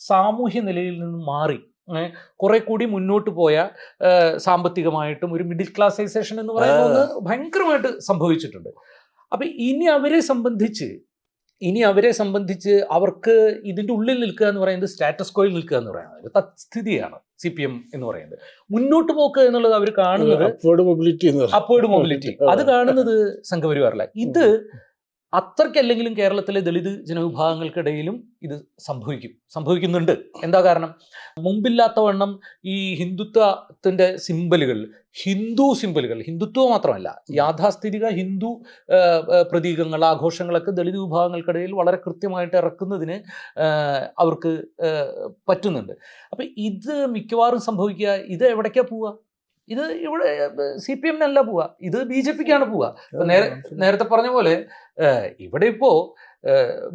സാമൂഹ്യ നിലയിൽ നിന്നും മാറി കുറെ കൂടി മുന്നോട്ട് പോയ സാമ്പത്തികമായിട്ടും ഒരു മിഡിൽ ക്ലാസൈസേഷൻ എന്ന് പറയുന്ന ഒന്ന് ഭയങ്കരമായിട്ട് സംഭവിച്ചിട്ടുണ്ട്. അപ്പം ഇനി അവരെ സംബന്ധിച്ച് അവർക്ക് ഇതിൻ്റെ ഉള്ളിൽ നിൽക്കുക എന്ന് പറയുന്നത് സ്റ്റാറ്റസ് കോയിൽ നിൽക്കുക എന്ന് പറയുന്നത് ഒരു തത്സ്ഥിതിയാണ്. CPM എന്ന് പറയുന്നത് മുന്നോട്ട് പോക്ക് എന്നുള്ളത് അവർ കാണുന്നത് അപ്വേർഡ് മൊബിലിറ്റി, അത് കാണുന്നത് സംഘപരിവാറില്ല. ഇത് അത്രയ്ക്കല്ലെങ്കിലും കേരളത്തിലെ ദളിത് ജനവിഭാഗങ്ങൾക്കിടയിലും ഇത് സംഭവിക്കുന്നുണ്ട്. എന്താ കാരണം? മുമ്പില്ലാത്ത വണ്ണം ഈ ഹിന്ദുത്വത്തിൻ്റെ ഹിന്ദുത്വം മാത്രമല്ല, യാഥാസ്ഥിതിക ഹിന്ദു പ്രതീകങ്ങൾ, ആഘോഷങ്ങളൊക്കെ ദളിത് വിഭാഗങ്ങൾക്കിടയിൽ വളരെ കൃത്യമായിട്ട് ഇറക്കുന്നതിന് അവർക്ക് പറ്റുന്നുണ്ട്. അപ്പം ഇത് മിക്കവാറും സംഭവിക്കുക, ഇത് എവിടേക്കാണ് പോവുക? ഇത് ഇവിടെ CPM-നല്ല പോവുക, ഇത് BJP-ക്കാണ് പോവുക. ഇപ്പം നേരത്തെ പറഞ്ഞ പോലെ ഇവിടെ ഇപ്പോൾ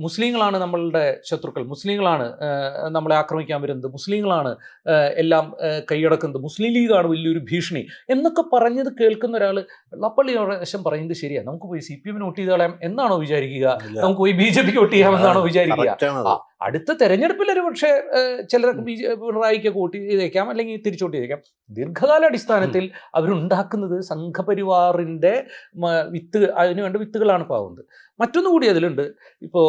മുസ്ലിങ്ങളാണ് നമ്മളുടെ ശത്രുക്കൾ, മുസ്ലിങ്ങളാണ് നമ്മളെ ആക്രമിക്കാൻ വരുന്നത്, മുസ്ലിങ്ങളാണ് എല്ലാം കൈയടക്കുന്നത്, മുസ്ലിം ലീഗാണ് വലിയൊരു ഭീഷണി എന്നൊക്കെ പറഞ്ഞത് കേൾക്കുന്ന ഒരാൾ വെള്ളാപ്പള്ളിയോടെ വശം പറയുന്നത് ശരിയാണ്. നമുക്ക് പോയി CPM-ന് വോട്ട് ചെയ്ത് കളയാം എന്നാണോ വിചാരിക്കുക? നമുക്ക് പോയി BJP-ക്ക് വോട്ട് ചെയ്യാമെന്നാണോ വിചാരിക്കുക? അടുത്ത തെരഞ്ഞെടുപ്പിൽ ഒരു പക്ഷേ ചിലർക്ക് പിണറായിക്ക് വോട്ട് ചെയ്തേക്കാം, അല്ലെങ്കിൽ തിരിച്ചോട്ട് ചെയ്തേക്കാം. ദീർഘകാല അടിസ്ഥാനത്തിൽ അവരുണ്ടാക്കുന്നത് സംഘപരിവാറിൻ്റെ അതിനുവേണ്ട വിത്തുകളാണ് പാവുന്നത്. മറ്റൊന്നു കൂടി അതിലുണ്ട്. ഇപ്പോൾ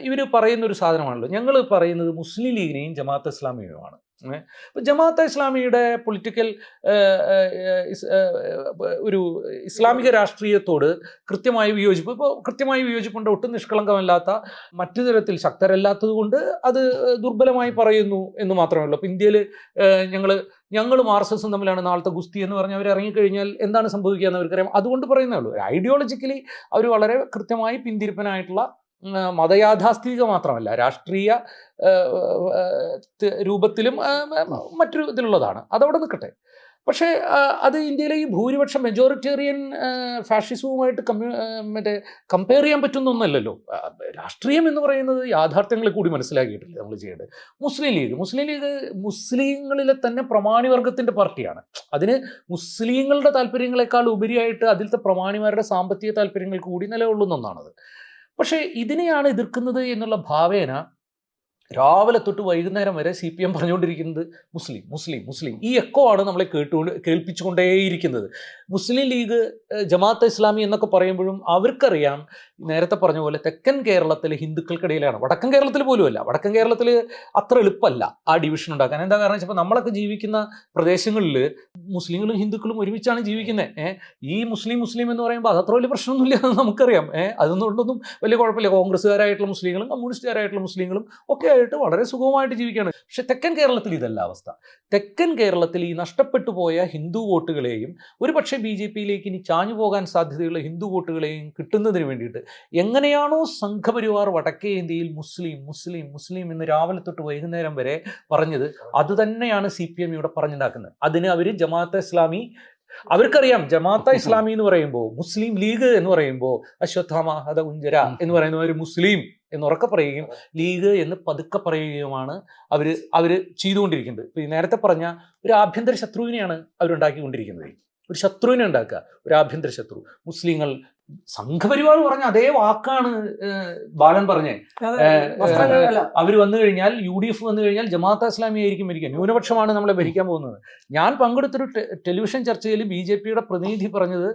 ഇവർ പറയുന്ന ഒരു സാധനമാണല്ലോ, ഞങ്ങൾ പറയുന്നത് മുസ്ലിം ലീഗിനെയും ജമാഅത്തെ ഇസ്ലാമിയുമാണ്. ഇപ്പോൾ ജമാഅത്തെ ഇസ്ലാമിയുടെ പൊളിറ്റിക്കൽ ഒരു ഇസ്ലാമിക രാഷ്ട്രീയത്തോട് കൃത്യമായ വിയോജിപ്പ്, ഇപ്പോൾ കൃത്യമായ വിയോജിപ്പുണ്ട്. ഒട്ടും നിഷ്കളങ്കമല്ലാത്ത, മറ്റു തരത്തിൽ ശക്തരല്ലാത്തത് കൊണ്ട് അത് ദുർബലമായി പറയുന്നു എന്ന് മാത്രമേ ഉള്ളൂ. അപ്പോൾ ഇന്ത്യയിൽ ഞങ്ങളും RSS തമ്മിലാണ് നാളത്തെ ഗുസ്തി എന്ന് പറഞ്ഞ് അവർ ഇറങ്ങിക്കഴിഞ്ഞാൽ എന്താണ് സംഭവിക്കുക എന്ന് അവർക്കറിയാം. അതുകൊണ്ട് പറയുന്നേ ഉള്ളൂ. ഐഡിയോളജിക്കലി അവർ വളരെ കൃത്യമായി പിന്തിരിപ്പനായിട്ടുള്ള, മതയാഥാസ്ഥിതിക മാത്രമല്ല രാഷ്ട്രീയ രൂപത്തിലും മറ്റൊരു ഇതിലുള്ളതാണ്. അതവിടെ നിൽക്കട്ടെ. പക്ഷേ അത് ഇന്ത്യയിലെ ഈ ഭൂരിപക്ഷം മെജോറിറ്റേറിയൻ ഫാഷിസവുമായിട്ട് കമ്പയർ ചെയ്യാൻ പറ്റുന്ന ഒന്നല്ലല്ലോ. രാഷ്ട്രീയം എന്ന് പറയുന്നത് യാഥാർത്ഥ്യങ്ങളെ കൂടി മനസ്സിലാക്കിയിട്ടില്ല നമ്മൾ ചെയ്യേണ്ടത്. മുസ്ലിം ലീഗ് മുസ്ലിങ്ങളിലെ തന്നെ പ്രമാണിവർഗത്തിൻ്റെ പാർട്ടിയാണ്. അതിന് മുസ്ലിങ്ങളുടെ താല്പര്യങ്ങളെക്കാൾ ഉപരിയായിട്ട് അതിലത്തെ പ്രമാണിമാരുടെ സാമ്പത്തിക താല്പര്യങ്ങൾ കൂടി നിലകൊള്ളുന്ന ഒന്നാണത്. പക്ഷേ ഇതിനെയാണ് എതിർക്കുന്നത് എന്നുള്ള ഭാവേന രാവിലെ തൊട്ട് വൈകുന്നേരം വരെ CPM പറഞ്ഞുകൊണ്ടിരിക്കുന്നത് മുസ്ലിം. ഈ എക്കോ ആണ് നമ്മളെ കേൾപ്പിച്ചുകൊണ്ടേയിരിക്കുന്നത്. മുസ്ലിം ലീഗ്, ജമാഅത്തെ ഇസ്ലാമി എന്നൊക്കെ പറയുമ്പോഴും അവർക്കറിയാം, നേരത്തെ പറഞ്ഞ പോലെ തെക്കൻ കേരളത്തിലെ ഹിന്ദുക്കൾക്കിടയിലാണ്, വടക്കൻ കേരളത്തിൽ പോലുമല്ല. വടക്കൻ കേരളത്തിൽ അത്ര എളുപ്പമല്ല ആ ഡിവിഷൻ ഉണ്ടാക്കാൻ. എന്താ കാരണം വെച്ചപ്പോൾ നമ്മളൊക്കെ ജീവിക്കുന്ന പ്രദേശങ്ങളിൽ മുസ്ലിങ്ങളും ഹിന്ദുക്കളും ഒരുമിച്ചാണ് ജീവിക്കുന്നത്. ഈ മുസ്ലിം എന്ന് പറയുമ്പോൾ അതത്ര വലിയ പ്രശ്നമൊന്നുമില്ല എന്ന് നമുക്കറിയാം. അതൊന്നും വലിയ കുഴപ്പമില്ല. കോൺഗ്രസ്സുകാരായിട്ടുള്ള മുസ്ലിങ്ങളും കമ്മ്യൂണിസ്റ്റുകാരായിട്ടുള്ള മുസ്ലിങ്ങളും ഒക്കെ ആയിട്ട് വളരെ സുഗമമായിട്ട് ജീവിക്കുകയാണ്. പക്ഷെ തെക്കൻ കേരളത്തിൽ ഇതല്ല അവസ്ഥ. തെക്കൻ കേരളത്തിൽ ഈ നഷ്ടപ്പെട്ടു പോയ ഹിന്ദു വോട്ടുകളെയും ഒരു പക്ഷേ BJP-യിലേക്ക് ഇനി ചാഞ്ഞു പോകാൻ സാധ്യതയുള്ള ഹിന്ദു വോട്ടുകളെയും കിട്ടുന്നതിന് വേണ്ടിയിട്ട് എങ്ങനെയാണോ സംഘപരിവാർ വടക്കേ ഇന്ത്യയിൽ മുസ്ലിം മുസ്ലിം മുസ്ലിം എന്ന് രാവിലെ തൊട്ട് വൈകുന്നേരം വരെ പറഞ്ഞത്, അതുതന്നെയാണ് CPM ഇവിടെ പറഞ്ഞുണ്ടാക്കുന്നത്. അതിന് അവർ ജമാഅത്തെ ഇസ്ലാമി, അവർക്കറിയാം ജമാഅത്തെ ഇസ്ലാമി എന്ന് പറയുമ്പോൾ, മുസ്ലിം ലീഗ് എന്ന് പറയുമ്പോൾ അശ്വത്ഥാമ ഹദ ഉഞ്ചര എന്ന് പറയുന്നവർ മുസ്ലിം എന്ന് ഉറക്കെ പറയുകയും ലീഗ് എന്ന് പതുക്കെ പറയുകയുമാണ് അവർ ചെയ്തുകൊണ്ടിരിക്കുന്നത്. ഇപ്പം ഈ നേരത്തെ പറഞ്ഞ ഒരു ആഭ്യന്തര ശത്രുവിനെയാണ് അവരുണ്ടാക്കിക്കൊണ്ടിരിക്കുന്നത്. ഒരു ശത്രുവിനെ ഉണ്ടാക്കുക, ഒരു ആഭ്യന്തര ശത്രു. മുസ്ലിങ്ങൾ സംഘപരിവാർ പറഞ്ഞ അതേ വാക്കാണ് ബാലൻ പറഞ്ഞേ. അവർ വന്നു കഴിഞ്ഞാൽ, UDF വന്നു കഴിഞ്ഞാൽ ജമാഅത്തെ ഇസ്ലാമി ആയിരിക്കും ഭരിക്കുക, ന്യൂനപക്ഷമാണ് നമ്മളെ ഭരിക്കാൻ പോകുന്നത്. ഞാൻ പങ്കെടുത്തൊരു ടെലിവിഷൻ ചർച്ചയിൽ BJP-യുടെ പ്രതിനിധി പറഞ്ഞത്,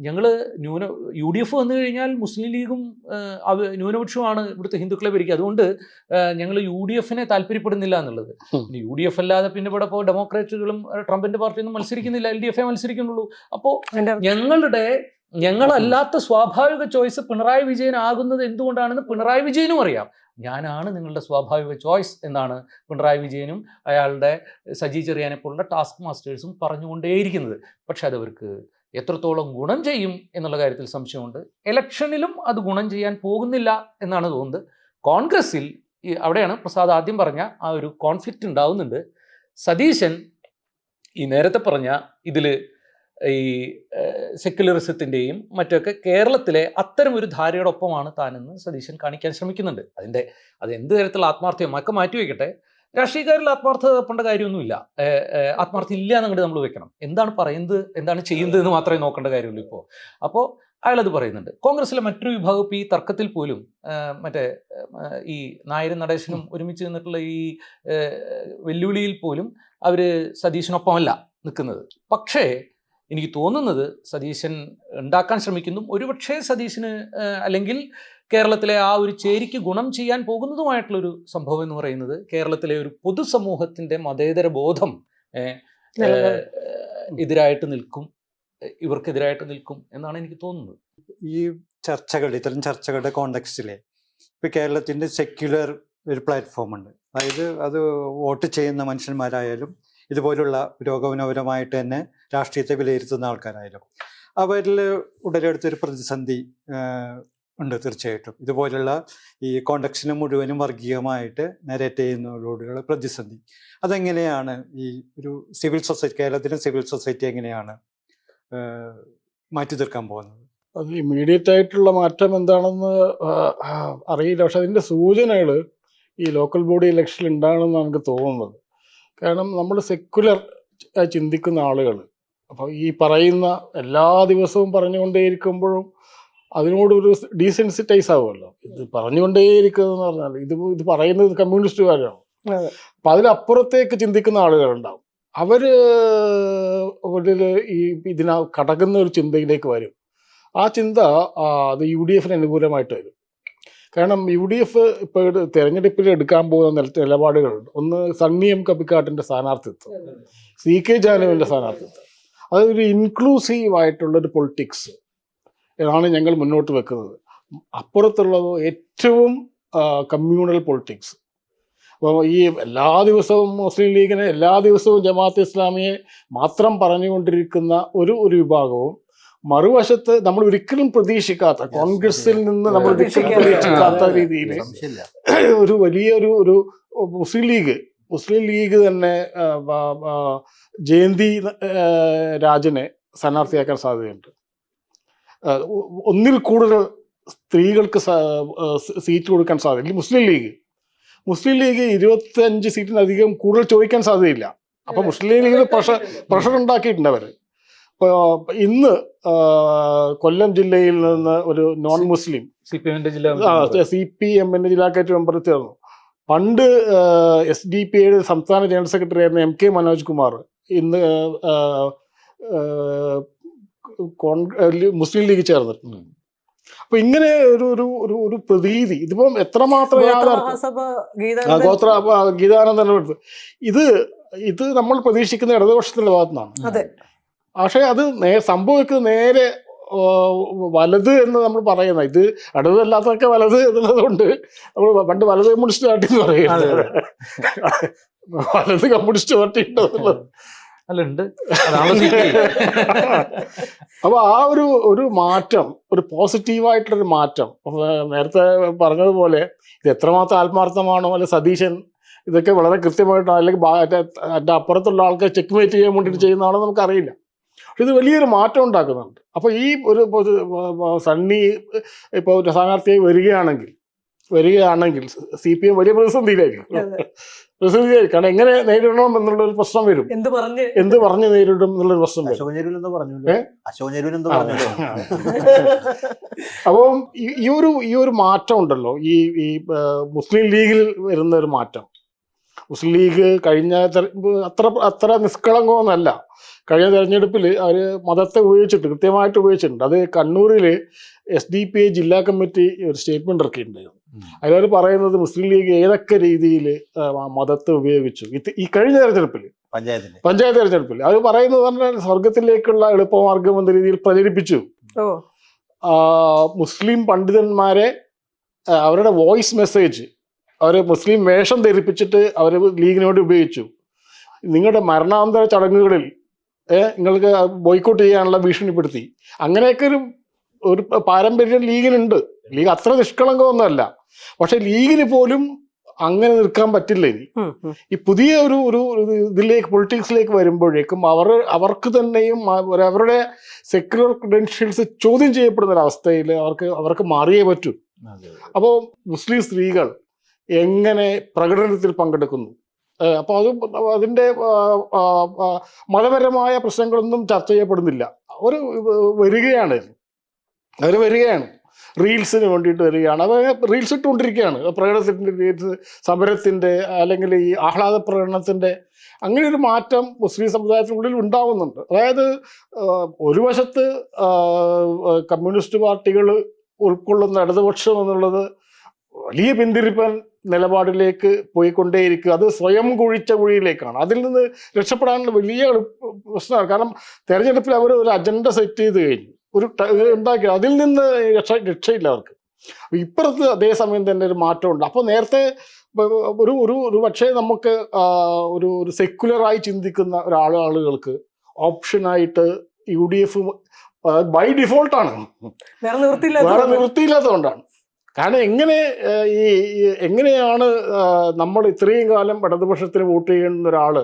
ഞങ്ങൾ UDF വന്നു കഴിഞ്ഞാൽ മുസ്ലിം ലീഗും ന്യൂനപക്ഷമാണ് ഇവിടുത്തെ ഹിന്ദുക്കളെ ഭരിക്കുക, അതുകൊണ്ട് ഞങ്ങൾ UDF-നെ താല്പര്യപ്പെടുന്നില്ല എന്നുള്ളത്. UDF അല്ലാതെ പിന്നെ ഇവിടെ ഇപ്പോൾ ഡെമോക്രാറ്റുകളും ട്രംപിന്റെ പാർട്ടിയൊന്നും മത്സരിക്കുന്നില്ല, LDF-എ മത്സരിക്കുന്നുള്ളൂ. അപ്പോൾ ഞങ്ങളല്ലാത്ത സ്വാഭാവിക ചോയ്സ് പിണറായി വിജയൻ ആകുന്നത് എന്തുകൊണ്ടാണെന്ന് പിണറായി വിജയനും അറിയാം. ഞാനാണ് നിങ്ങളുടെ സ്വാഭാവിക ചോയ്സ് എന്നാണ് പിണറായി വിജയനും അയാളുടെ സജി ചെറിയാനെ പോലുള്ള ടാസ്ക് മാസ്റ്റേഴ്സും പറഞ്ഞുകൊണ്ടേയിരിക്കുന്നത്. പക്ഷെ അതവർക്ക് എത്രത്തോളം ഗുണം ചെയ്യും എന്നുള്ള കാര്യത്തിൽ സംശയമുണ്ട്. ഇലക്ഷനിലും അത് ഗുണം ചെയ്യാൻ പോകുന്നില്ല എന്നാണ് തോന്നുന്നത്. കോൺഗ്രസിൽ അവിടെയാണ് പ്രസാദ് ആദ്യം പറഞ്ഞ ആ ഒരു കോൺഫ്ലിക്റ്റ് ഉണ്ടാവുന്നുണ്ട്. സതീശൻ ഈ നേരത്തെ പറഞ്ഞ ഇതിൽ ഈ സെക്യുലറിസത്തിൻ്റെയും മറ്റൊക്കെ കേരളത്തിലെ അത്തരം ഒരു ധാരയുടെ ഒപ്പമാണ് താനെന്ന് സതീശൻ കാണിക്കാൻ ശ്രമിക്കുന്നുണ്ട്. അത് എന്ത് തരത്തിലുള്ള ആത്മാർത്ഥ്യം ഒക്കെ മാറ്റി വയ്ക്കട്ടെ, രാഷ്ട്രീയക്കാരിൽ ആത്മാർത്ഥത തപ്പേണ്ട കാര്യമൊന്നുമില്ല. ആത്മാർത്ഥം ഇല്ല എന്നങ്ങോട്ട് നമ്മൾ വെക്കണം. എന്താണ് പറയുന്നത്, എന്താണ് ചെയ്യുന്നത് എന്ന് മാത്രമേ നോക്കേണ്ട കാര്യമുള്ളൂ ഇപ്പോൾ. അപ്പോൾ അയാളത് പറയുന്നുണ്ട്. കോൺഗ്രസിലെ മറ്റൊരു വിഭാഗം ഈ തർക്കത്തിൽ പോലും മറ്റേ ഈ നായരും നടേശനും ഒരുമിച്ച് നിന്നിട്ടുള്ള ഈ വെല്ലുവിളിയിൽ പോലും അവർ സതീശനൊപ്പമല്ല നിൽക്കുന്നത്. പക്ഷേ എനിക്ക് തോന്നുന്നത് സതീശൻ ഉണ്ടാക്കാൻ ശ്രമിക്കുന്നു, ഒരുപക്ഷേ സതീശന് അല്ലെങ്കിൽ കേരളത്തിലെ ആ ഒരു ചേരിക്ക് ഗുണം ചെയ്യാൻ പോകുന്നതുമായിട്ടുള്ളൊരു സംഭവം എന്ന് പറയുന്നത് കേരളത്തിലെ ഒരു പൊതുസമൂഹത്തിൻ്റെ മതേതര ബോധം എതിരായിട്ട് നിൽക്കും, ഇവർക്കെതിരായിട്ട് നിൽക്കും എന്നാണ് എനിക്ക് തോന്നുന്നത്. ഈ ഇത്തരം ചർച്ചകളുടെ കോണ്ടെക്സ്റ്റിലെ ഇപ്പം കേരളത്തിൻ്റെ സെക്യുലർ ഒരു പ്ലാറ്റ്ഫോം ഉണ്ട്. അതായത് അത് വോട്ട് ചെയ്യുന്ന മനുഷ്യന്മാരായാലും ഇതുപോലുള്ള പുരോഗമനപരമായിട്ട് തന്നെ രാഷ്ട്രീയത്തെ വിലയിരുത്തുന്ന ആൾക്കാരായാലും അവരിൽ ഉടലെടുത്തൊരു പ്രതിസന്ധി ഉണ്ട്. തീർച്ചയായിട്ടും ഇതുപോലുള്ള ഈ കോണ്ടക്സിന് മുഴുവനും വർഗീയമായിട്ട് നരേറ്റ് ചെയ്യുന്നതോടുള്ള പ്രതിസന്ധി അതെങ്ങനെയാണ് ഈ ഒരു സിവിൽ സൊസൈറ്റി, കേരളത്തിലെ സിവിൽ സൊസൈറ്റി എങ്ങനെയാണ് മാറ്റി തീർക്കാൻ പോകുന്നത്? അത് ഇമ്മീഡിയറ്റ് ആയിട്ടുള്ള മാറ്റം എന്താണെന്ന് അറിയില്ല. പക്ഷെ അതിൻ്റെ സൂചനകൾ ഈ ലോക്കൽ ബോഡി ഇലക്ഷനിൽ ഉണ്ടാകണമെന്നാണ് എനിക്ക് തോന്നുന്നത്. കാരണം നമ്മൾ സെക്യുലർ ചിന്തിക്കുന്ന ആളുകൾ, അപ്പോൾ ഈ പറയുന്ന എല്ലാ ദിവസവും പറഞ്ഞുകൊണ്ടേയിരിക്കുമ്പോഴും അതിനോടൊരു ഡീസെൻസിറ്റൈസ് ആവുമല്ലോ. ഇത് പറഞ്ഞുകൊണ്ടേയിരിക്കുന്നതെന്ന് പറഞ്ഞാൽ ഇത് പറയുന്നത് കമ്മ്യൂണിസ്റ്റുകാരാണ്. അപ്പം അതിലപ്പുറത്തേക്ക് ചിന്തിക്കുന്ന ആളുകളുണ്ടാവും. അവർ ഈ കടക്കുന്ന ഒരു ചിന്തയിലേക്ക് വരും. ആ ചിന്ത അത് UDF-ന് അനുകൂലമായിട്ട് വരും. കാരണം UDF ഇപ്പോൾ തെരഞ്ഞെടുപ്പിൽ എടുക്കാൻ പോകുന്ന നിലപാടുകളുണ്ട്. ഒന്ന് സണ്ണി എം കബിക്കാട്ടിൻ്റെ സ്ഥാനാർത്ഥിത്വം, CK ജാനുവിൻ്റെ സ്ഥാനാർത്ഥിത്വം, അതൊരു ഇൻക്ലൂസീവായിട്ടുള്ളൊരു പൊളിറ്റിക്സ് ആണ് ഞങ്ങൾ മുന്നോട്ട് വെക്കുന്നത്. അപ്പുറത്തുള്ളത് ഏറ്റവും കമ്മ്യൂണൽ പൊളിറ്റിക്സ്. അപ്പോൾ ഈ എല്ലാ ദിവസവും മുസ്ലിം ലീഗിനെ, എല്ലാ ദിവസവും ജമാഅത്തെ ഇസ്ലാമിയെ മാത്രം പറഞ്ഞുകൊണ്ടിരിക്കുന്ന ഒരു വിഭാഗവും, മറുവശത്ത് നമ്മൾ ഒരിക്കലും പ്രതീക്ഷിക്കാത്ത, കോൺഗ്രസിൽ നിന്ന് നമ്മൾ ഒരിക്കലും പ്രതീക്ഷിക്കാത്ത രീതിയിൽ ഒരു വലിയൊരു മുസ്ലിം ലീഗ് തന്നെ ജയന്തി രാജനെ സ്ഥാനാർത്ഥിയാക്കാൻ സാധ്യതയുണ്ട്. ഒന്നിൽ കൂടുതൽ സ്ത്രീകൾക്ക് സീറ്റ് കൊടുക്കാൻ സാധ്യത. മുസ്ലിം ലീഗ് 25 സീറ്റിനധികം കൂടുതൽ ചോദിക്കാൻ സാധ്യതയില്ല. അപ്പം മുസ്ലിം ലീഗിന് പ്രഷർ ഉണ്ടാക്കിയിട്ടുണ്ട് അവർ. ഇന്ന് കൊല്ലം ജില്ലയിൽ നിന്ന് ഒരു നോൺ മുസ്ലിം CPM-ന്റെ ജില്ലാ കമ്മിറ്റി മെമ്പർ ചേർന്നു. പണ്ട് SDPI-യുടെ സംസ്ഥാന ജനറൽ സെക്രട്ടറി ആയിരുന്ന MK മനോജ് കുമാർ ഇന്ന് മുസ്ലിം ലീഗ് ചേർന്നിട്ടുണ്ട്. അപ്പൊ ഇങ്ങനെ ഒരു പ്രതീതി, ഇതിപ്പം എത്രമാത്രം ഗീതാനന്ദൻ ഇത് നമ്മൾ പ്രതീക്ഷിക്കുന്ന ഇടതുപക്ഷത്തിന്റെ ഭാഗത്തുനിന്നാണ്. പക്ഷേ അത് സംഭവിക്കുന്നത് നേരെ വലത് എന്ന് നമ്മൾ പറയുന്നത്, ഇത് ഇടതല്ലാത്തതൊക്കെ വലത് എന്നുള്ളത് കൊണ്ട് നമ്മൾ പണ്ട് വലത് കമ്മ്യൂണിസ്റ്റ് പാർട്ടി എന്ന് പറയുന്നത്, വലത് കമ്മ്യൂണിസ്റ്റ് പാർട്ടി ഉണ്ടോ എന്നുള്ളത് അല്ല ഉണ്ട്, അതാണല്ലോ CPI. അപ്പൊ ആ ഒരു മാറ്റം, ഒരു പോസിറ്റീവായിട്ടുള്ളൊരു മാറ്റം, നേരത്തെ പറഞ്ഞതുപോലെ ഇത് എത്രമാത്രം ആത്മാർത്ഥമാണോ, അല്ലെ സതീശൻ ഇതൊക്കെ വളരെ കൃത്യമായിട്ടോ അല്ലെങ്കിൽ അതിൻ്റെ അപ്പുറത്തുള്ള ആൾക്കാർ ചെക്ക്മേറ്റ് ചെയ്യാൻ വേണ്ടിയിട്ട് ചെയ്യുന്നതാണോ നമുക്കറിയില്ല. പക്ഷെ ഇത് വലിയൊരു മാറ്റം ഉണ്ടാക്കുന്നുണ്ട്. അപ്പോൾ ഈ ഒരു സണ്ണി ഇപ്പോൾ ഒരു സ്ഥാനാർത്ഥിയായി വരികയാണെങ്കിൽ CPM വലിയ പ്രതിസന്ധിയിലായിരിക്കും. കാരണം എങ്ങനെ നേരിടണം എന്നുള്ള ഒരു പ്രശ്നം വരും, എന്ത് പറഞ്ഞ് നേരിടും എന്നുള്ളൊരു പ്രശ്നം വരും. അപ്പം ഈ ഒരു മാറ്റം ഉണ്ടല്ലോ, ഈ മുസ്ലിം ലീഗിൽ വരുന്ന ഒരു മാറ്റം. മുസ്ലിം ലീഗ് കഴിഞ്ഞ അത്ര നിഷ്കളങ്കമൊന്നല്ല. കഴിഞ്ഞ തെരഞ്ഞെടുപ്പിൽ അവർ മതത്തെ കൃത്യമായിട്ട് ഉപയോഗിച്ചിട്ടുണ്ട്. അത് കണ്ണൂരിൽ SDPI ജില്ലാ കമ്മിറ്റി ഒരു സ്റ്റേറ്റ്മെന്റ് ഇറക്കിയിട്ടുണ്ടായിരുന്നു. അതിലവർ പറയുന്നത് മുസ്ലിം ലീഗ് ഏതൊക്കെ രീതിയിൽ മതത്തെ ഉപയോഗിച്ചു ഈ കഴിഞ്ഞ തെരഞ്ഞെടുപ്പിൽ, പഞ്ചായത്ത് തെരഞ്ഞെടുപ്പിൽ. അത് പറയുന്നത് തന്നെ സ്വർഗത്തിലേക്കുള്ള എളുപ്പമാർഗം എന്ന രീതിയിൽ പ്രചരിപ്പിച്ചു. മുസ്ലിം പണ്ഡിതന്മാരെ അവരുടെ വോയിസ് മെസ്സേജ് അവർ മുസ്ലിം വേഷം ധരിപ്പിച്ചിട്ട് അവർ ലീഗിനോട് ഉപയോഗിച്ചു. നിങ്ങളുടെ മരണാന്തര ചടങ്ങുകളിൽ നിങ്ങൾക്ക് ബോയ്ക്കോട്ട് ചെയ്യാനുള്ള ഭീഷണിപ്പെടുത്തി. അങ്ങനെയൊക്കെ ഒരു പാരമ്പര്യം ലീഗിനുണ്ട്. ലീഗ് അത്ര നിഷ്കളങ്കമൊന്നുമല്ല. പക്ഷെ ലീഗിന് പോലും അങ്ങനെ നിൽക്കാൻ പറ്റില്ല. ഇനി ഈ പുതിയ ഒരു ഇതിലേക്ക് പൊളിറ്റിക്സിലേക്ക് വരുമ്പോഴേക്കും അവർക്ക് തന്നെയും അവരുടെ സെക്യുലർ ക്രെഡൻഷ്യൽസ് ചോദ്യം ചെയ്യപ്പെടുന്ന ഒരവസ്ഥയിൽ അവർക്ക് മാറിയേ പറ്റൂ. അപ്പോൾ മുസ്ലിം സ്ത്രീകൾ എങ്ങനെ പ്രകടനത്തിൽ പങ്കെടുക്കുന്നു, അപ്പോൾ അതിൻ്റെ മതപരമായ പ്രശ്നങ്ങളൊന്നും ചർച്ച ചെയ്യപ്പെടുന്നില്ല. അവർ വരികയാണ്, റീൽസിന് വേണ്ടിയിട്ട് വരികയാണ്. അത് റീൽസ് ഇട്ടുകൊണ്ടിരിക്കുകയാണ്. പ്രകടനത്തിൻ്റെ, സമരത്തിൻ്റെ, അല്ലെങ്കിൽ ഈ ആഹ്ലാദ പ്രകടനത്തിൻ്റെ അങ്ങനെ ഒരു മാറ്റം മുസ്ലിം സമുദായത്തിനുള്ളിൽ ഉണ്ടാവുന്നുണ്ട്. അതായത് ഒരു വശത്ത് കമ്മ്യൂണിസ്റ്റ് പാർട്ടികൾ ഉൾക്കൊള്ളുന്ന ഇടതുപക്ഷം എന്നുള്ളത് വലിയ പിന്തിരിപ്പൻ നിലപാടിലേക്ക് പോയിക്കൊണ്ടേയിരിക്കുക. അത് സ്വയം കുഴിച്ച കുഴിയിലേക്കാണ്. അതിൽ നിന്ന് രക്ഷപ്പെടാനുള്ള വലിയ പ്രശ്നമാണ്. കാരണം തെരഞ്ഞെടുപ്പിൽ അവർ ഒരു അജണ്ട സെറ്റ് ചെയ്ത് കഴിഞ്ഞു, ഉണ്ടാക്കി. അതിൽ നിന്ന് രക്ഷയില്ല അവർക്ക്. ഇപ്പുറത്ത് അതേസമയം തന്നെ ഒരു മാറ്റമുണ്ട്. അപ്പോൾ നേരത്തെ ഒരു പക്ഷേ നമുക്ക് ഒരു സെക്യുലറായി ചിന്തിക്കുന്ന ആളുകൾക്ക് ഓപ്ഷനായിട്ട് UDF ബൈ ഡിഫോൾട്ടാണ്, വേറെ നിവൃത്തിയില്ലാത്തതുകൊണ്ടാണ്. കാരണം എങ്ങനെയാണ് നമ്മൾ ഇത്രയും കാലം ഇടതുപക്ഷത്തിന് വോട്ട് ചെയ്യുന്ന ഒരാൾ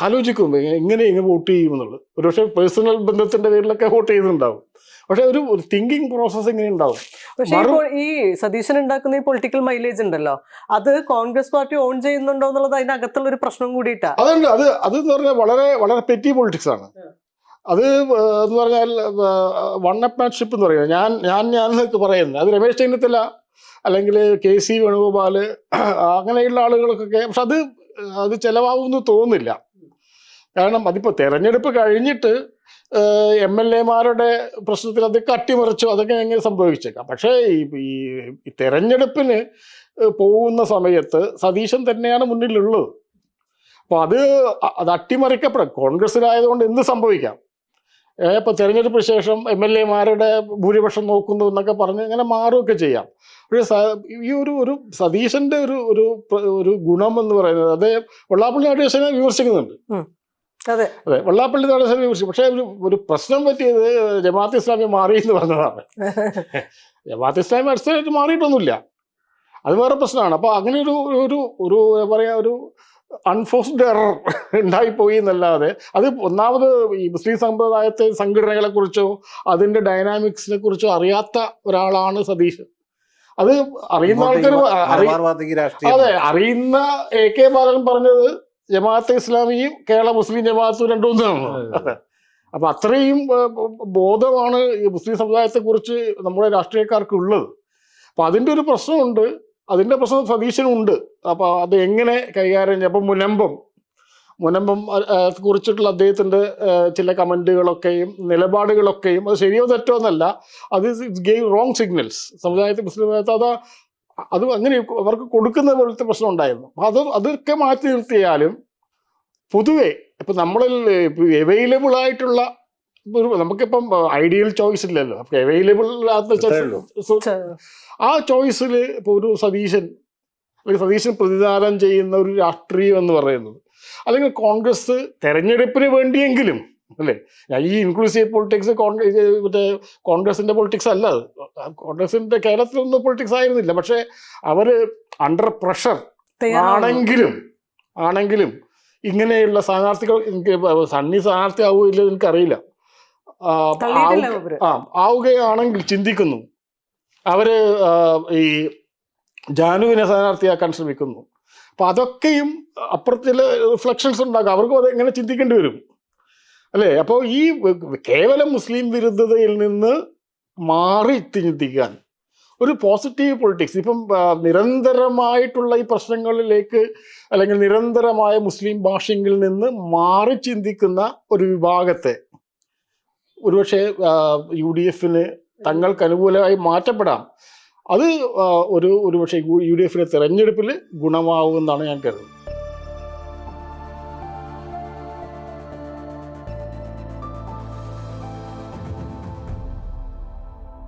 ആലോചിക്കും എങ്ങനെ വോട്ട് ചെയ്യുമെന്നുള്ളത്. ഒരുപക്ഷെ പേഴ്സണൽ ബന്ധത്തിന്റെ പേരിലൊക്കെ വോട്ട് ചെയ്തിട്ടുണ്ടാവും. പക്ഷെ ഒരു തിങ്കിങ് പ്രോസസ് ഇങ്ങനെ ഉണ്ടാവും. പക്ഷേ ഇപ്പോൾ ഈ സതീശൻ ഉണ്ടാക്കുന്ന ഈ പൊളിറ്റിക്കൽ മൈലേജ് ഉണ്ടല്ലോ, അത് കോൺഗ്രസ് പാർട്ടി ഓൺ ചെയ്യുന്നുണ്ടോ എന്നുള്ളത് അതിനകത്തുള്ള ഒരു പ്രശ്നം കൂടിയിട്ടാണ്. അതുണ്ട്. അതെന്ന് പറഞ്ഞാൽ വളരെ വളരെ പെറ്റി പൊളിറ്റിക്സ് ആണ്. അത് എന്ന് പറഞ്ഞാൽ വണ്ണപ്മാൻഷിപ്പ് എന്ന് പറയുന്നത് ഞാൻ എന്നൊക്കെ പറയുന്നത് അത് രമേശ് ചെന്നിത്തല അല്ലെങ്കിൽ KC വേണുഗോപാൽ അങ്ങനെയുള്ള ആളുകൾക്കൊക്കെ. പക്ഷെ അത് ചിലവാകുമെന്ന് തോന്നുന്നില്ല. കാരണം അതിപ്പോൾ തെരഞ്ഞെടുപ്പ് കഴിഞ്ഞിട്ട് MLA-മാരുടെ പ്രശ്നത്തിൽ അതൊക്കെ അട്ടിമറിച്ചു, അതൊക്കെ എങ്ങനെ സംഭവിച്ചേക്കാം. പക്ഷേ ഈ തെരഞ്ഞെടുപ്പിന് പോകുന്ന സമയത്ത് സതീശൻ തന്നെയാണ് മുന്നിലുള്ളത്. അപ്പോൾ അത് അട്ടിമറിക്കപ്പെടാം. കോൺഗ്രസ്സിലായതുകൊണ്ട് എന്ത് സംഭവിക്കാം. ഇപ്പോൾ തെരഞ്ഞെടുപ്പിന് ശേഷം MLA-മാരുടെ ഭൂരിപക്ഷം നോക്കുന്നു എന്നൊക്കെ പറഞ്ഞ് അങ്ങനെ മാറുകയൊക്കെ ചെയ്യാം. പക്ഷേ ഒരു സതീശൻ്റെ ഒരു ഗുണം എന്ന് പറയുന്നത്, അത് വെള്ളാപ്പള്ളി നടേശനെ വിമർശിക്കുന്നുണ്ട്. അതെ, വെള്ളാപ്പള്ളി നടേശനെ വിമർശിക്കും. പക്ഷേ ഒരു പ്രശ്നം പറ്റിയത് ജമാഅത്ത് ഇസ്ലാമി മാറി എന്ന് പറഞ്ഞതാണ്. ജമാഅത്ത് ഇസ്ലാമി അടിസ്ഥാനമായിട്ട് മാറിയിട്ടൊന്നുമില്ല, അത് വേറെ പ്രശ്നമാണ്. അപ്പോൾ അങ്ങനെ ഒരു പറയാ ഒരു അൺഫോഴ്സ്ഡ് എറർ ഉണ്ടായിപ്പോയി എന്നല്ലാതെ അത് ഒന്നാമത് ഈ മുസ്ലിം സമ്പ്രദായത്തെ സംഘടനകളെക്കുറിച്ചോ അതിൻ്റെ ഡൈനാമിക്സിനെ കുറിച്ചോ അറിയാത്ത ഒരാളാണ് സതീശൻ. അത് അറിയുന്ന ആൾക്കാർ അതെ അറിയുന്ന AK ബാലൻ പറഞ്ഞത് ജമാഅത്തെ ഇസ്ലാമിയും കേരള മുസ്ലിം ജമാഅത്തും രണ്ടൊന്നാണ്. അപ്പൊ അത്രയും ബോധമാണ് ഈ മുസ്ലിം സമുദായത്തെക്കുറിച്ച് നമ്മുടെ രാഷ്ട്രീയക്കാർക്ക് ഉള്ളത്. അപ്പൊ അതിൻ്റെ ഒരു പ്രശ്നമുണ്ട്, അതിൻ്റെ പ്രശ്നം സതീശനുണ്ട്. അപ്പോൾ അത് എങ്ങനെ കൈകാര്യം ചെയ്യും. അപ്പം മുനമ്പം കുറിച്ചിട്ടുള്ള അദ്ദേഹത്തിൻ്റെ ചില കമൻറ്റുകളൊക്കെയും നിലപാടുകളൊക്കെയും അത് ശരിയോ തെറ്റോ എന്നല്ല, അത് ഗെയിം റോങ് സിഗ്നൽസ് സമുദായത്തിൽ മുസ്ലിം സമുദായത്തിൽ അത് അങ്ങനെ അവർക്ക് കൊടുക്കുന്ന പോലത്തെ പ്രശ്നം ഉണ്ടായിരുന്നു. അതൊക്കെ മാറ്റി നിർത്തിയാലും പൊതുവെ ഇപ്പം നമ്മളിൽ അവൈലബിൾ ആയിട്ടുള്ള നമുക്കിപ്പം ഐഡിയൽ ചോയ്സ് ഇല്ലല്ലോ, അവൈലബിൾ അത്രേ ഉള്ളൂ. ആ ചോയ്സിൽ ഇപ്പോൾ ഒരു സതീശൻ അല്ലെങ്കിൽ സതീശൻ പ്രതിദാനം ചെയ്യുന്ന ഒരു രാഷ്ട്രീയം എന്ന് പറയുന്നത്, അല്ലെങ്കിൽ കോൺഗ്രസ് തെരഞ്ഞെടുപ്പിന് വേണ്ടിയെങ്കിലും അല്ലേ, ഈ ഇൻക്ലൂസീവ് പൊളിറ്റിക്സ് മറ്റേ കോൺഗ്രസിന്റെ പൊളിറ്റിക്സ് അല്ല അത്. കോൺഗ്രസിന്റെ കേരളത്തിലൊന്നും പൊളിറ്റിക്സ് ആയിരുന്നില്ല, പക്ഷെ അവര് അണ്ടർ പ്രഷർ ആണെങ്കിലും ഇങ്ങനെയുള്ള സ്ഥാനാർത്ഥികൾ, എനിക്ക് സണ്ണി സ്ഥാനാർത്ഥി ആവുകയില്ല എനിക്കറിയില്ല, ആവുകയാണെങ്കിൽ ചിന്തിക്കുന്നു അവര് ഈ ജാനുവിനെ സ്ഥാനാർത്ഥിയാക്കാൻ ശ്രമിക്കുന്നു. അപ്പൊ അതൊക്കെയും അപ്പുറത്തിലെ റിഫ്ലക്ഷൻസ് ഉണ്ടാകും, അവർക്കും അത് എങ്ങനെ ചിന്തിക്കേണ്ടി വരും അല്ലേ. അപ്പോൾ ഈ കേവലം മുസ്ലിം വിരുദ്ധതയിൽ നിന്ന് മാറി ചിന്തിക്കാൻ ഒരു പോസിറ്റീവ് പൊളിറ്റിക്സ്, ഇപ്പം നിരന്തരമായിട്ടുള്ള ഈ പ്രശ്നങ്ങളിലേക്ക് അല്ലെങ്കിൽ നിരന്തരമായ മുസ്ലിം ഭാഷയിൽ നിന്ന് മാറി ചിന്തിക്കുന്ന ഒരു വിഭാഗത്തെ ഒരുപക്ഷെ UDFന് തങ്ങൾക്ക് അനുകൂലമായി മാറ്റപ്പെടാം. അത് ഒരുപക്ഷെ UDFിലെ തെരഞ്ഞെടുപ്പിൽ ഗുണമാവുമെന്നാണ് ഞാൻ കരുതുന്നത്.